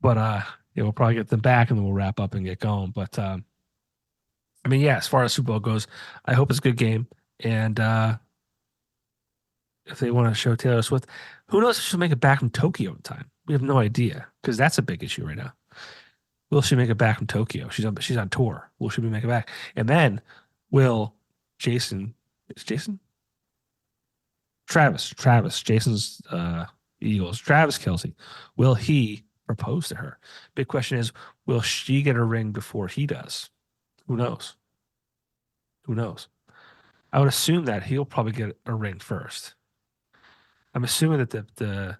But we'll probably get them back and then we'll wrap up and get going. But I mean, as far as Super Bowl goes, I hope it's a good game. And if they want to show Taylor Swift, Who knows if she'll make it back from Tokyo in time? We have no idea because that's a big issue right now. Will she make it back from Tokyo? She's on tour. Will she make it back? And then will Jason? Is Jason? Travis, Jason's Eagles. Travis Kelce. Will he propose to her? Big question is, will she get a ring before he does? Who knows? Who knows? I would assume that he'll probably get a ring first. I'm assuming that the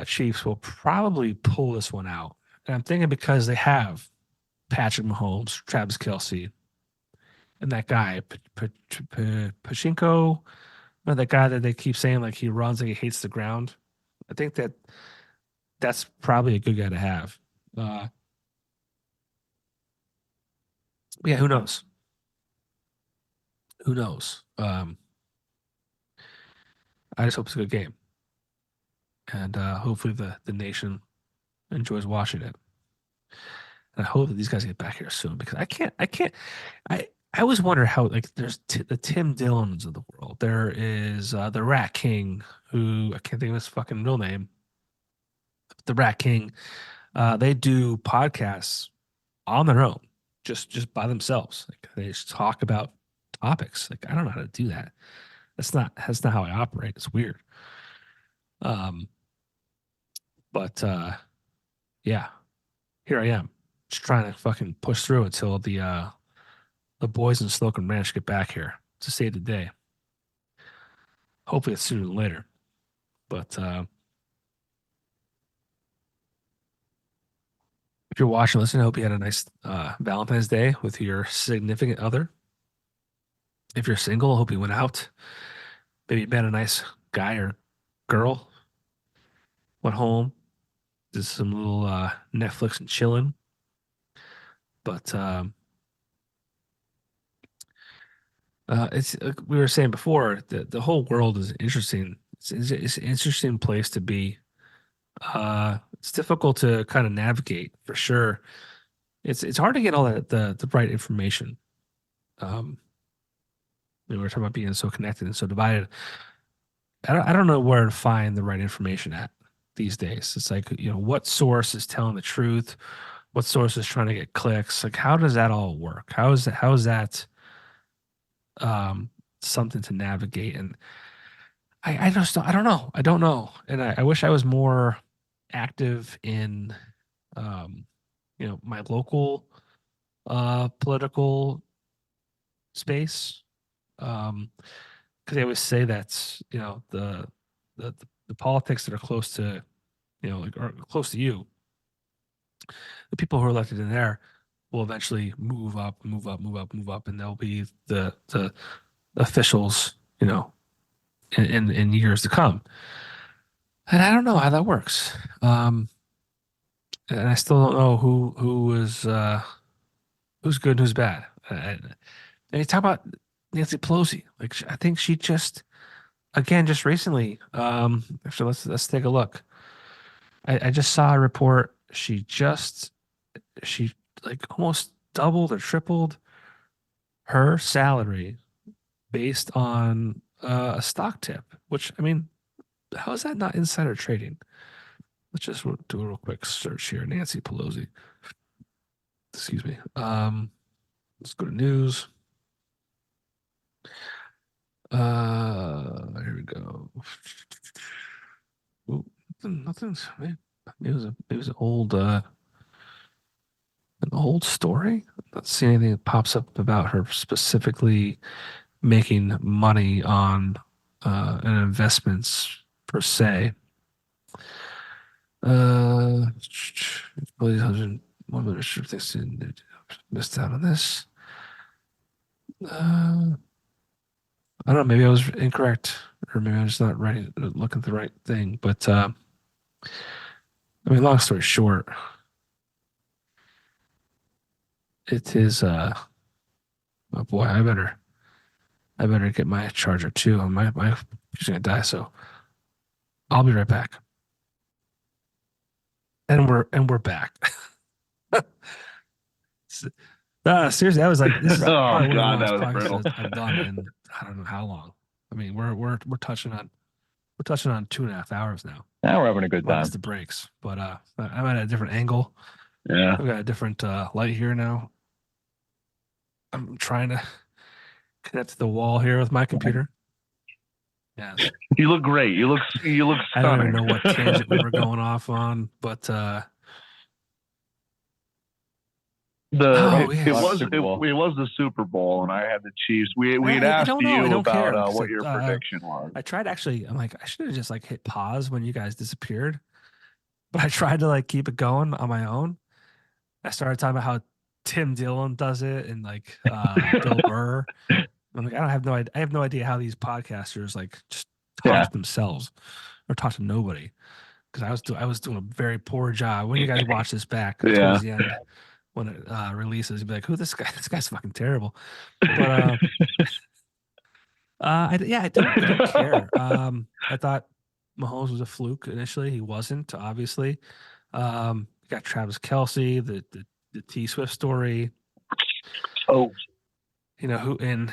Chiefs will probably pull this one out. And I'm thinking because they have Patrick Mahomes, Travis Kelce, and that guy, Pachinko, that guy that they keep saying like he runs like he hates the ground. I think that's probably a good guy to have. Yeah, who knows? Who knows? I just hope it's a good game. And hopefully the nation enjoys watching it. And I hope that these guys get back here soon because I always wonder how, like, there's the Tim Dillons of the world. There is the Rat King, who I can't think of his fucking real name. The Rat King. They do podcasts on their own, just by themselves. Like, they just talk about topics. Like, I don't know how to do that. That's not how I operate. It's weird. But yeah, here I am, just trying to fucking push through until the boys in Slocum Ranch get back here to save the day. Hopefully it's sooner than later. But if you're watching, listening, I hope you had a nice Valentine's Day with your significant other. If you're single, I hope you went out. Maybe met a nice guy or girl. Went home. Did some little Netflix and chilling. But it's we were saying before that the whole world is interesting. It's an interesting place to be. It's difficult to kind of navigate for sure. It's hard to get all the right information. We were talking about being so connected and so divided. I don't know where to find the right information at these days. It's like, what source is telling the truth? What source is trying to get clicks? Like, how does that all work? How is that something to navigate? And I don't know. I don't know. And I wish I was more active in my local political space. Because they always say that the politics that are close to are close to you, the people who are elected in there will eventually move up, and they'll be the officials, in years to come. And I don't know how that works. And I still don't know who's good and who's bad. And you talk about Nancy Pelosi. Like, I think she just recently, actually, let's take a look. I just saw a report. She like almost doubled or tripled her salary based on a stock tip, which, I mean, how is that not insider trading? Let's just do a real quick search here. Nancy Pelosi. Excuse me. Let's go to news. Here we go. Ooh, nothing's. Maybe it was an old story. I'm not seeing anything that pops up about her specifically making money on an investments per se. One minister thinks missed out on this. I don't know. Maybe I was incorrect, or maybe I'm just not looking at the right thing. But I mean, long story short, it is. Oh boy, I better get my charger too. My computer's gonna die, so I'll be right back. And we're back. Seriously, I was like, this is oh god, that was brutal. I've done in I don't know how long. I mean, we're touching on we're touching on 2.5 hours now. Now we're having a good time. Minus the breaks, but I'm at a different angle. Yeah, I've got a different light here now. I'm trying to connect to the wall here with my computer. Yes. You look great. You look stunning. I don't even know what tangent we were going off on, but it was the Super Bowl, and I had the Chiefs. We had asked you about what your prediction was. I tried actually. I'm like, I should have just like hit pause when you guys disappeared, but I tried to like keep it going on my own. I started talking about how Tim Dillon does it and like Bill Burr. I'm like, I have no idea how these podcasters like just talk to themselves or talk to nobody, because I was doing a very poor job. When you guys watch this back towards the end, when it releases, you'll be like, who this guy? This guy's fucking terrible. But I don't care. I thought Mahomes was a fluke initially. He wasn't, obviously. You got Travis Kelce, the T Swift story. Oh, you know who? And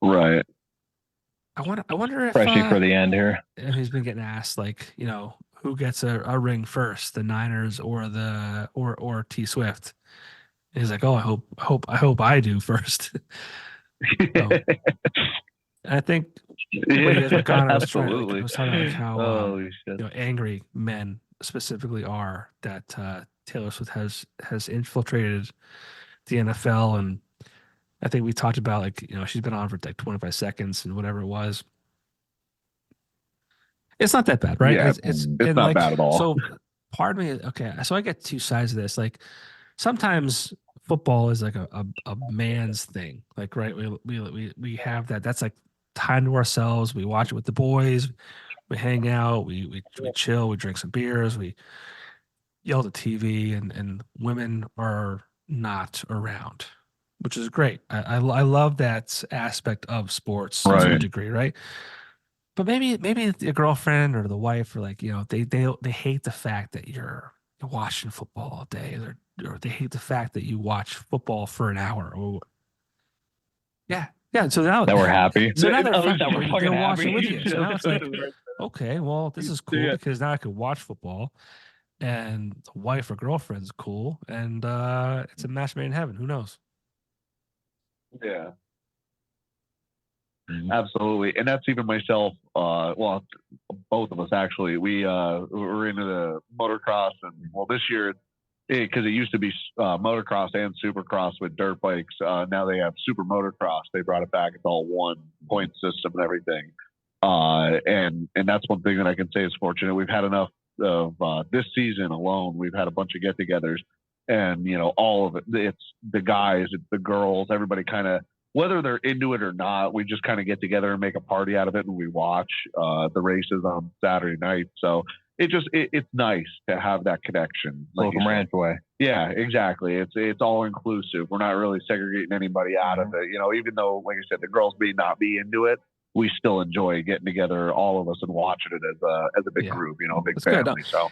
right. I wonder if especially for the end here. And he's been getting asked, like, you know, who gets a ring first, the Niners or T Swift? And he's like, oh, I hope I do first. So, I think absolutely. I was talking about how angry men specifically are that Taylor Swift has infiltrated the NFL, and I think we talked about, like, you know, she's been on for like 25 seconds and whatever it was. It's not that bad, right? Yeah, it's not like, bad at all. So part of me, okay, so I get two sides of this. Like, sometimes football is like a man's thing. Like, right, we have that. That's like time to ourselves. We watch it with the boys. We hang out. We chill. We drink some beers. We yell at the TV, and women are not around, which is great. I love that aspect of sports to a degree, right? But maybe the girlfriend or the wife, or like, you know, they hate the fact that you're watching football all day, or they hate the fact that you watch football for an hour. Or yeah. So now that we're happy. So now they're watching with you. So now it's like, okay, well, this is cool because now I could watch football, and the wife or girlfriend's cool, and it's a match made in heaven. Who knows? Yeah. Absolutely. And that's even myself. Well, both of us actually. We're into the motocross, and this year, because it used to be motocross and supercross with dirt bikes. Now they have super motocross. They brought it back. It's all one point system and everything. And that's one thing that I can say is fortunate. We've had enough of this season alone. We've had a bunch of get-togethers, and you know, all of it. It's the guys, it's the girls, everybody kind of, whether they're into it or not, we just kind of get together and make a party out of it, and we watch the races on Saturday night. So it's nice to have that connection. Slocum Ranch way. Yeah, exactly. It's all inclusive. We're not really segregating anybody out of it. You know, even though, like I said, the girls may not be into it, we still enjoy getting together, all of us, and watching it as a big group. You know, a big family. Good. So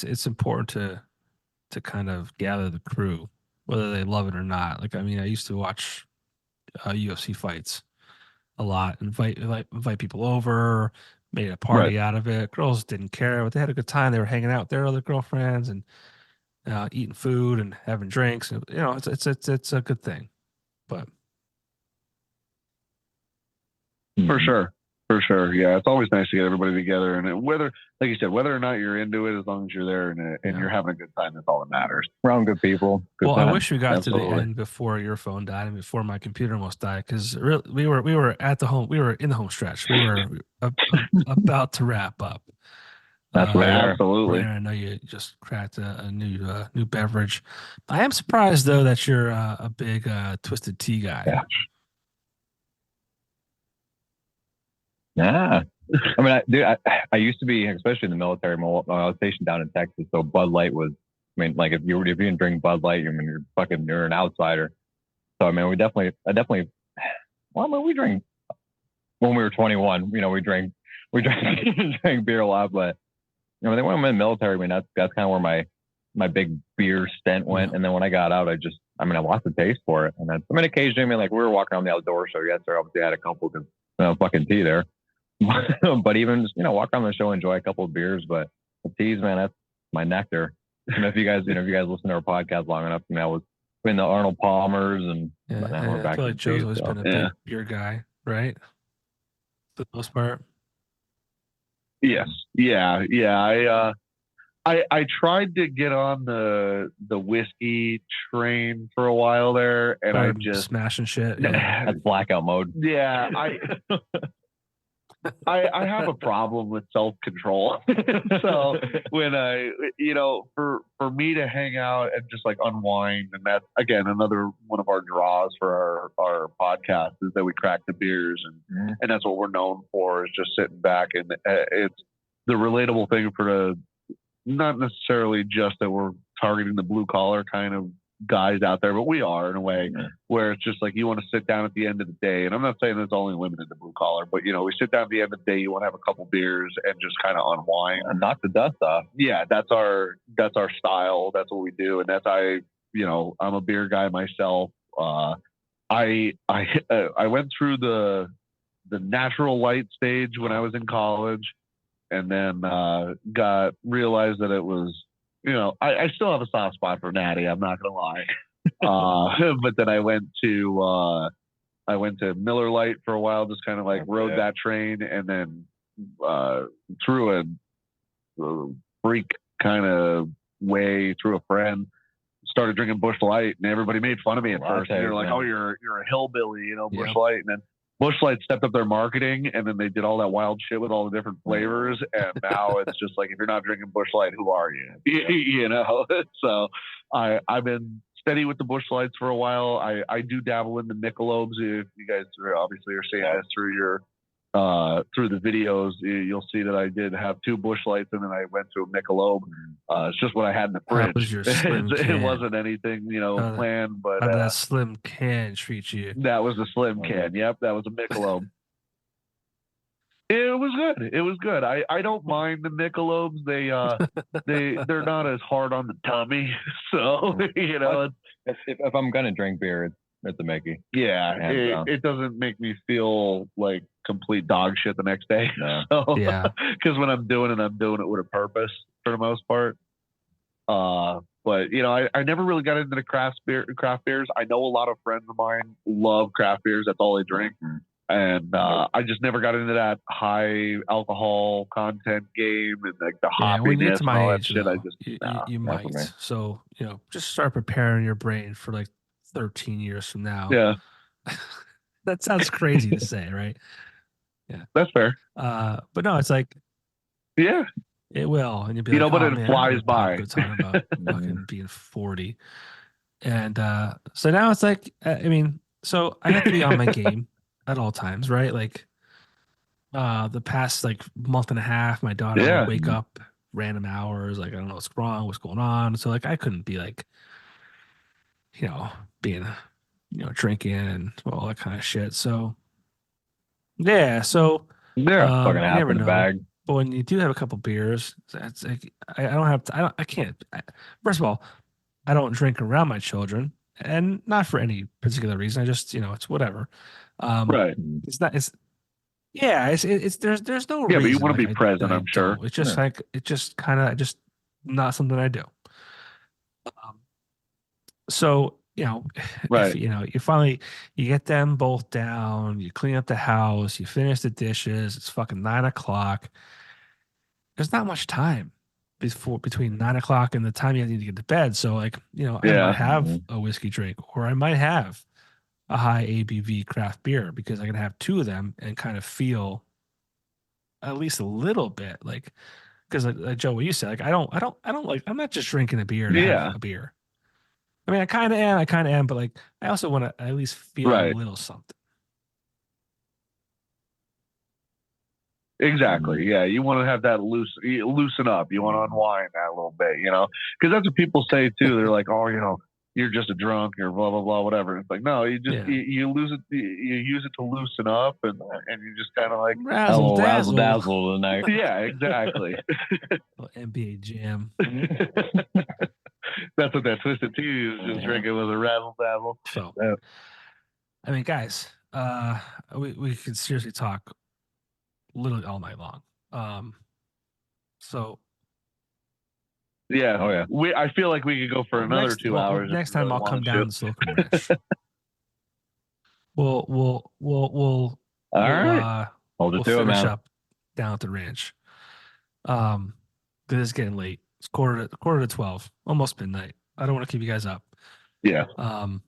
it's important to kind of gather the crew, whether they love it or not. Like, I mean, I used to watch UFC fights a lot, invite people over, made a party out of it. Girls didn't care, but they had a good time. They were hanging out with their other girlfriends and eating food and having drinks. And, you know, it's a good thing. But For sure. Yeah, it's always nice to get everybody together, and whether, like you said, whether or not you're into it, as long as you're there and you're having a good time, that's all that matters. Around good people. Good time. I wish we got to the end before your phone died and before my computer almost died, because we were at the home. We were in the home stretch. We were about to wrap up. That's right. Absolutely. Brandon, I know you just cracked a new beverage. I am surprised though that you're a big twisted tea guy. Yeah. Yeah, I mean, I used to be, especially in the military. I was stationed down in Texas, so Bud Light was. I mean, like if you didn't drink Bud Light, you're an outsider. So I mean, I definitely. Well, I mean, we drank when we were 21. You know, we drank drank beer a lot, but you know, when I'm in the military, I mean, that's kind of where my big beer stint went. And then when I got out, I lost the taste for it. And then, occasionally, like we were walking around the outdoor show yesterday, obviously I had a couple because fucking tea there. but even just, walk around the show, enjoy a couple of beers. But the teas, man, that's my nectar. If you guys listen to our podcast long enough, I was in the Arnold Palmers and I feel like Joe's always been a big beer guy, right? For the most part. Yes. Yeah. I tried to get on the whiskey train for a while there, and I just smashing shit. That's blackout mode. Yeah, I have a problem with self-control. So when for me to hang out and just like unwind, and that's again another one of our draws for our podcast is that we crack the beers, and that's what we're known for, is just sitting back, and it's the relatable thing for not necessarily just that we're targeting the blue collar kind of guys out there, but we are in a way where it's just like you want to sit down at the end of the day, and I'm not saying it's only limited to blue collar, but we sit down at the end of the day, you want to have a couple beers and just kind of unwind and knock the dust off. Yeah, that's our style. That's what we do, and that's I'm a beer guy myself. I went through the natural light stage when I was in college, and then realized that it was. I still have a soft spot for Natty. I'm not gonna lie. But then I went to Miller Lite for a while, just kind of like rode that train, and then through a freak kind of way through a friend, started drinking Busch Light, and everybody made fun of me at first. And they're like, "Oh, you're a hillbilly, Busch Light," and then Busch Light stepped up their marketing, and then they did all that wild shit with all the different flavors. And now it's just like, if you're not drinking Busch Light, who are you? So I've been steady with the Busch Lights for a while. I do dabble in the Michelobes. If you guys obviously are seeing us through your through the videos, you'll see that I did have 2 Busch Lights, and then I went to a Michelob. It's just what I had in the fridge. That was your slim can. It wasn't anything, planned. But how did that slim can treat you? That was a slim can. Yep, that was a Michelob. It was good. I don't mind the Michelobes. They're not as hard on the tummy. So if I'm gonna drink beer, it's a Mickey. Yeah, it doesn't make me feel like complete dog shit the next day. No. So, yeah, because when I'm doing it with a purpose for the most part. But I never really got into the craft beers. I know a lot of friends of mine love craft beers. That's all they drink. And I just never got into that high alcohol content game and like the hoppiness when you get to my and all age, that shit. You might. So just start preparing your brain for like 13 years from now. Yeah. That sounds crazy to say, right? Yeah. That's fair. But no, it's like, yeah, it will. And you'll be like, but it flies by. Talking about fucking being 40. And so now it's like, so I have to be on my game at all times, right? Like the past like month and a half, my daughter would wake up random hours, like I don't know what's wrong, what's going on. So like I couldn't be like, being drinking and all that kind of shit. So yeah, so fucking half in the bag. But when you do have a couple beers, that's like I can't. First of all, I don't drink around my children, and not for any particular reason. I just it's whatever. Right. It's not. It's yeah. It's there's no reason. Yeah, but you want to be present. I'm sure. It's just like just not something I do. So right. If, you finally you get them both down, you clean up the house, you finish the dishes. It's fucking 9:00. There's not much time between 9:00 and the time you need to get to bed. So like I might have a whiskey drink, or I might have a high ABV craft beer because I can have 2 of them and kind of feel at least a little bit like, because like Joe, what you said, like I don't like, I'm not just drinking a beer to have a beer. I mean, I kind of am, but like, I also want to at least feel a little something. Exactly. Yeah, you want to have that loosen up. You want to unwind that a little bit, because that's what people say too. They're like, oh, you're just a drunk, or blah blah blah, whatever. It's like, no, you just you lose it. You use it to loosen up, and you just kind of like razzle dazzle tonight. Yeah, exactly. NBA Jam. That's what that Twisted Tea was just drinking, was a razzle dazzle. So, I mean, guys, we can seriously talk literally all night long. So yeah, Oh yeah. I feel like we could go for another 2 hours. Next time I'll come down to Slocum Ranch. We'll All right. Hold we'll it to it, finish man. up down at the ranch. 'Cause it's getting late. It's quarter to 12, almost midnight. I don't want to keep you guys up. Yeah. And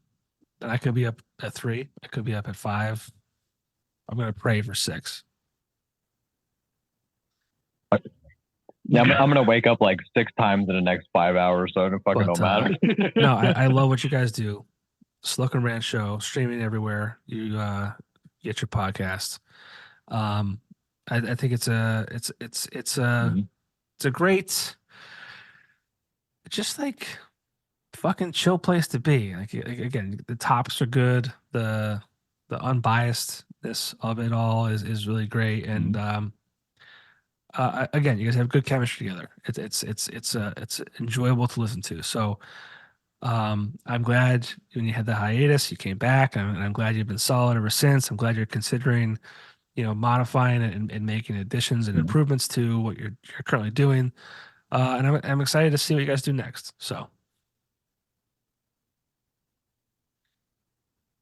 I could be up at 3. I could be up at 5. I'm gonna pray for 6. Yeah, I'm gonna wake up like 6 times in the next 5 hours, so it fucking don't matter. No, I love what you guys do. Slocum Ranch Show, streaming everywhere. You get your podcast. I think it's a great, just like fucking chill place to be. Like again, the topics are good. The unbiasedness of it all is really great, and again, you guys have good chemistry together. It's enjoyable to listen to. So I'm glad when you had the hiatus, you came back, and I'm glad you've been solid ever since. I'm glad you're considering, modifying it and making additions and improvements to what you're currently doing. And I'm excited to see what you guys do next. So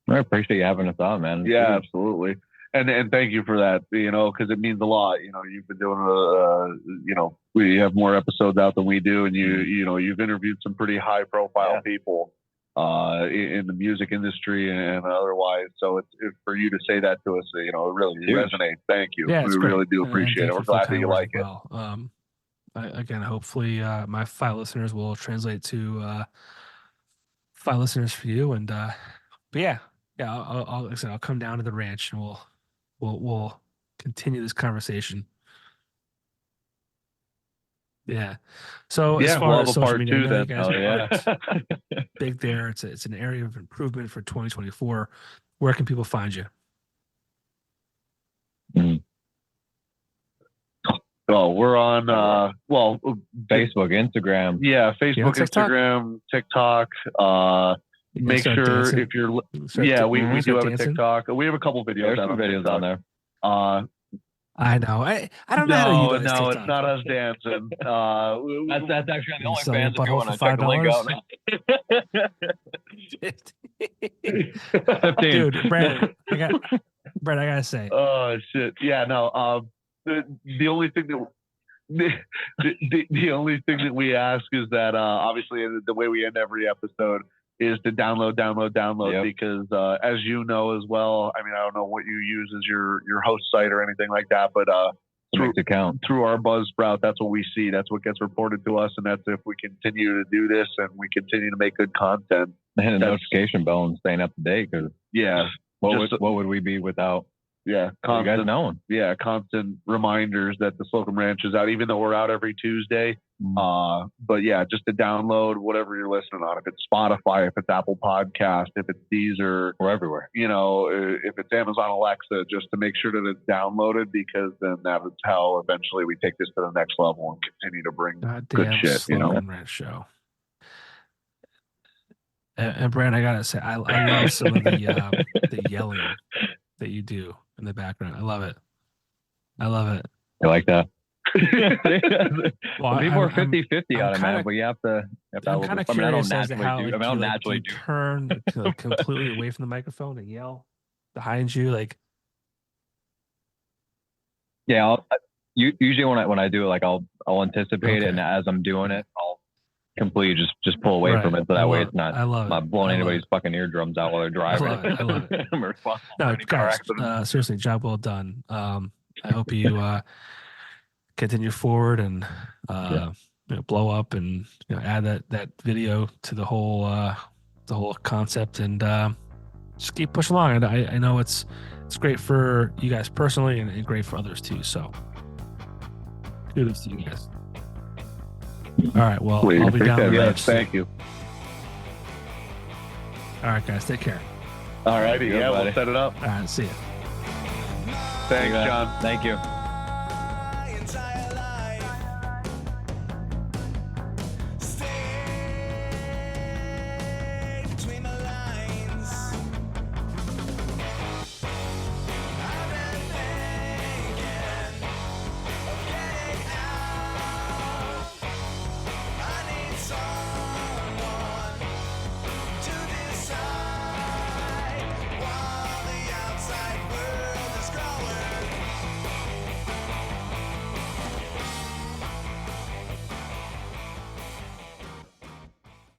I appreciate you having us on, man. Yeah, absolutely. And thank you for that, because it means a lot. You've been doing, we have more episodes out than we do. And you've interviewed some pretty high profile people in the music industry and otherwise. So it's for you to say that to us, it really resonates. Thank you. Yeah, we really do appreciate it. We're glad that you like it. Again, hopefully my 5 listeners will translate to 5 listeners for you. And, but yeah, I'll like I said, I'll come down to the ranch and we'll continue this conversation. Yeah. So as far as social media, you guys are big there. It's an area of improvement for 2024. Where can people find you? Oh, we're on Facebook, Instagram. Yeah, Facebook, Instagram, TikTok. Make sure dancing? if you're we do have a TikTok. We have a couple videos. There's some videos on there. I know. I don't know how to use No, TikTok. it's not us dancing. That's actually the only Sell fans if you butthole want to for check the link out. Dude, Brandon, I gotta say. Oh shit! Yeah, no. The only thing that the only thing that we ask is that obviously the way we end every episode is to download because as you know as well, I mean, I don't know what you use as your host site or anything like that, but through our Buzzsprout, that's what we see. That's what gets reported to us, and that's if we continue to do this and we continue to make good content. And a notification bell and staying up to date, because what would we be without? Yeah, constant, you guys knowing. Yeah, constant reminders that the Slocum Ranch is out, even though we're out every Tuesday. But yeah, just to download whatever you're listening on. If it's Spotify, if it's Apple Podcast, if it's Deezer, we're everywhere. If it's Amazon Alexa, just to make sure that it's downloaded, because then that's how eventually we take this to the next level and continue to bring good shit. Slocum Ranch Show. And Brand, I gotta say, I love some of the yelling that you do in the background. I love it. I like that. Well, people are 50-50 on it, man, but you have to. I'm kind of curious as to how you turn completely away from the microphone and yell behind you, like. Yeah, usually when I do it, like I'll anticipate it, and as I'm doing it, I'll completely just pull away from it, so that way it's not blowing anybody's fucking eardrums out while they're driving. I love it. No, guys, seriously, job well done. I hope you continue forward and blow up and add that video to the whole concept, and just keep pushing along. And I know it's great for you guys personally and great for others too. So kudos to you guys. All right, well, I'll be down the ranch. Thank you. All right, guys, take care. All righty, we'll set it up. All right, see ya. Thanks, John. Thank you.